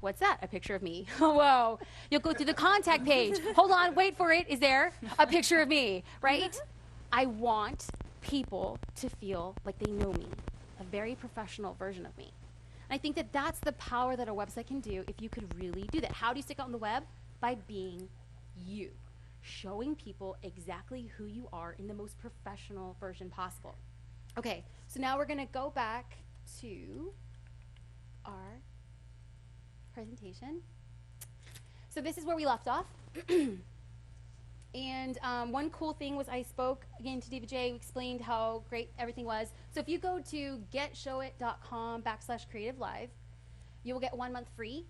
what's that? A picture of me. Oh, whoa. You'll go through the contact page. Hold on, wait for it. Is there a picture of me, right? I want people to feel like they know me, a very professional version of me. And I think that that's the power that a website can do if you could really do that. How do you stick out on the web? By being you, showing people exactly who you are in the most professional version possible. Okay, so now we're going to go back to our presentation. So this is where we left off. And one cool thing was I spoke again to David J. We explained how great everything was. So if you go to getshowit.com/creativelive, you will get 1 month free.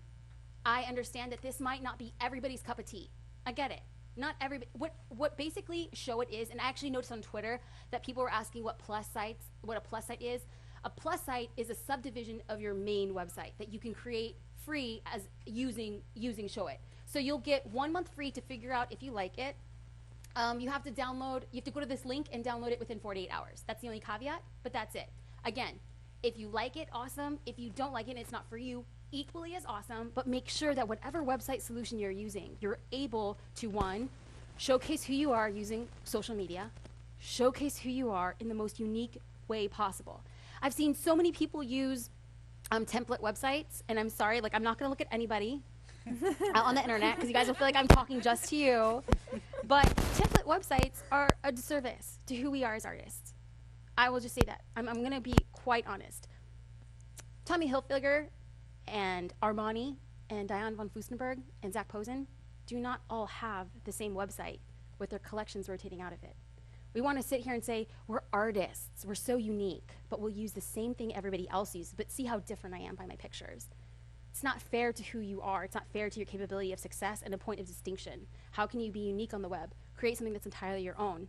I understand that this might not be everybody's cup of tea. I get it. Not everybody. What basically Showit is, and I actually noticed on Twitter that people were asking what a plus site is. A plus site is a subdivision of your main website that you can create free as using Showit. So you'll get 1 month free to figure out if you like it. You have to go to this link and download it within 48 hours. That's the only caveat, but that's it. Again, if you like it, awesome. If you don't like it and it's not for you, equally as awesome, but make sure that whatever website solution you're using, you're able to, one, showcase who you are using social media, showcase who you are in the most unique way possible. I've seen so many people use template websites, and I'm sorry, like, I'm not going to look at anybody out on the internet because you guys will feel like I'm talking just to you. But template websites are a disservice to who we are as artists. I will just say that. I'm going to be quite honest. Tommy Hilfiger and Armani and Diane von Furstenberg and Zach Posen do not all have the same website with their collections rotating out of it. We want to sit here and say, we're artists, we're so unique, but we'll use the same thing everybody else uses, but see how different I am by my pictures. It's not fair to who you are. It's not fair to your capability of success and a point of distinction. How can you be unique on the web? Create something that's entirely your own.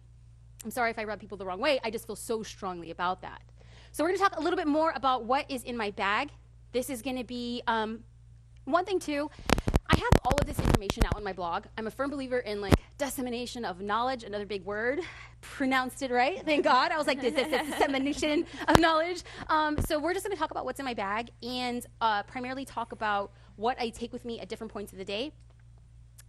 I'm sorry if I rub people the wrong way. I just feel so strongly about that. So we're going to talk a little bit more about what is in my bag. This is going to be one thing, too. I have all of this information out on my blog. I'm a firm believer in like dissemination of knowledge, another big word. Pronounced it right, thank God. I was like, dissemination of knowledge. So we're just going to talk about what's in my bag and primarily talk about what I take with me at different points of the day.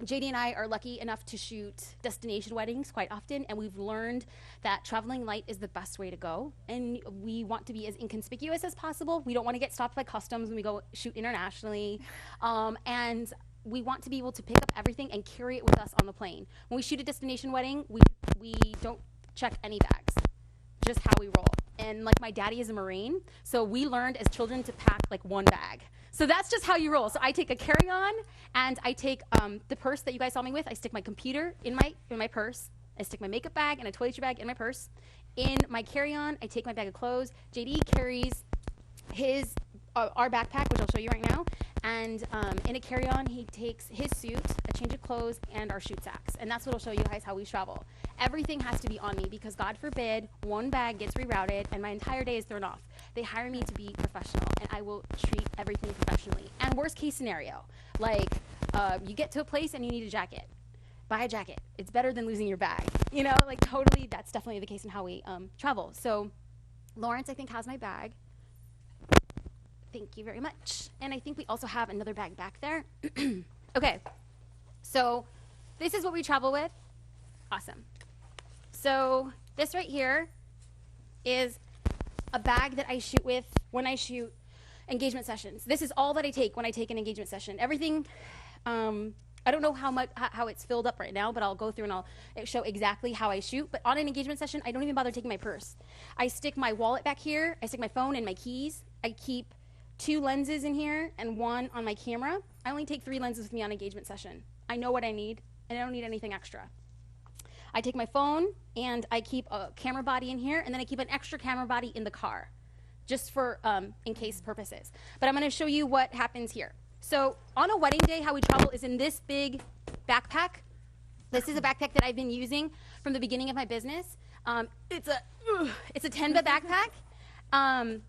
JD and I are lucky enough to shoot destination weddings quite often, and we've learned that traveling light is the best way to go. And we want to be as inconspicuous as possible. We don't want to get stopped by customs when we go shoot internationally. And we want to be able to pick up everything and carry it with us on the plane. When we shoot a destination wedding, we don't check any bags, just how we roll. And like my daddy is a Marine, so we learned as children to pack like one bag. So that's just how you roll. So I take a carry-on, and I take the purse that you guys saw me with. I stick my computer in my purse. I stick my makeup bag and a toiletry bag in my purse. In my carry-on, I take my bag of clothes. JD carries our backpack, which I'll show you right now. And in a carry-on, he takes his suit, a change of clothes, and our shoot sacks. And that's what I'll show you guys how we travel. Everything has to be on me because, God forbid, one bag gets rerouted and my entire day is thrown off. They hire me to be professional, and I will treat everything professionally. And worst case scenario, like you get to a place and you need a jacket. Buy a jacket. It's better than losing your bag. You know, like totally, that's definitely the case in how we travel. So Lawrence, I think, has my bag. Thank you very much. And I think we also have another bag back there. Okay, so this is what we travel with. Awesome. So this right here is a bag that I shoot with when I shoot engagement sessions. This is all that I take when I take an engagement session. Everything, I don't know how it's filled up right now, but I'll go through and I'll show exactly how I shoot. But on an engagement session, I don't even bother taking my purse. I stick my wallet back here. I stick my phone and my keys. I keep 2 lenses in here and 1 on my camera. I only take 3 lenses with me on engagement session. I know what I need, and I don't need anything extra. I take my phone and I keep a camera body in here, and then I keep an extra camera body in the car, just for in case purposes. But I'm going to show you what happens here. So on a wedding day, how we travel is in this big backpack. This is a backpack that I've been using from the beginning of my business. It's a Tenba backpack, and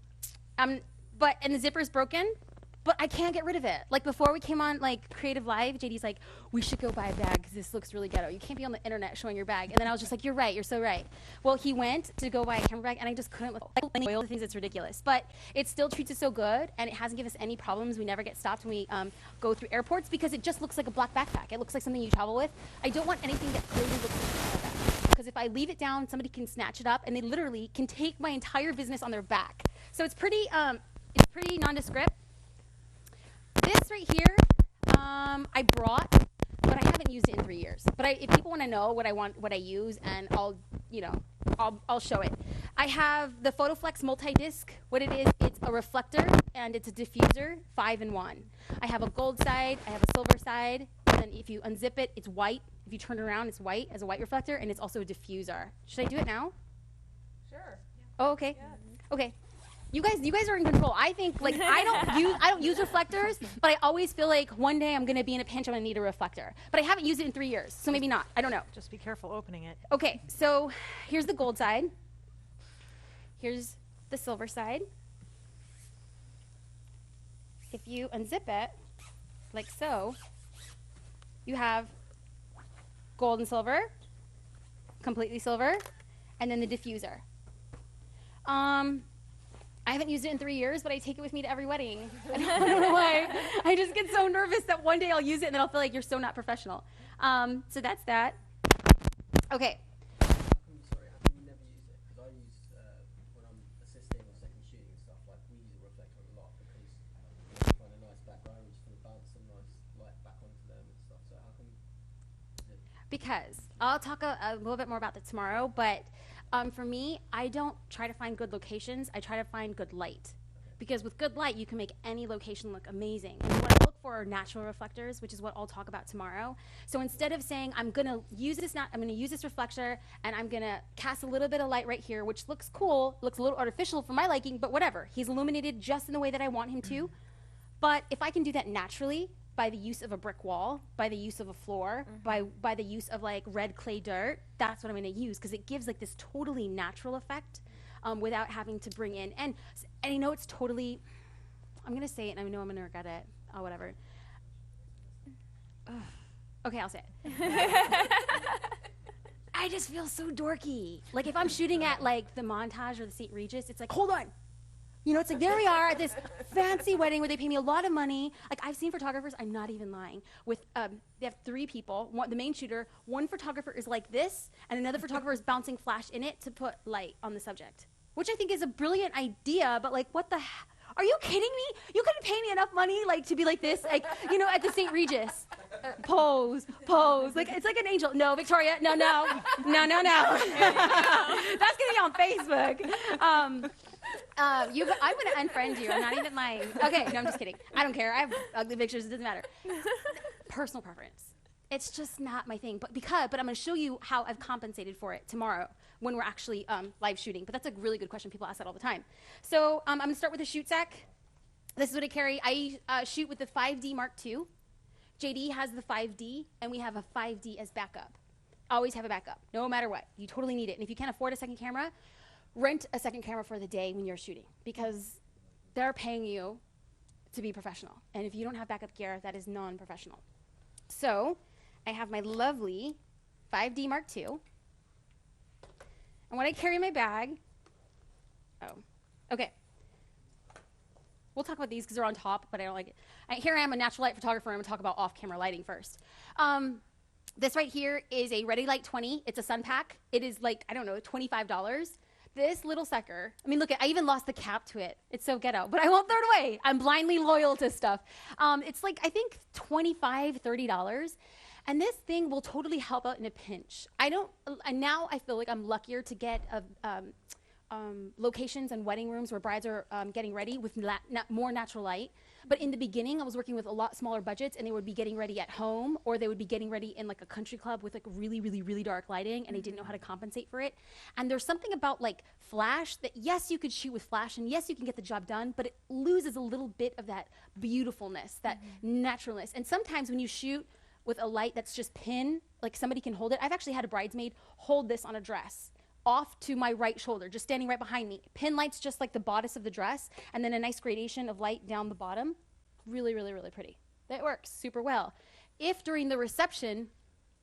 the zipper's broken, but I can't get rid of it. Like before we came on like Creative Live, JD's like, we should go buy a bag because this looks really ghetto. You can't be on the internet showing your bag. And then I was just like, you're right, you're so right. Well, he went to go buy a camera bag, and I just couldn't like oil things. It's ridiculous, but it still treats us so good, and it hasn't given us any problems. We never get stopped when we go through airports because it just looks like a black backpack. It looks like something you travel with. I don't want anything that clearly looks like a travel bag, because if I leave it down, somebody can snatch it up, and they literally can take my entire business on their back. So it's pretty nondescript. This right here, I brought, but I haven't used it in 3 years. But if people want to know what I use, and I'll show it. I have the PhotoFlex multi-disc. What it is, it's a reflector and it's a diffuser, 5-in-1. I have a gold side, I have a silver side, and then if you unzip it, it's white. If you turn it around, it's white as a white reflector, and it's also a diffuser. Should I do it now? Sure. Oh, okay. Yeah. Okay. You guys are in control. I think like I don't use reflectors, but I always feel like one day I'm gonna be in a pinch, I'm gonna need a reflector. But I haven't used it in 3 years, so maybe not. I don't know. Just be careful opening it. Okay, so here's the gold side. Here's the silver side. If you unzip it, like so, you have gold and silver, completely silver, and then the diffuser. I haven't used it in 3 years, but I take it with me to every wedding. I don't know why. I just get so nervous that one day I'll use it and then I'll feel like you're so not professional. So that's that. Okay. Sorry, how come you never use it? Because I use, when I'm assisting or second shooting and stuff, like we use a reflector a lot because you find a nice background, you just want to bounce some nice light back onto them and stuff. So how come? Because I'll talk a little bit more about that tomorrow, but for me, I don't try to find good locations. I try to find good light. Because with good light, you can make any location look amazing. And what I look for are natural reflectors, which is what I'll talk about tomorrow. So instead of saying, I'm going to use this reflector, and I'm going to cast a little bit of light right here, which looks cool, looks a little artificial for my liking, but whatever. He's illuminated just in the way that I want him to. But if I can do that naturally, by the use of a brick wall, by the use of a floor, by the use of like red clay dirt, that's what I'm going to use, because it gives like this totally natural effect without having to bring in. And I know it's totally, I'm going to say it, and I know I'm going to regret it. Oh, whatever. Ugh. Okay, I'll say it. I just feel so dorky. Like if I'm shooting at like the Montage or the St. Regis, it's like, hold on. You know, it's like, there we are at this fancy wedding where they pay me a lot of money. Like, I've seen photographers, I'm not even lying, with, they have 3 people, the main shooter, one photographer is like this, and another photographer is bouncing flash in it to put light on the subject, which I think is a brilliant idea, but like, what the are you kidding me? You couldn't pay me enough money, like, to be like this, like, you know, at the St. Regis. Pose. Like, it's like an angel. No, Victoria, no. That's gonna be on Facebook. I'm going to unfriend you. I'm not even lying. Okay, no, I'm just kidding. I don't care. I have ugly pictures. It doesn't matter. Personal preference. It's just not my thing. But I'm going to show you how I've compensated for it tomorrow when we're actually live shooting. But that's a really good question. People ask that all the time. So I'm going to start with the shoot sack. This is what I carry. I shoot with the 5D Mark II. JD has the 5D, and we have a 5D as backup. Always have a backup, no matter what. You totally need it. And if you can't afford a second camera, rent a second camera for the day when you're shooting, because they're paying you to be professional. And if you don't have backup gear, that is non-professional. So I have my lovely 5D Mark II. And what I carry in my bag, we'll talk about these because they're on top, but I don't like it. Here I am, a natural light photographer. I'm going to talk about off-camera lighting first. This right here is a Ready Light 20. It's a sun pack. It is like, I don't know, $25. this little sucker, I mean, look, I even lost the cap to it. It's so ghetto, but I won't throw it away. I'm blindly loyal to stuff. It's like, I think $25, $30. And this thing will totally help out in a pinch. And now I feel like I'm luckier to get locations and wedding rooms where brides are getting ready with more natural light. But in the beginning, I was working with a lot smaller budgets, and they would be getting ready at home, or they would be getting ready in like a country club with like really, really, really dark lighting, and they didn't know how to compensate for it. And there's something about like flash that, yes, you could shoot with flash, and yes, you can get the job done, but it loses a little bit of that beautifulness, that naturalness. And sometimes when you shoot with a light that's just pin, like somebody can hold it. I've actually had a bridesmaid hold this on a dress off to my right shoulder, just standing right behind me. Pin lights just like the bodice of the dress, and then a nice gradation of light down the bottom. Really, really, really pretty. That works super well. If during the reception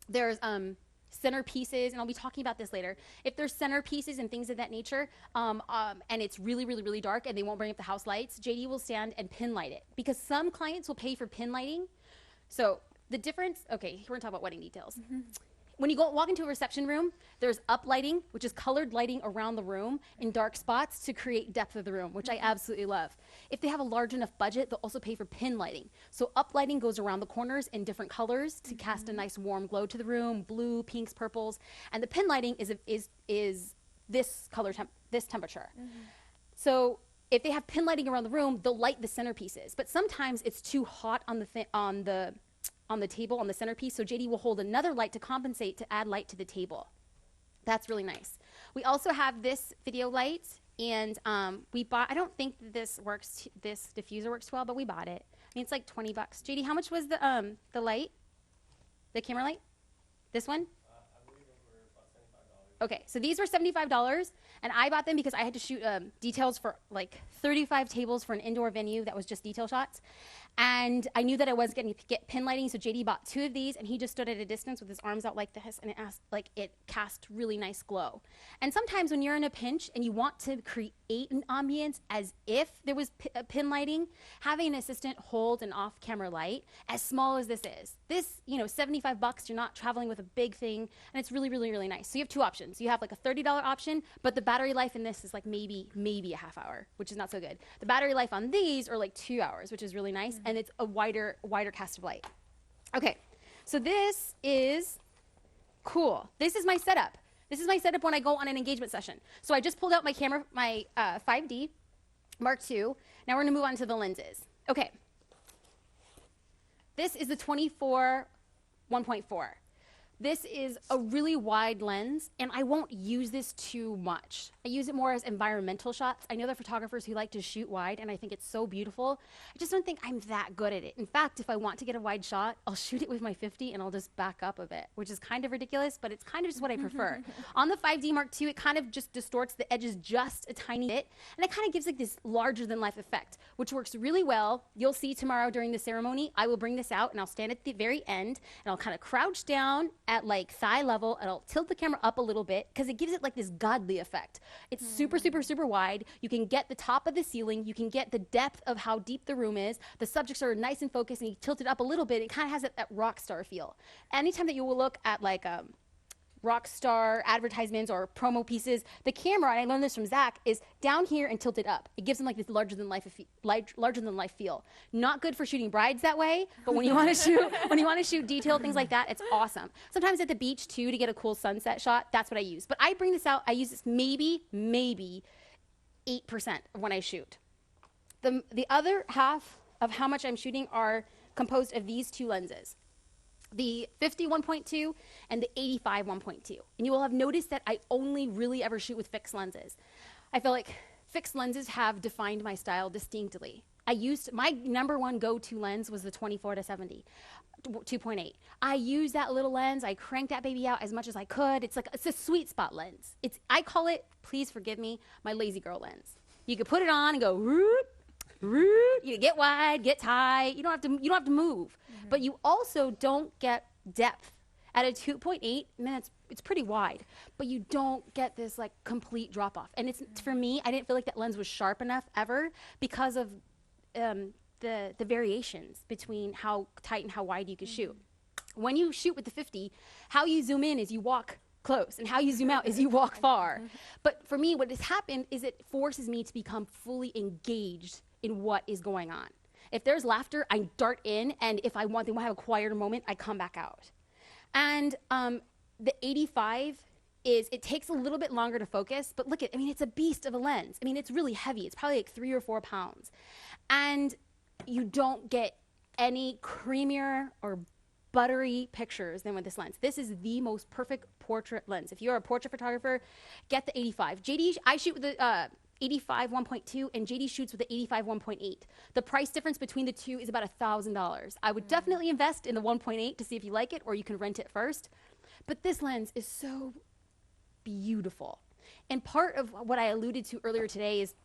there's centerpieces, and I'll be talking about this later, if there's centerpieces and things of that nature, and it's really, really, really dark and they won't bring up the house lights, JD will stand and pin light it, because some clients will pay for pin lighting. So the difference, okay, we're gonna talk about wedding details. When you walk into a reception room, there's up lighting, which is colored lighting around the room in dark spots to create depth of the room, which I absolutely love. If they have a large enough budget, they'll also pay for pin lighting. So up lighting goes around the corners in different colors to cast a nice warm glow to the room, blue, pinks, purples. And the pin lighting is this color, this temperature. So if they have pin lighting around the room, they'll light the centerpieces. But sometimes it's too hot on the table, on the centerpiece, so JD will hold another light to compensate, to add light to the table. That's really nice. We also have this video light, and we bought, I don't think this diffuser works well, but we bought it. I mean, it's like $20. JD, how much was the light? The camera light? This one? I believe those were about $75. Okay, so these were $75, and I bought them because I had to shoot details for like 35 tables for an indoor venue that was just detail shots. And I knew that I wasn't going to get pin lighting, so JD bought 2 of these, and he just stood at a distance with his arms out like this, and it cast really nice glow. And sometimes when you're in a pinch and you want to create an ambience as if there was pin lighting, having an assistant hold an off-camera light, as small as this is. This, $75, you're not traveling with a big thing, and it's really, really, really nice. So you have 2 options. You have like a $30 option, but the battery life in this is like maybe a half hour, which is not so good. The battery life on these are like 2 hours, which is really nice. And it's a wider cast of light. Okay, so this is cool. This is my setup. This is my setup when I go on an engagement session. So I just pulled out my camera, my 5D Mark II. Now we're gonna move on to the lenses. Okay, this is the 24 1.4. This is a really wide lens, and I won't use this too much. I use it more as environmental shots. I know there are photographers who like to shoot wide, and I think it's so beautiful. I just don't think I'm that good at it. In fact, if I want to get a wide shot, I'll shoot it with my 50 and I'll just back up a bit, which is kind of ridiculous, but it's kind of just what I prefer. On the 5D Mark II, it kind of just distorts the edges just a tiny bit, and it kind of gives like this larger than life effect, which works really well. You'll see tomorrow during the ceremony, I will bring this out and I'll stand at the very end and I'll kind of crouch down at like thigh level, and I'll tilt the camera up a little bit because it gives it like this godly effect. It's super, super, super wide. You can get the top of the ceiling. You can get the depth of how deep the room is. The subjects are nice and focused, and you tilt it up a little bit. It kind of has that rock star feel. Anytime that you will look at like rock star advertisements or promo pieces, the camera, and I learned this from Zach, is down here and tilted up. It gives them like this larger than life feel. Not good for shooting brides that way, but when you want to shoot detailed things like that, it's awesome. Sometimes at the beach too, to get a cool sunset shot, that's what I use. But I bring this out, I use this maybe 8% of when I shoot. The other half of how much I'm shooting are composed of these 2 lenses, the 50 1.2 and the 85 1.2. And you will have noticed that I only really ever shoot with fixed lenses. I feel like fixed lenses have defined my style distinctly. My number 1 go-to lens was the 24 to 70, 2.8. I used that little lens. I cranked that baby out as much as I could. It's a sweet spot lens. I call it, please forgive me, my lazy girl lens. You could put it on and go, root, root. You get wide, get tight. You don't have to move. But you also don't get depth. At a 2.8, man, it's pretty wide, but you don't get this like complete drop off. And for me, I didn't feel like that lens was sharp enough ever because of the variations between how tight and how wide you could shoot. When you shoot with the 50, how you zoom in is you walk close, and how you zoom out is you walk far. But for me, what has happened is it forces me to become fully engaged in what is going on. If there's laughter, I dart in, and if they want to have a quieter moment, I come back out. And the 85 it takes a little bit longer to focus, but look it's a beast of a lens. I mean, it's really heavy. It's probably like 3 or 4 pounds. And you don't get any creamier or buttery pictures than with this lens. This is the most perfect portrait lens. If you're a portrait photographer, get the 85. I shoot with the 85 1.2 and JD shoots with the 85 1.8. The price difference between the two is about $1,000. I would definitely invest in the 1.8 to see if you like it, or you can rent it first. But this lens is so beautiful. And part of what I alluded to earlier today is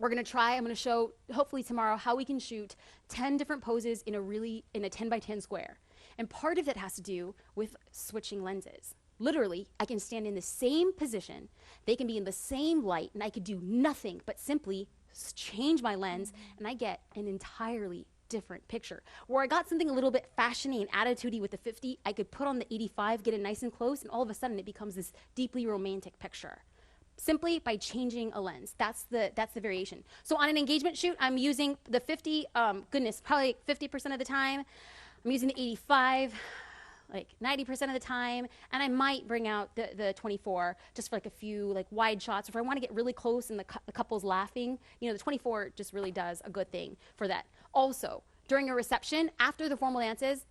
I'm going to show, hopefully tomorrow, how we can shoot 10 different poses in a 10 by 10 square. And part of that has to do with switching lenses. Literally, I can stand in the same position, they can be in the same light, and I could do nothing but simply change my lens, and I get an entirely different picture. Where I got something a little bit fashiony and attitudey with the 50, I could put on the 85, get it nice and close, and all of a sudden it becomes this deeply romantic picture. Simply by changing a lens. That's the variation. So on an engagement shoot, I'm using the 50, probably 50% of the time. I'm using the 85, like 90% of the time, and I might bring out the 24 just for like a few like wide shots. If I want to get really close and the couple's laughing, the 24 just really does a good thing for that. Also, during a reception, after the formal dances,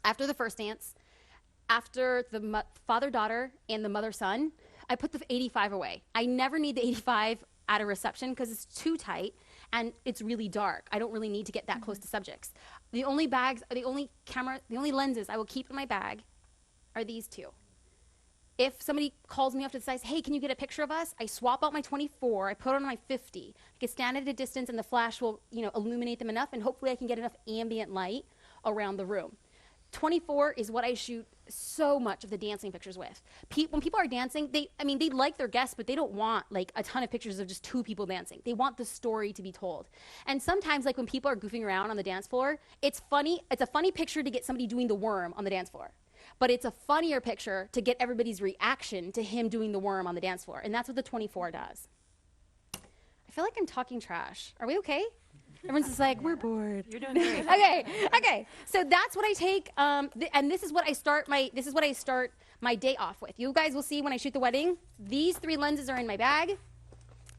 after the first dance, after the father-daughter and the mother-son, I put the 85 away. I never need the 85 at a reception because it's too tight and it's really dark. I don't really need to get that close to subjects. The only lenses I will keep in my bag are these two. If somebody calls me off to the side, hey, can you get a picture of us? I swap out my 24, I put on my 50. I can stand at a distance and the flash will, illuminate them enough, and hopefully I can get enough ambient light around the room. 24 is what I shoot so much of the dancing pictures with. When people are dancing, they like their guests, but they don't want like a ton of pictures of just 2 people dancing. They want the story to be told. And sometimes, like when people are goofing around on the dance floor, it's funny. It's a funny picture to get somebody doing the worm on the dance floor. But it's a funnier picture to get everybody's reaction to him doing the worm on the dance floor. And that's what the 24 does. I feel like I'm talking trash. Are we okay? Everyone's just like, we're bored. You're doing great. Okay. So that's what I take, and this is what I start my day off with. You guys will see when I shoot the wedding. These 3 lenses are in my bag,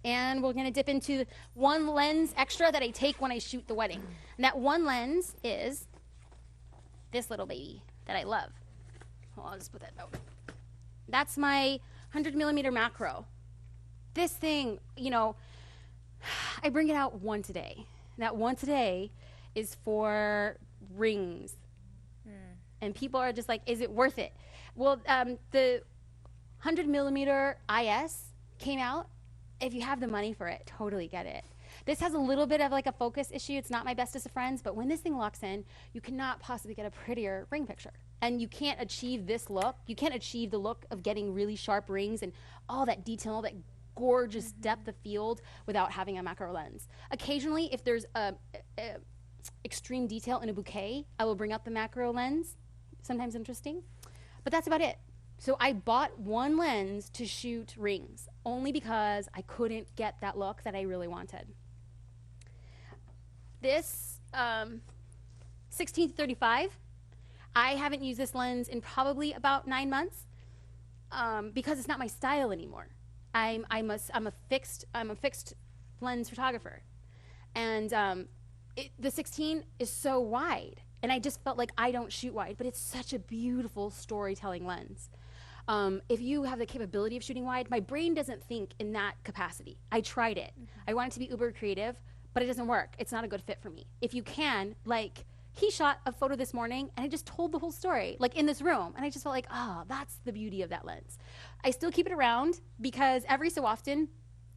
and we're gonna dip into one lens extra that I take when I shoot the wedding. And that one lens is this little baby that I love. Well, I'll just put that out. That's my 100mm macro. This thing, I bring it out once a day. That once a day is for rings. And people are just like, is it worth it? Well, the 100mm IS came out. If you have the money for it, totally get it. This has a little bit of like a focus issue. It's not my bestest of friends, but when this thing locks in, you cannot possibly get a prettier ring picture. And you can't achieve this look. You can't achieve the look of getting really sharp rings and all that detail, all that gorgeous depth of field without having a macro lens. Occasionally, if there's extreme detail in a bouquet, I will bring out the macro lens. Sometimes interesting, but that's about it. So I bought one lens to shoot rings only because I couldn't get that look that I really wanted. This 16-35, I haven't used this lens in probably about 9 months because it's not my style anymore. I'm a fixed lens photographer, and the 16 is so wide, and I just felt like I don't shoot wide, but it's such a beautiful storytelling lens. If you have the capability of shooting wide, my brain doesn't think in that capacity. I tried it. I wanted to be uber creative, but it doesn't work. It's not a good fit for me. If you can, like, he shot a photo this morning and I just told the whole story, like in this room. And I just felt like, that's the beauty of that lens. I still keep it around because every so often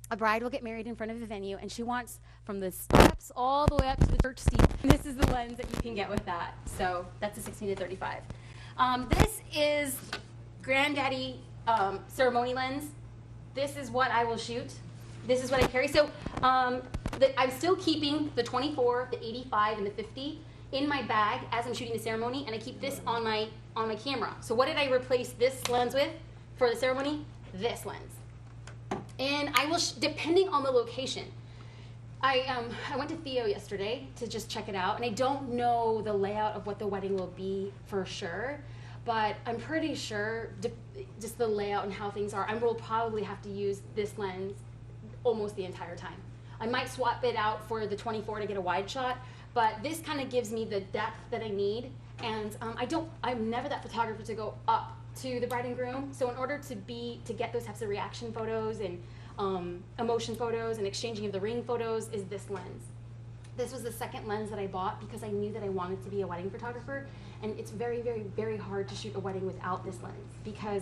a bride will get married in front of a venue and she wants from the steps all the way up to the church steeple. And this is the lens that you can get with that. So that's a 16-35. This is Granddaddy ceremony lens. This is what I will shoot. This is what I carry. So I'm still keeping the 24, the 85, and the 50 in my bag as I'm shooting the ceremony, and I keep this on my camera. So what did I replace this lens with? for the ceremony, this lens. And I will, depending on the location, I went to Theo yesterday to just check it out, and I don't know the layout of what the wedding will be for sure, but I'm pretty sure just the layout and how things are, I will probably have to use this lens almost the entire time. I might swap it out for the 24 to get a wide shot, but this kind of gives me the depth that I need, and I'm never that photographer to go up to the bride and groom, so in order to get those types of reaction photos and emotion photos and exchanging of the ring photos is this lens. This was the second lens that I bought because I knew that I wanted to be a wedding photographer, and it's very, very, very hard to shoot a wedding without this lens because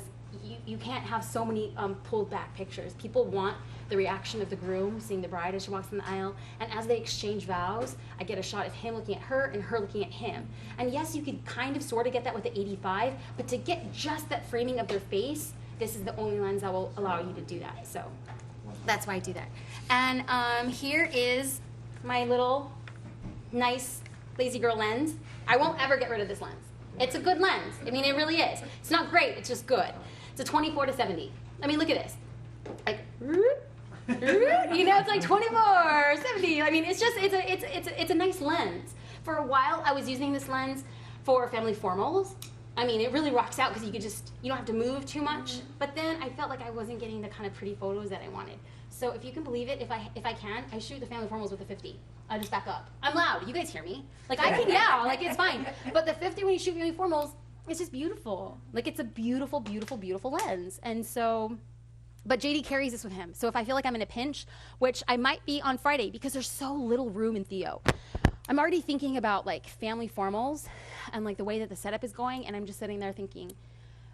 you can't have so many pulled back pictures. People want the reaction of the groom seeing the bride as she walks in the aisle, and as they exchange vows, I get a shot of him looking at her and her looking at him. And yes, you could kind of sort of get that with the 85, but to get just that framing of their face, this is the only lens that will allow you to do that. So that's why I do that. And here is my little nice lazy girl lens. I won't ever get rid of this lens. It's a good lens. I mean, it really is. It's not great, it's just good. It's a 24 to 70. I mean, look at this. Like, it's like 24, 70. I mean, it's a nice lens. For a while, I was using this lens for family formals. I mean, it really rocks out because you don't have to move too much. But then I felt like I wasn't getting the kind of pretty photos that I wanted. So if you can believe it, if I can, I shoot the family formals with a 50. I just back up. I'm loud. You guys hear me? Like, I can yell. Like, it's fine. But the 50, when you shoot family formals, it's just beautiful. Like, it's a beautiful, beautiful, beautiful lens. And so, but JD carries this with him. So if I feel like I'm in a pinch, which I might be on Friday because there's so little room in Theo, I'm already thinking about like family formals and like the way that the setup is going, and I'm just sitting there thinking,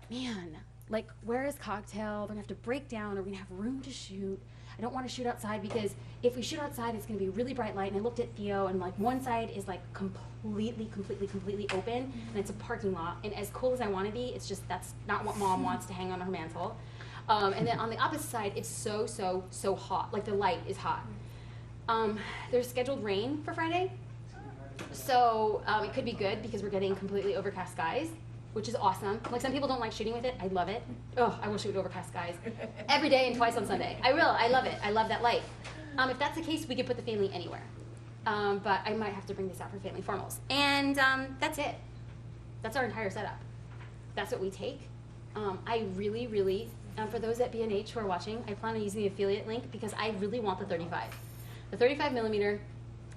man, like, where is cocktail? They're gonna have to break down. Are we gonna have room to shoot? I don't want to shoot outside because if we shoot outside, it's gonna be really bright light. And I looked at Theo, and like one side is like completely open, and it's a parking lot. And as cool as I want to be, it's just that's not what Mom wants to hang on her mantle. And then on the opposite side, it's so hot. Like the light is hot. There's scheduled rain for Friday. So it could be good because we're getting completely overcast skies, which is awesome. Like, some people don't like shooting with it. I love it. Oh, I will shoot overcast skies every day and twice on Sunday. I will. I love it. I love that light. If that's the case, we could put the family anywhere. But I might have to bring this out for family formals. And that's it. That's our entire setup. That's what we take. I really, really, for those at B&H who are watching, I plan on using the affiliate link because I really want the 35. The 35 millimeter.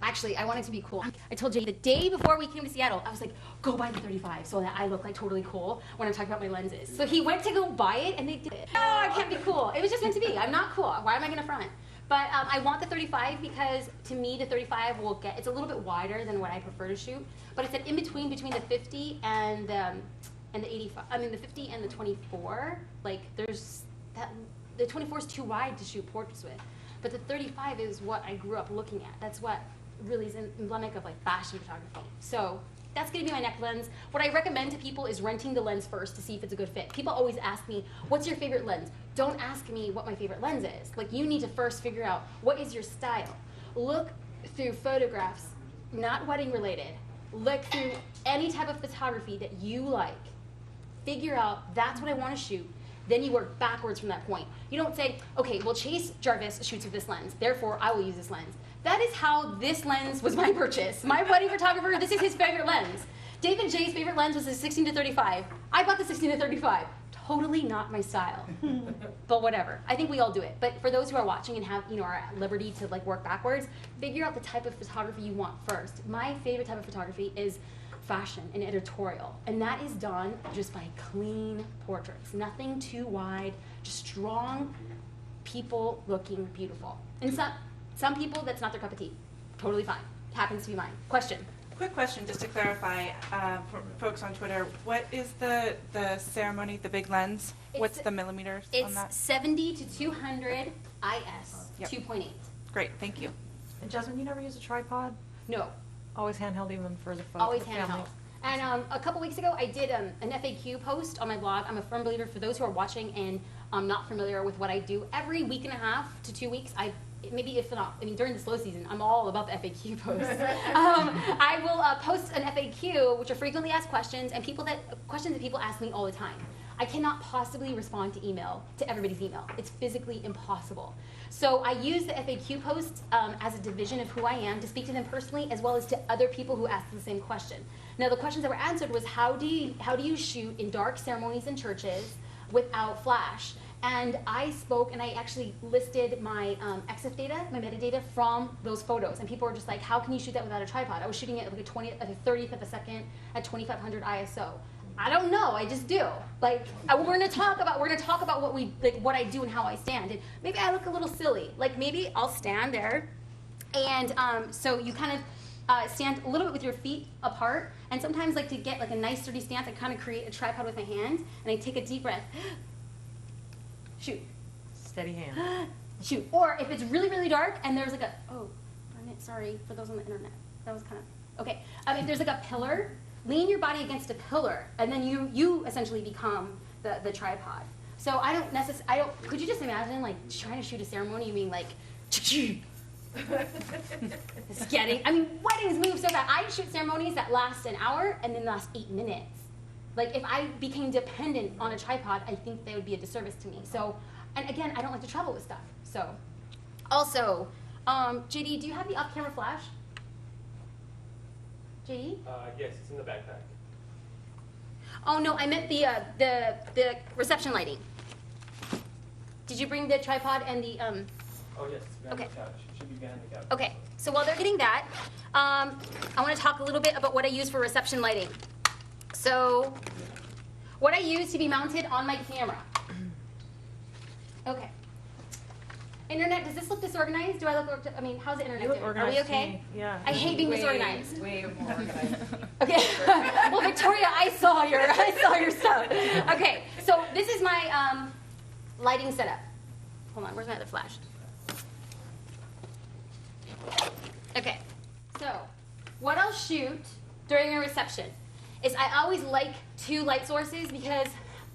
Actually, I want it to be cool. I told Jay the day before we came to Seattle, I was like, go buy the 35 so that I look like totally cool when I'm talking about my lenses. So he went to go buy it, and they did it. Oh, I can't be cool. It was just meant to be. I'm not cool. Why am I going to front? But I want the 35 because, to me, the 35 it's a little bit wider than what I prefer to shoot. But it's an in-between between the 50 and the 85. I mean, the 50 and the 24. Like, there's that. The 24 is too wide to shoot portraits with. But the 35 is what I grew up looking at. That's what really is emblematic of like fashion photography. So that's gonna be my neck lens. What I recommend to people is renting the lens first to see if it's a good fit. People always ask me, what's your favorite lens? Don't ask me what my favorite lens is. Like, you need to first figure out what is your style. Look through photographs, not wedding related. Look through any type of photography that you like. Figure out, that's what I wanna shoot. Then you work backwards from that point. You don't say, okay, well, Chase Jarvis shoots with this lens, therefore I will use this lens. That is how this lens was my purchase. My wedding photographer, this is his favorite lens. David J's favorite lens was the 16 to 35. I bought the 16 to 35. Totally not my style, but whatever. I think we all do it. But for those who are watching and have, are at liberty to like work backwards, figure out the type of photography you want first. My favorite type of photography is fashion and editorial, and that is done just by clean portraits. Nothing too wide, just strong people looking beautiful. And some people, that's not their cup of tea. Totally fine. Happens to be mine. Question. Quick question, just to clarify, for folks on Twitter, what is the ceremony, the big lens? What's the millimeters on that? It's 70 to 200 IS, Yep. 2.8. Great, thank you. And Jasmine, you never use a tripod? No. Always handheld, even for the photo. Always handheld. And a couple weeks ago, I did an FAQ post on my blog. I'm a firm believer, for those who are watching and not familiar with what I do, every week and a half to 2 weeks, maybe if not, during the slow season, I'm all about the FAQ posts. I will post an FAQ, which are frequently asked questions, and questions that people ask me all the time. I cannot possibly respond to everybody's email. It's physically impossible. So I use the FAQ posts as a division of who I am to speak to them personally, as well as to other people who asked the same question. Now, the questions that were answered was, how do you shoot in dark ceremonies in churches without flash? And I spoke, and I actually listed my EXIF data, my metadata from those photos. And people were just like, how can you shoot that without a tripod? I was shooting it at like a 30th of a second at 2500 ISO. I don't know, I just do. Like, we're gonna talk about what I do and how I stand. And maybe I look a little silly. Like, maybe I'll stand there, and so you kind of stand a little bit with your feet apart. And sometimes, like, to get like a nice sturdy stance, I kind of create a tripod with my hands, and I take a deep breath. Shoot. Steady hand. Shoot. Or if it's really, really dark and there's like sorry for those on the internet. That was kind of, okay. If there's like a pillar, lean your body against a pillar, and then you essentially become the tripod. So could you just imagine like trying to shoot a ceremony, you mean like, it's getting, weddings move so fast. I shoot ceremonies that last an hour and then last 8 minutes. Like, if I became dependent on a tripod, I think that would be a disservice to me. So, and again, I don't like to travel with stuff. So, also, JD, do you have the off-camera flash? JD? Yes, it's in the backpack. Oh no, I meant the reception lighting. Did you bring the tripod and the Oh yes, it's behind the couch. It should be behind the couch. Okay, so while they're getting that, I want to talk a little bit about what I use for reception lighting. So, what I use to be mounted on my camera. Okay. Internet, does this look disorganized? Do I look, how's the internet doing? Are we okay? Yeah. I hate being disorganized. Way more organized. Okay. Well, Victoria, I saw your stuff. Okay, so this is my lighting setup. Hold on, where's my other flash? Okay, so what I'll shoot during a reception is I always like 2 light sources, because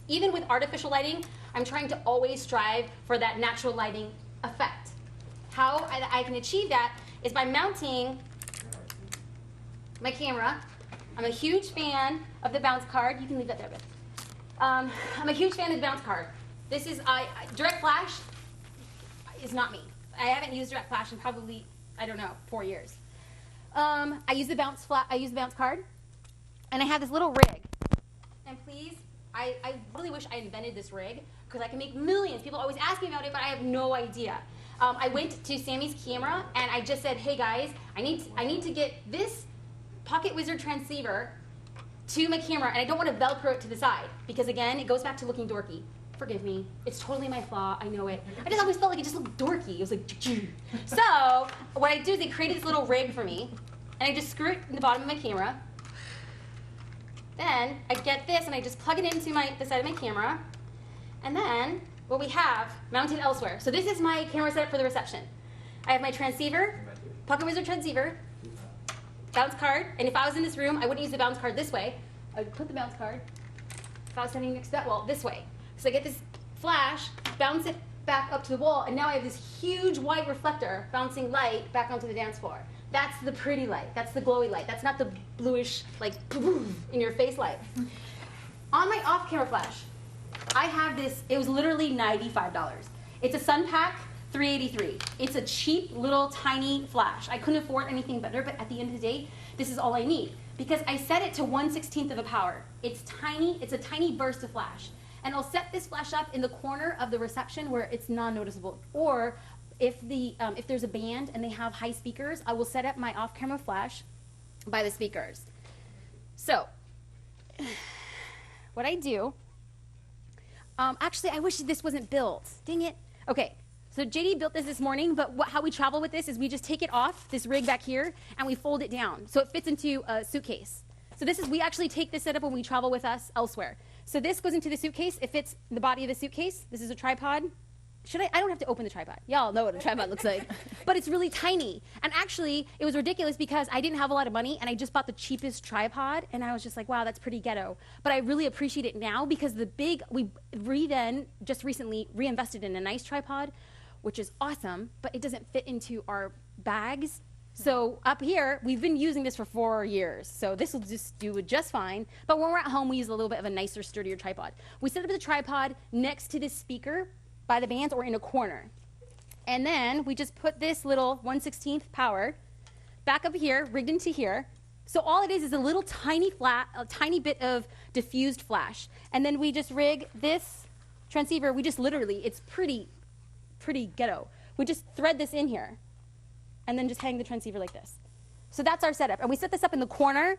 even with artificial lighting, I'm trying to always strive for that natural lighting effect. How I can achieve that is by mounting my camera. I'm a huge fan of the bounce card. You can leave that there, Beth. I'm a huge fan of the bounce card. This is, direct flash is not me. I haven't used direct flash in probably, 4 years. I use the bounce card. And I have this little rig. And please, I really wish I invented this rig, because I can make millions. People always ask me about it, but I have no idea. I went to Sammy's camera, and I just said, hey guys, I need to get this Pocket Wizard transceiver to my camera, and I don't want to Velcro it to the side, because again, it goes back to looking dorky. Forgive me. It's totally my flaw. I know it. I just always felt like it just looked dorky. It was like, so what I do is they created this little rig for me, and I just screw it in the bottom of my camera. Then I get this and I just plug it into the side of my camera. And then what we have mounted elsewhere. So this is my camera setup for the reception. I have my transceiver, Pocket Wizard transceiver, bounce card. And if I was in this room, I wouldn't use the bounce card this way. I would put the bounce card, if I was standing next to that wall, this way. So I get this flash, bounce it back up to the wall, and now I have this huge white reflector bouncing light back onto the dance floor. That's the pretty light. That's the glowy light. That's not the bluish, like, in your face light. On my off-camera flash, I have this. It was literally $95. It's a Sunpack 383. It's a cheap, little, tiny flash. I couldn't afford anything better, but at the end of the day, this is all I need, because I set it to 1/16 of a power. It's tiny. It's a tiny burst of flash. And I'll set this flash up in the corner of the reception where it's non-noticeable. Or if there's a band and they have high speakers, I will set up my off-camera flash by the speakers. So, what I do, actually, I wish this wasn't built. Dang it. Okay, so JD built this morning, but how we travel with this is we just take it off, this rig back here, and we fold it down. So it fits into a suitcase. So we actually take this setup when we travel with us elsewhere. So this goes into the suitcase. It fits the body of the suitcase. This is a tripod. I don't have to open the tripod. Y'all know what a tripod looks like. But it's really tiny. And actually, it was ridiculous because I didn't have a lot of money, and I just bought the cheapest tripod, and I was just like, wow, that's pretty ghetto. But I really appreciate it now, because we then just recently reinvested in a nice tripod, which is awesome, but it doesn't fit into our bags. So up here, we've been using this for 4 years. So this will just do it just fine. But when we're at home, we use a little bit of a nicer, sturdier tripod. We set up the tripod next to this speaker by the bands or in a corner. And then we just put this little 1/16 power back up here, rigged into here. So all it is a little tiny bit of diffused flash. And then we just rig this transceiver. We just literally, it's pretty ghetto. We just thread this in here and then just hang the transceiver like this. So that's our setup. And we set this up in the corner.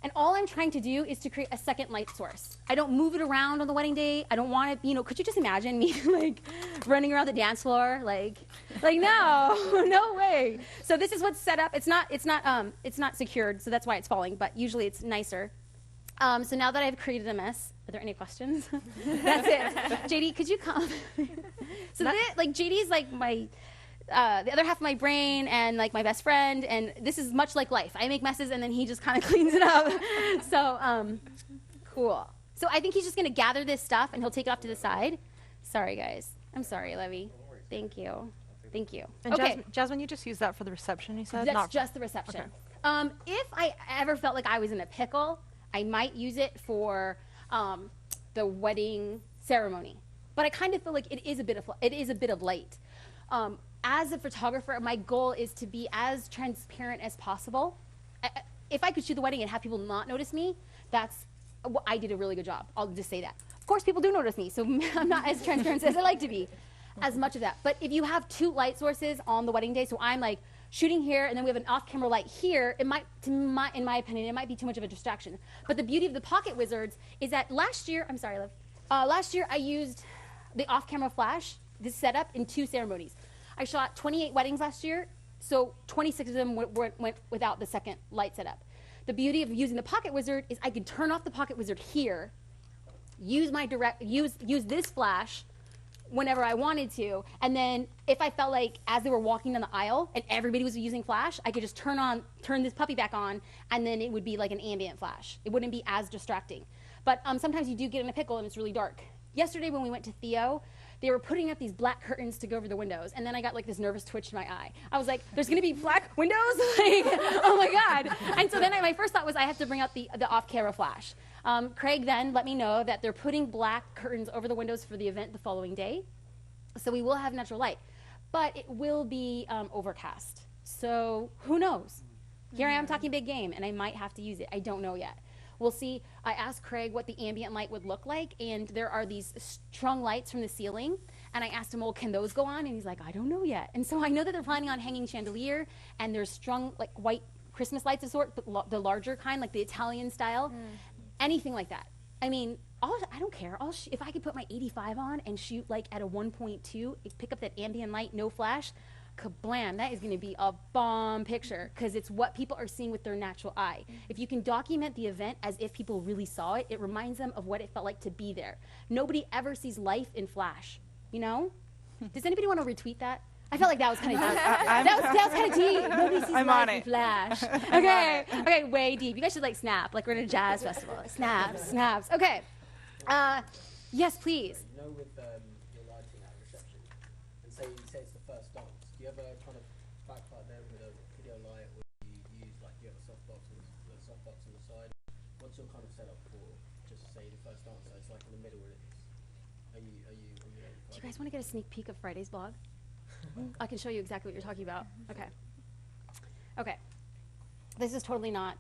And all I'm trying to do is to create a second light source. I don't move it around on the wedding day. I don't want it, could you just imagine me like running around the dance floor? Like no, no way. So this is what's set up. It's not secured, so that's why it's falling, but usually it's nicer. So now that I've created a mess, are there any questions? That's it. JD, could you come? So JD's like my, the other half of my brain and like my best friend, and this is much like life. I make messes and then he just kind of cleans it up. So cool. So I think he's just gonna gather this stuff and he'll take it off to the side. Sorry guys. I'm sorry, Levy. Thank you. Thank you. And okay. Jasmine, you just use that for the reception, you said? That's just the reception. Okay. If I ever felt like I was in a pickle, I might use it for the wedding ceremony. But I kind of feel like it is a bit of light. As a photographer, my goal is to be as transparent as possible. If I could shoot the wedding and have people not notice me, I did a really good job. I'll just say that. Of course, people do notice me, so I'm not as transparent as I like to be. As much of that. But if you have two light sources on the wedding day, so I'm like shooting here, and then we have an off-camera light here, in my opinion, it might be too much of a distraction. But the beauty of the Pocket Wizards is that last year, I'm sorry, Liv, last year I used the off-camera flash, this setup, in 2 ceremonies. I shot 28 weddings last year, so 26 of them went without the second light setup. The beauty of using the Pocket Wizard is I could turn off the Pocket Wizard here, use this flash whenever I wanted to, and then if I felt like as they were walking down the aisle and everybody was using flash, I could just turn this puppy back on, and then it would be like an ambient flash. It wouldn't be as distracting. But sometimes you do get in a pickle and it's really dark. Yesterday when we went to Theo, they were putting up these black curtains to go over the windows, and then I got like this nervous twitch in my eye. I was like, there's gonna be black windows? Like, oh my God. And so then my first thought was I have to bring out the off-camera flash. Craig then let me know that they're putting black curtains over the windows for the event the following day. So we will have natural light, but it will be overcast. So who knows? Here I am talking big game, and I might have to use it. I don't know yet. We'll see. I asked Craig what the ambient light would look like, and there are these strung lights from the ceiling, and I asked him, well, can those go on? And he's like, I don't know yet. And so I know that they're planning on hanging chandelier, and there's strung like white Christmas lights of sort, but the larger kind, like the Italian style, anything like that. I mean, I don't care. If I could put my 85 on and shoot like at a 1.2, pick up that ambient light, no flash, kablam, that is going to be a bomb picture, because it's what people are seeing with their natural eye. If you can document the event as if people really saw it, it reminds them of what it felt like to be there. Nobody ever sees life in flash, you know? Does anybody want to retweet that? I felt like that was kind of deep. That was kind of deep. Nobody sees life in flash. Okay, way deep. You guys should like snap, like we're in a jazz festival. Snaps. Okay. Yes, please. You know, with your lighting at a reception, and say it's the first dance, do you ever kind of backlight them with a video light, or do you use like you have a softbox on the side? What's your kind of setup for just say the first dance? So it's like in the middle. Are you? Do you guys want to get a sneak peek of Friday's blog? I can show you exactly what you're talking about. Okay. This is totally not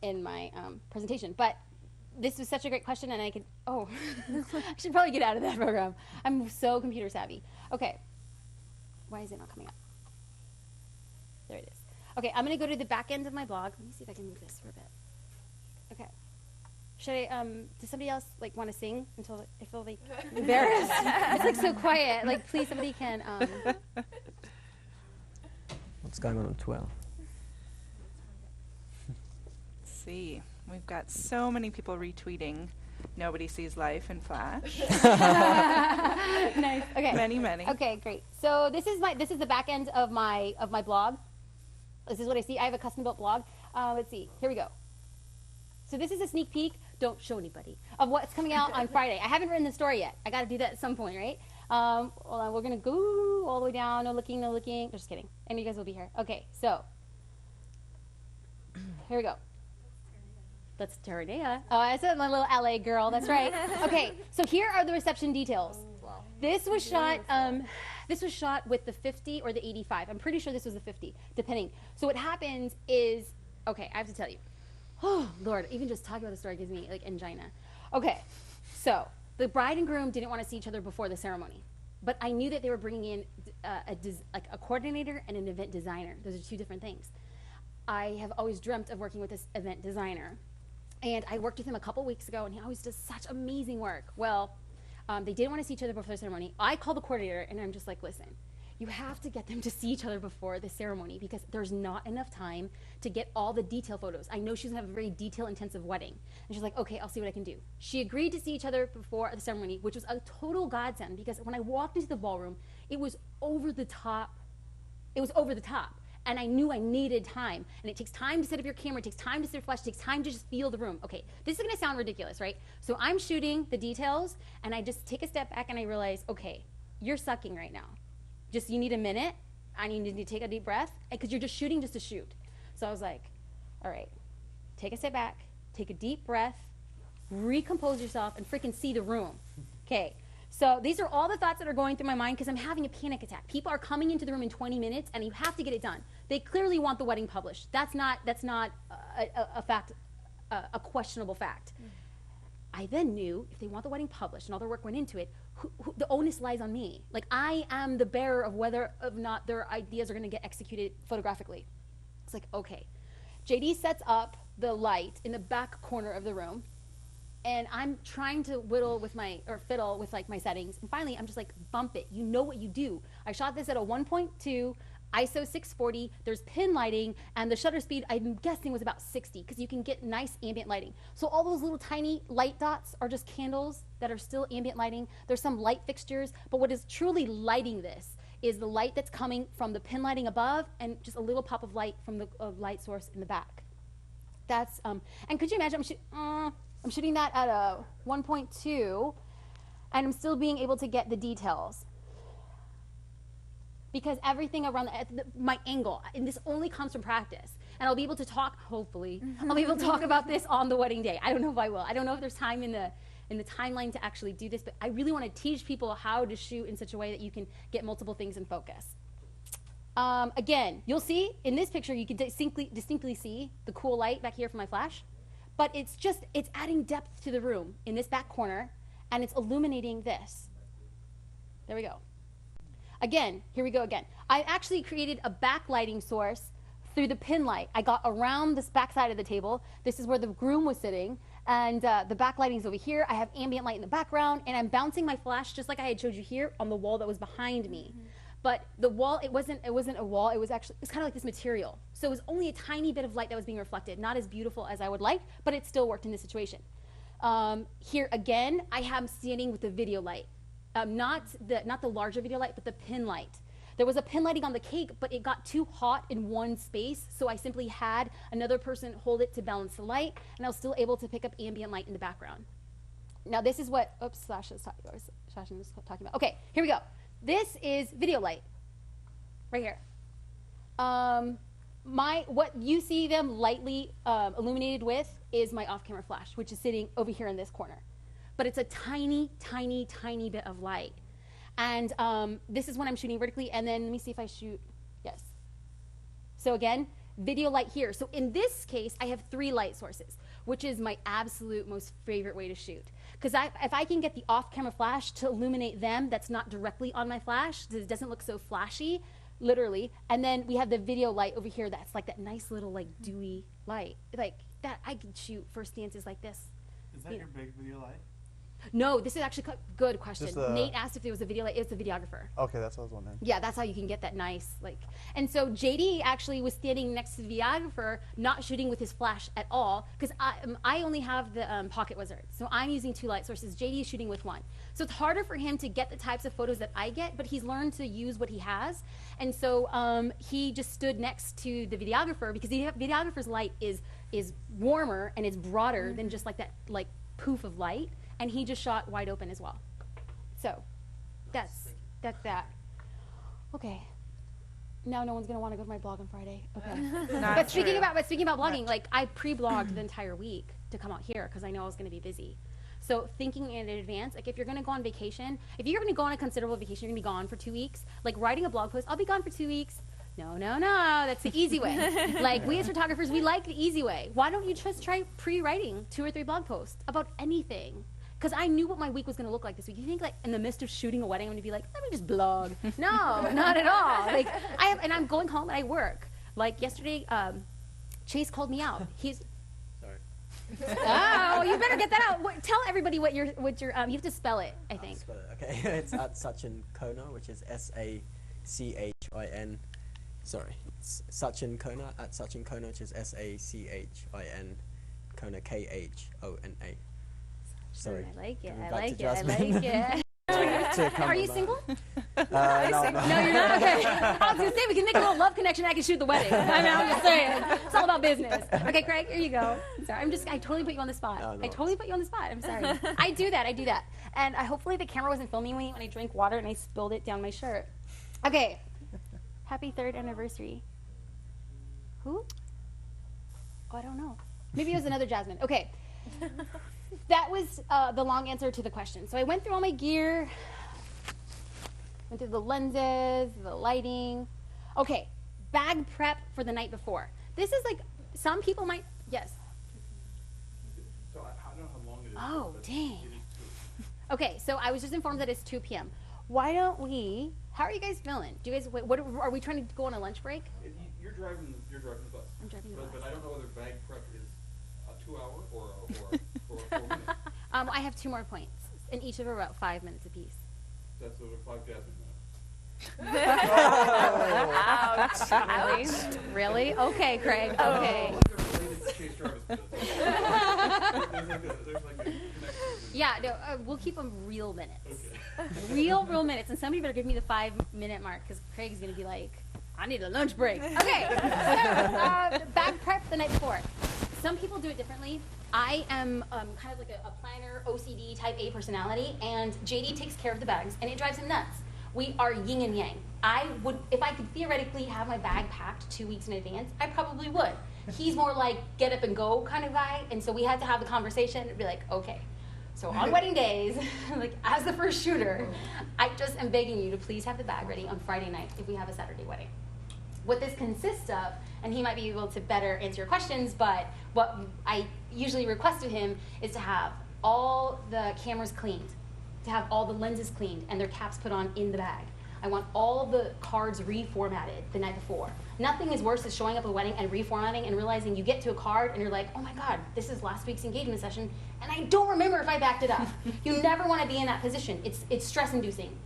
in my presentation, but this was such a great question, and I should probably get out of that program. I'm so computer savvy. Okay. Why is it not coming up? There it is. Okay, I'm going to go to the back end of my blog. Let me see if I can move this for a bit. Okay. Should I, does somebody else like want to sing until I feel like embarrassed? It's like so quiet. Like, please, somebody can. What's going on 12? Let's see. We've got so many people retweeting. Nobody sees life in flash. Nice. Okay. Many. Okay, great. So this is the back end of my blog. This is what I see. I have a custom built blog. Let's see. Here we go. So this is a sneak peek. Don't show anybody of what's coming out on Friday. I haven't written the story yet. I got to do that at some point, right? Hold on. We're gonna go all the way down. No looking. Just kidding. And you guys will be here. Okay. So Here we go. That's Terranea. Oh, I said my little LA girl. That's right. Okay, so here are the reception details. This was shot. This was shot with the 50 or the 85. I'm pretty sure this was the 50, depending. So what happens is, okay, I have to tell you. Oh Lord, even just talking about the story gives me like angina. Okay, so the bride and groom didn't want to see each other before the ceremony, but I knew that they were bringing in a coordinator and an event designer. Those are two different things. I have always dreamt of working with this event designer, and I worked with him a couple weeks ago, and he always does such amazing work. Well, they didn't want to see each other before the ceremony. I called the coordinator, and I'm just like, listen, you have to get them to see each other before the ceremony because there's not enough time to get all the detail photos. I know she's gonna have a very detail-intensive wedding. And she's like, okay, I'll see what I can do. She agreed to see each other before the ceremony, which was a total godsend because when I walked into the ballroom, it was over the top. It was over the top. And I knew I needed time. And it takes time to set up your camera, it takes time to set your flash, it takes time to just feel the room. Okay, this is gonna sound ridiculous, right? So I'm shooting the details, and I just take a step back and I realize, okay, you're sucking right now. Just, you need a minute, I need to take a deep breath, because you're just shooting just to shoot. So I was like, all right, take a step back, take a deep breath, recompose yourself, and freaking see the room. Okay. So these are all the thoughts that are going through my mind because I'm having a panic attack. People are coming into the room in 20 minutes, and you have to get it done. They clearly want the wedding published. That's not a fact, a questionable fact. I then knew if they want the wedding published and all their work went into it, the onus lies on me. Like, I am the bearer of whether or not their ideas are going to get executed photographically. It's like, okay. JD sets up the light in the back corner of the room, and I'm trying to fiddle with like my settings. And finally, I'm just like, bump it. You know what you do. I shot this at a 1.2, ISO 640. There's pin lighting, and the shutter speed, I'm guessing, was about 60 because you can get nice ambient lighting. So all those little tiny light dots are just candles that are still ambient lighting. There's some light fixtures, but what is truly lighting this is the light that's coming from the pin lighting above and just a little pop of light from the light source in the back. That's, and could you imagine, I'm shooting that at a 1.2, and I'm still being able to get the details. Because everything around my angle, and this only comes from practice. And I'll be able to talk, hopefully, I'll be able to talk about this on the wedding day. I don't know if I will. I don't know if there's time in the timeline to actually do this, but I really want to teach people how to shoot in such a way that you can get multiple things in focus. Again, you'll see in this picture, you can distinctly see the cool light back here from my flash, but it's adding depth to the room in this back corner, and it's illuminating this. There we go. Again, here we go again. I actually created a backlighting source through the pin light. I got around this back side of the table. This is where the groom was sitting, and the backlighting is over here. I have ambient light in the background, and I'm bouncing my flash just like I had showed you here on the wall that was behind me. But the wall, it wasn't a wall. It was kind of like this material. So it was only a tiny bit of light that was being reflected. Not as beautiful as I would like, but it still worked in this situation. Here again, I am standing with the video light. Not the larger video light, but the pin light. There was a pin lighting on the cake, but it got too hot in one space, so I simply had another person hold it to balance the light, and I was still able to pick up ambient light in the background. Now this is what, Sasha was talking about. Okay, here we go. This is video light, right here. What you see them lightly illuminated with is my off-camera flash, which is sitting over here in this corner. But it's a tiny, tiny, tiny bit of light. And this is when I'm shooting vertically, and then let me see if I shoot, yes. So again, video light here. So in this case, I have 3 light sources, which is my absolute most favorite way to shoot. Because if I can get the off-camera flash to illuminate them, that's not directly on my flash, it doesn't look so flashy, literally. And then we have the video light over here that's like that nice little like dewy light. Like that, I can shoot first dances like this. Is that your big video light? No, this is actually a good question. Nate asked if there was a video light. It's a videographer. Okay, that's what I was wondering. Yeah, that's how you can get that nice, like. And so JD actually was standing next to the videographer, not shooting with his flash at all, because I only have the Pocket Wizard. So I'm using 2 light sources. JD is shooting with 1. So it's harder for him to get the types of photos that I get, but he's learned to use what he has. And so he just stood next to the videographer, because the videographer's light is warmer and it's broader than just like that like poof of light. And he just shot wide open as well. So that's that. Okay. Now no one's gonna want to go to my blog on Friday. Okay. Not but speaking true. about blogging, like I pre-blogged the entire week to come out here because I know I was gonna be busy. So thinking in advance, like if you're gonna go on vacation, if you're gonna go on a considerable vacation, you're gonna be gone for 2 weeks. Like writing a blog post, I'll be gone for 2 weeks. No, that's the easy way. Like we as photographers, we like the easy way. Why don't you just try pre-writing 2 or 3 blog posts about anything? Because I knew what my week was going to look like this week. You think like in the midst of shooting a wedding, I'm going to be like, let me just blog. No, not at all. Like I'm going home and I work. Like yesterday, Chase called me out. He's Sorry. oh, you better get that out. Tell everybody what your you have to spell it. I think. Spell it, okay. It's at Sachin Kona, which is SACHIN. Sorry, it's Sachin Kona at Sachin Kona, which is SACHIN Kona KHONA. Sorry. I like it. Coming I back like to it. I Jasmine. like it. To Are camera you man. single? No, No, you're not. Okay. I was gonna say we can make a little love connection. I can shoot the wedding. I mean, I'm just saying. It's all about business. Okay, Craig, here you go. I'm sorry. I totally put you on the spot. No, I totally put you on the spot. I'm sorry. I do that. And hopefully the camera wasn't filming me when I drank water and I spilled it down my shirt. Okay. Happy 3rd anniversary. Who? Oh, I don't know. Maybe it was another Jasmine. Okay. That was the long answer to the question. So I went through all my gear, went through the lenses, the lighting. Okay, bag prep for the night before. This is like, some people might, yes. So I don't know how long it is. Oh, but dang. it is Okay, so I was just informed that it's 2 p.m. Why don't we, how are you guys feeling? Do you guys, what are we trying to go on a lunch break? You're driving the bus. I'm driving the But bus. I don't know whether bag prep is a 2-hour or a 4 minute. I have 2 more points, and each of them are about 5 minutes apiece. That's over 5 Jasmine minutes. Ouch. Really? Okay, Craig. Okay. Yeah, no, we'll keep them real minutes. Real minutes. And somebody better give me the 5-minute mark because Craig's going to be like, I need a lunch break. Okay. So, bag prep the night before. Some people do it differently. I am kind of like a planner, OCD type A personality, and JD takes care of the bags, and it drives him nuts. We are yin and yang. I would, if I could theoretically have my bag packed 2 weeks in advance, I probably would. He's more like get up and go kind of guy, and so we had to have the conversation and be like, okay. So on wedding days, like as the first shooter, I just am begging you to please have the bag ready on Friday night if we have a Saturday wedding. What this consists of, and he might be able to better answer your questions, but what I usually request of him is to have all the cameras cleaned, to have all the lenses cleaned and their caps put on in the bag. I want all the cards reformatted the night before. Nothing is worse than showing up at a wedding and reformatting and realizing you get to a card and you're like, oh my God, this is last week's engagement session, and I don't remember if I backed it up. You never want to be in that position. It's stress-inducing.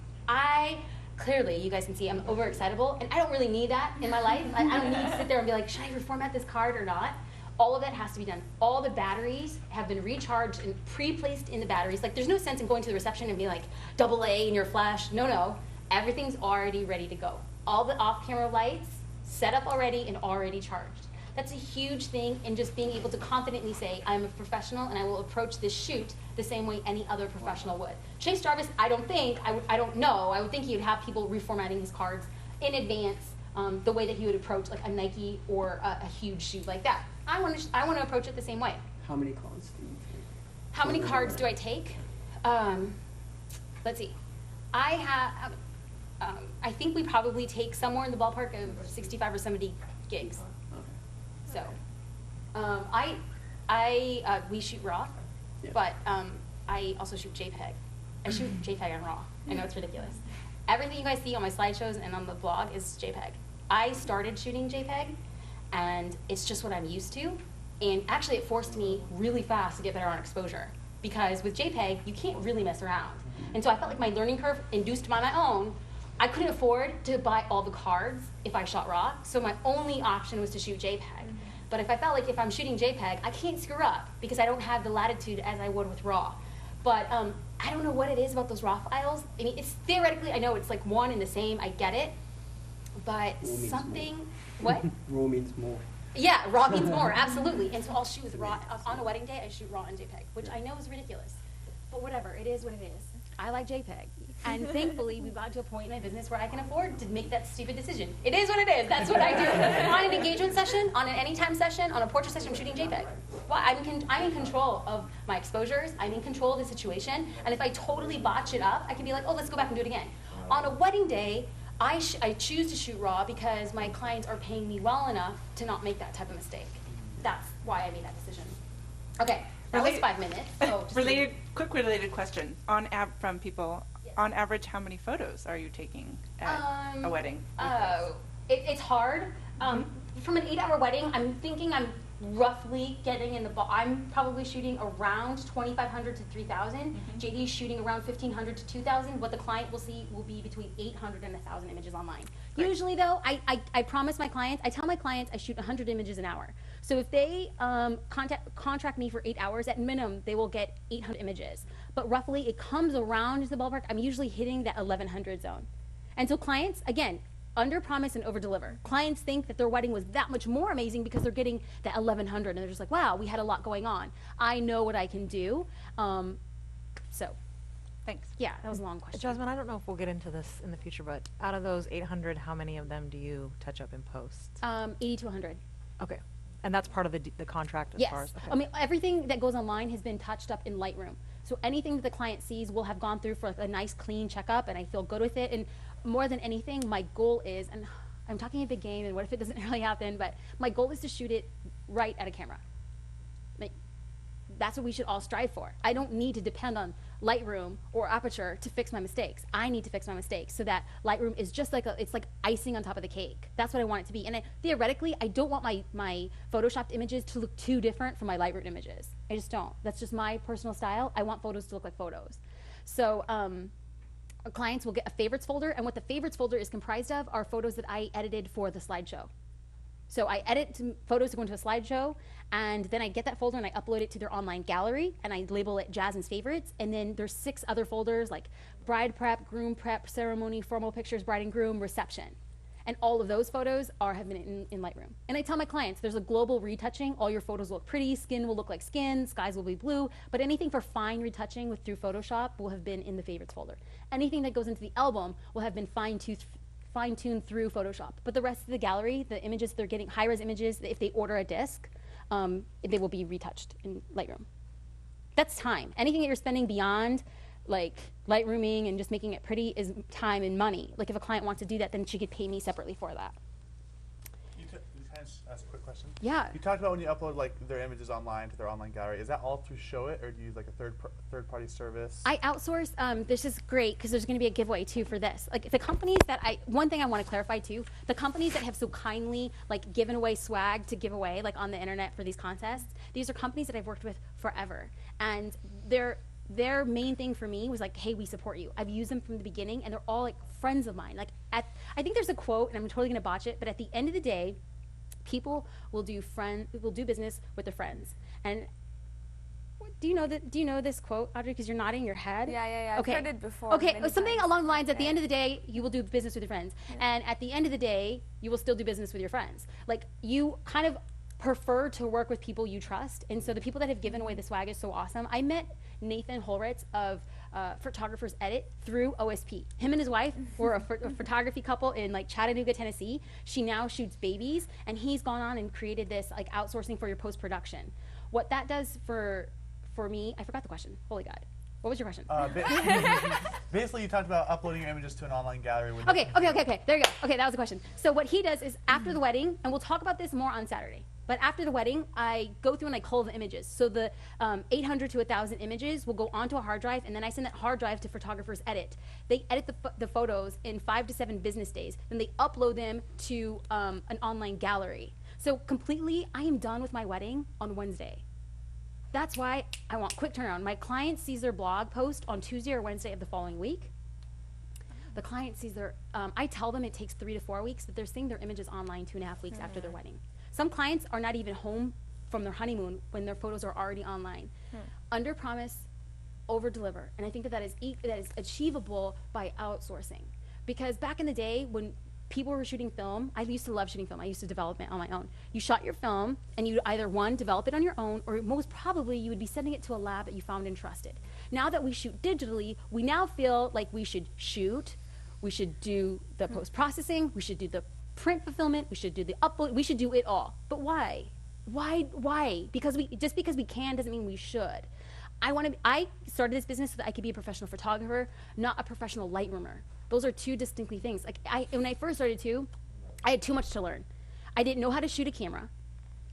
Clearly, you guys can see I'm overexcitable, and I don't really need that in my life. I don't need to sit there and be like, should I reformat this card or not? All of that has to be done. All the batteries have been recharged and pre-placed in the batteries. Like, there's no sense in going to the reception and being like, AA in your flash. No. Everything's already ready to go. All the off-camera lights set up already and already charged. That's a huge thing in just being able to confidently say, I'm a professional and I will approach this shoot the same way any other professional would. Chase Jarvis, I don't know. I would think he would have people reformatting his cards in advance the way that he would approach like a Nike or a huge shoot like that. I want to approach it the same way. How many cards do you take? How many cards do I take? Let's see. I think we probably take somewhere in the ballpark of 65 or 70 gigs. So, we shoot RAW, but I also shoot JPEG. I shoot JPEG and RAW. I know it's ridiculous. Everything you guys see on my slideshows and on the blog is JPEG. I started shooting JPEG, and it's just what I'm used to. And actually, it forced me really fast to get better on exposure. Because with JPEG, you can't really mess around. And so I felt like my learning curve induced by my own. I couldn't afford to buy all the cards if I shot RAW, so my only option was to shoot JPEG. But if I felt like if I'm shooting JPEG, I can't screw up because I don't have the latitude as I would with RAW. But I don't know what it is about those RAW files. I mean, it's theoretically, I know it's like one and the same, I get it. But something, what? RAW means more. Yeah, RAW means more, absolutely. And so I'll shoot with RAW. On a wedding day, I shoot RAW and JPEG, which I know is ridiculous. But whatever, it is what it is. I like JPEG. And thankfully, we've gotten to a point in my business where I can afford to make that stupid decision. It is what it is. That's what I do. On an engagement session, on an anytime session, on a portrait session, I'm shooting JPEG. Well, I'm in control of my exposures. I'm in control of the situation. And if I totally botch it up, I can be like, oh, let's go back and do it again. On a wedding day, I choose to shoot RAW because my clients are paying me well enough to not make that type of mistake. That's why I made that decision. Okay, that was 5 minutes. Oh, just Quick related question from people. On average, how many photos are you taking at a wedding? It's hard. From an 8-hour wedding, I'm thinking I'm roughly getting in the ball. I'm probably shooting around 2,500 to 3,000. JD's shooting around 1,500 to 2,000. What the client will see will be between 800 and 1,000 images online. Great. Usually, though, I promise my clients, I tell my clients I shoot 100 images an hour. So if they contract me for 8 hours, at minimum, they will get 800 images. But roughly, it comes around to the ballpark. I'm usually hitting that 1,100 zone. And so clients, again, under promise and over deliver. Clients think that their wedding was that much more amazing because they're getting that 1,100 and they're just like, wow, we had a lot going on. I know what I can do. So thanks. Yeah, that was a long question. Jasmine, I don't know if we'll get into this in the future, but out of those 800, how many of them do you touch up in post? 80 to 100. Okay. And that's part of the contract as Yes. far as? Okay. I mean, everything that goes online has been touched up in Lightroom. So anything that the client sees will have gone through for a nice clean checkup, and I feel good with it. And more than anything, my goal is, and I'm talking a big game, and what if it doesn't really happen, but my goal is to shoot it right at a camera. Like, that's what we should all strive for. I don't need to depend on Lightroom or Aperture to fix my mistakes. I need to fix my mistakes so that Lightroom is just like it's like icing on top of the cake. That's what I want it to be. And theoretically, I don't want my Photoshopped images to look too different from my Lightroom images. I just don't. That's just my personal style. I want photos to look like photos. So our clients will get a favorites folder, and what the favorites folder is comprised of are photos that I edited for the slideshow. So I edit photos to go into a slideshow, and then I get that folder and I upload it to their online gallery, and I label it Jasmine's Favorites. And then there's 6 other folders like bride prep, groom prep, ceremony, formal pictures, bride and groom, reception. And all of those photos have been in Lightroom. And I tell my clients, there's a global retouching. All your photos will look pretty, skin will look like skin, skies will be blue, but anything for fine retouching through Photoshop will have been in the favorites folder. Anything that goes into the album will have been fine-tuned through Photoshop. But the rest of the gallery, the images they're getting, high-res images, if they order a disc, they will be retouched in Lightroom. That's time. Anything that you're spending beyond like Lightrooming and just making it pretty is time and money. Like if a client wants to do that, then she could pay me separately for that. Can I just ask a quick question? Yeah. You talked about when you upload like their images online to their online gallery. Is that all through Showit, or do you use like a third-party service? I outsource. This is great because there's going to be a giveaway too for this. Like the companies that one thing I want to clarify too, the companies that have so kindly like given away swag to give away like on the internet for these contests, these are companies that I've worked with forever, and their main thing for me was like, hey, we support you. I've used them from the beginning, and they're all like friends of mine. Like I think there's a quote, and I'm totally gonna botch it, but at the end of the day, people will do business with their friends. And do you know this quote, Audrey? Because you're nodding your head. Yeah. Okay. I've heard it before. Okay, many something times. along the lines. At the end of the day, you will do business with your friends, and at the end of the day, you will still do business with your friends. Like you kind of prefer to work with people you trust, and so the people that have given away the swag is so awesome. I met Nathan Holritz of Photographers Edit through OSP. Him and his wife were a photography couple in like Chattanooga, Tennessee. She now shoots babies, and he's gone on and created this like outsourcing for your post-production. What that does for me, I forgot the question. Holy God. What was your question? Basically, you talked about uploading your images to an online gallery. Okay. There you go. Okay, that was the question. So what he does is after the wedding, and we'll talk about this more on Saturday, but after the wedding, I go through and I cull the images. So the 800 to 1,000 images will go onto a hard drive, and then I send that hard drive to Photographers Edit. They edit the photos in 5 to 7 business days. Then they upload them to an online gallery. So completely, I am done with my wedding on Wednesday. That's why I want quick turnaround. My client sees their blog post on Tuesday or Wednesday of the following week. The client sees I tell them it takes 3 to 4 weeks, but they're seeing their images online 2.5 weeks after their wedding. Some clients are not even home from their honeymoon when their photos are already online. Under promise, over deliver. And I think that is achievable by outsourcing. Because back in the day when people were shooting film. I used to love shooting film. I used to develop it on my own. You shot your film, and you either, one, develop it on your own, or most probably you would be sending it to a lab that you found and trusted. Now that we shoot digitally, we now feel like we should shoot, we should do the post-processing, we should do the print fulfillment, we should do the upload, we should do it all. But why? Why? Because just because we can doesn't mean we should. I started this business so that I could be a professional photographer, not a professional lightroomer. Those are two distinctly things. Like when I first started too, I had too much to learn. I didn't know how to shoot a camera.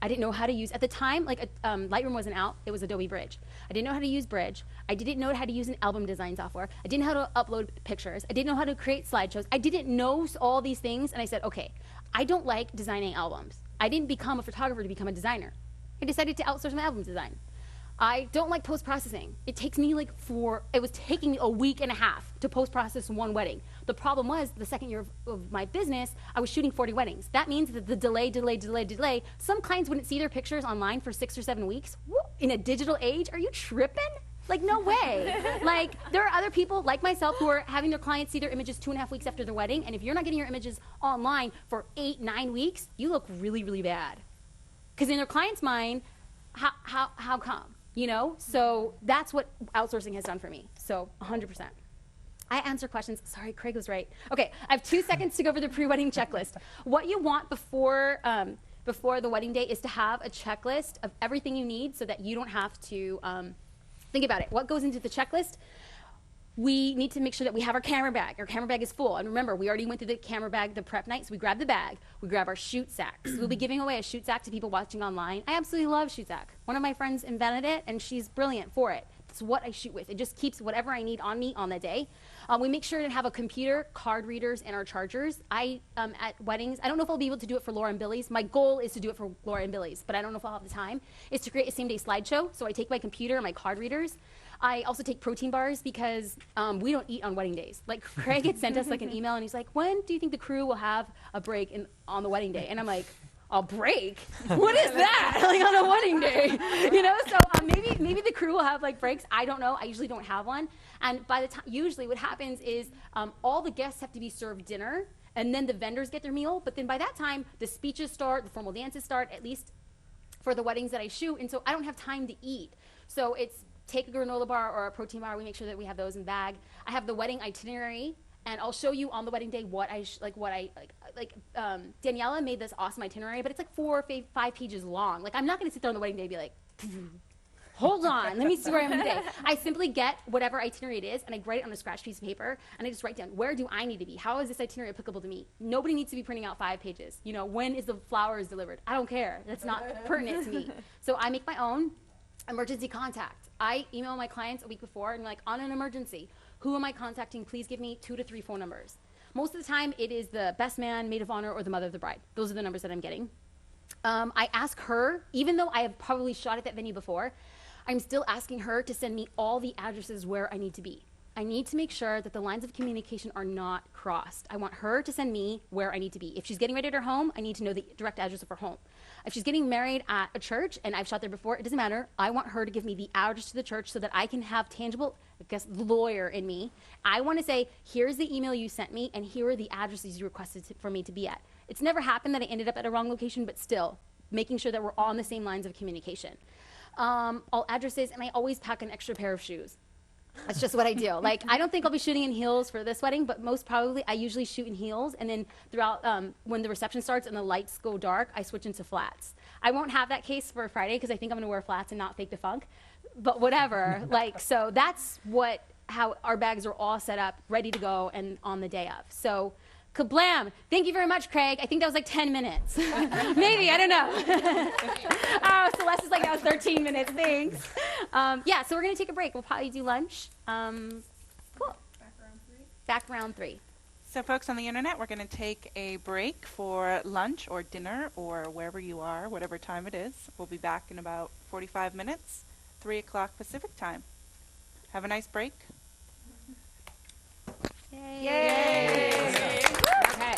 I didn't know how to use, at the time, like Lightroom wasn't out, it was Adobe Bridge. I didn't know how to use Bridge. I didn't know how to use an album design software. I didn't know how to upload pictures. I didn't know how to create slideshows. I didn't know all these things, and I said, okay, I don't like designing albums. I didn't become a photographer to become a designer. I decided to outsource my album design. I don't like post-processing. It takes me it was taking me a week and a half to post-process one wedding. The problem was, the second year of my business, I was shooting 40 weddings. That means that the delay. Some clients wouldn't see their pictures online for 6 or 7 weeks. In a digital age, are you tripping? Like, no way. Like, there are other people like myself who are having their clients see their images 2.5 weeks after their wedding, and if you're not getting your images online for 8, 9 weeks, you look really, really bad. Because in their client's mind, how come? You know? So that's what outsourcing has done for me. So 100%. I answer questions. Sorry, Craig was right. Okay, I have 2 seconds to go over the pre-wedding checklist. What you want before the wedding day is to have a checklist of everything you need so that you don't have to think about it. What goes into the checklist? We need to make sure that we have our camera bag. Our camera bag is full. And remember, we already went through the camera bag, the prep night, so we grab the bag. We grab our shoot sacks. We'll be giving away a shoot sack to people watching online. I absolutely love shoot sack. One of my friends invented it, and she's brilliant for it. It's what I shoot with. It just keeps whatever I need on me on the day. We make sure to have a computer, card readers, and our chargers. At weddings, I don't know if I'll be able to do it for Laura and Billy's. My goal is to do it for Laura and Billy's, but I don't know if I'll have the time. Is to create a same-day slideshow. So I take my computer and my card readers. I also take protein bars because we don't eat on wedding days. Like, Craig had sent us like an email, and he's like, when do you think the crew will have a break on the wedding day? And I'm like, a break? What is that? Like, on a wedding day? You know, so maybe the crew will have like breaks. I don't know. I usually don't have one. And by the time, usually what happens is all the guests have to be served dinner, and then the vendors get their meal. But then by that time, the speeches start, the formal dances start, at least for the weddings that I shoot. And so I don't have time to eat. So it's take a granola bar or a protein bar. We make sure that we have those in the bag. I have the wedding itinerary, and I'll show you on the wedding day what I Daniela made this awesome itinerary, but it's like 4 or 5 pages long. Like, I'm not going to sit there on the wedding day and be like, hold on, let me see where I am today. I simply get whatever itinerary it is, and I write it on a scratch piece of paper, and I just write down, where do I need to be? How is this itinerary applicable to me? Nobody needs to be printing out 5 pages. You know, when is the flowers delivered? I don't care. That's not pertinent to me. So I make my own emergency contact. I email my clients a week before and like, on an emergency, who am I contacting? Please give me 2 to 3 phone numbers. Most of the time, it is the best man, maid of honor, or the mother of the bride. Those are the numbers that I'm getting. I ask her, even though I have probably shot at that venue before, I'm still asking her to send me all the addresses where I need to be. I need to make sure that the lines of communication are not crossed. I want her to send me where I need to be. If she's getting ready at her home, I need to know the direct address of her home. If she's getting married at a church, and I've shot there before, it doesn't matter. I want her to give me the address to the church so that I can have tangible, I guess, lawyer in me. I want to say, here's the email you sent me, and here are the addresses you requested for me to be at. It's never happened that I ended up at a wrong location, but still, making sure that we're on the same lines of communication. All addresses, and I always pack an extra pair of shoes. That's just what I do. Like, I don't think I'll be shooting in heels for this wedding, but most probably I usually shoot in heels, and then throughout, when the reception starts and the lights go dark, I switch into flats. I won't have that case for Friday because I think I'm gonna wear flats and not fake the funk, but whatever. Like, so that's how our bags are all set up, ready to go, and on the day of. So, kablam! Thank you very much, Craig. I think that was like 10 minutes. Maybe, I don't know. Oh, Celeste is like, that was 13 minutes, thanks. Yeah, so we're gonna take a break. We'll probably do lunch. Cool. Back round three. So folks on the internet, we're gonna take a break for lunch or dinner or wherever you are, whatever time it is. We'll be back in about 45 minutes, 3 o'clock Pacific time. Have a nice break. Yay! Yay! Okay.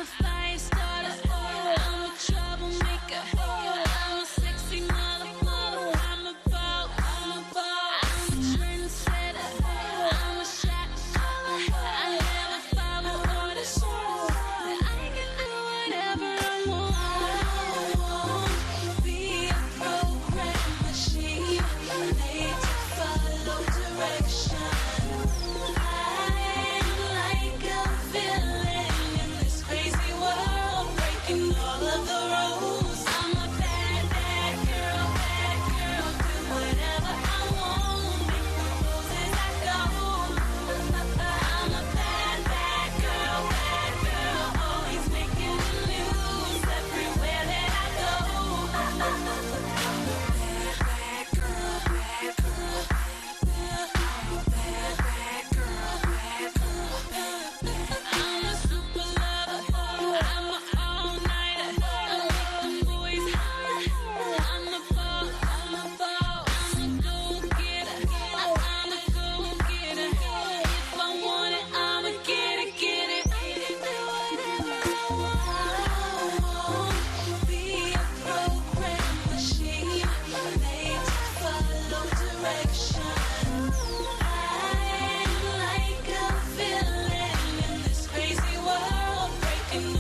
a fire starter. I'm a troublemaker. I'm a sexy motherfucker. I'm a ball. I'm a trendsetter. I'm a shot caller. I never follow orders. I can do whatever I want. Be a program machine, made to follow direction. I'm like a villain in this crazy world, breaking all of the rules. I'm a bad, bad girl, do whatever I want, make the rules as I go. I'm a bad, bad girl, always making the news everywhere that I go. Bad, bad girl, bad girl, bad girl, bad girl. I'm a super lover, I'm a all-nighter, I make the boys holler. I'm a ball, I'm a go-getter, I'm a go-getter. If I want it, I'ma get it. Do whatever I want. Be a program machine, made to follow direction. I'm like a villain in this crazy world, breaking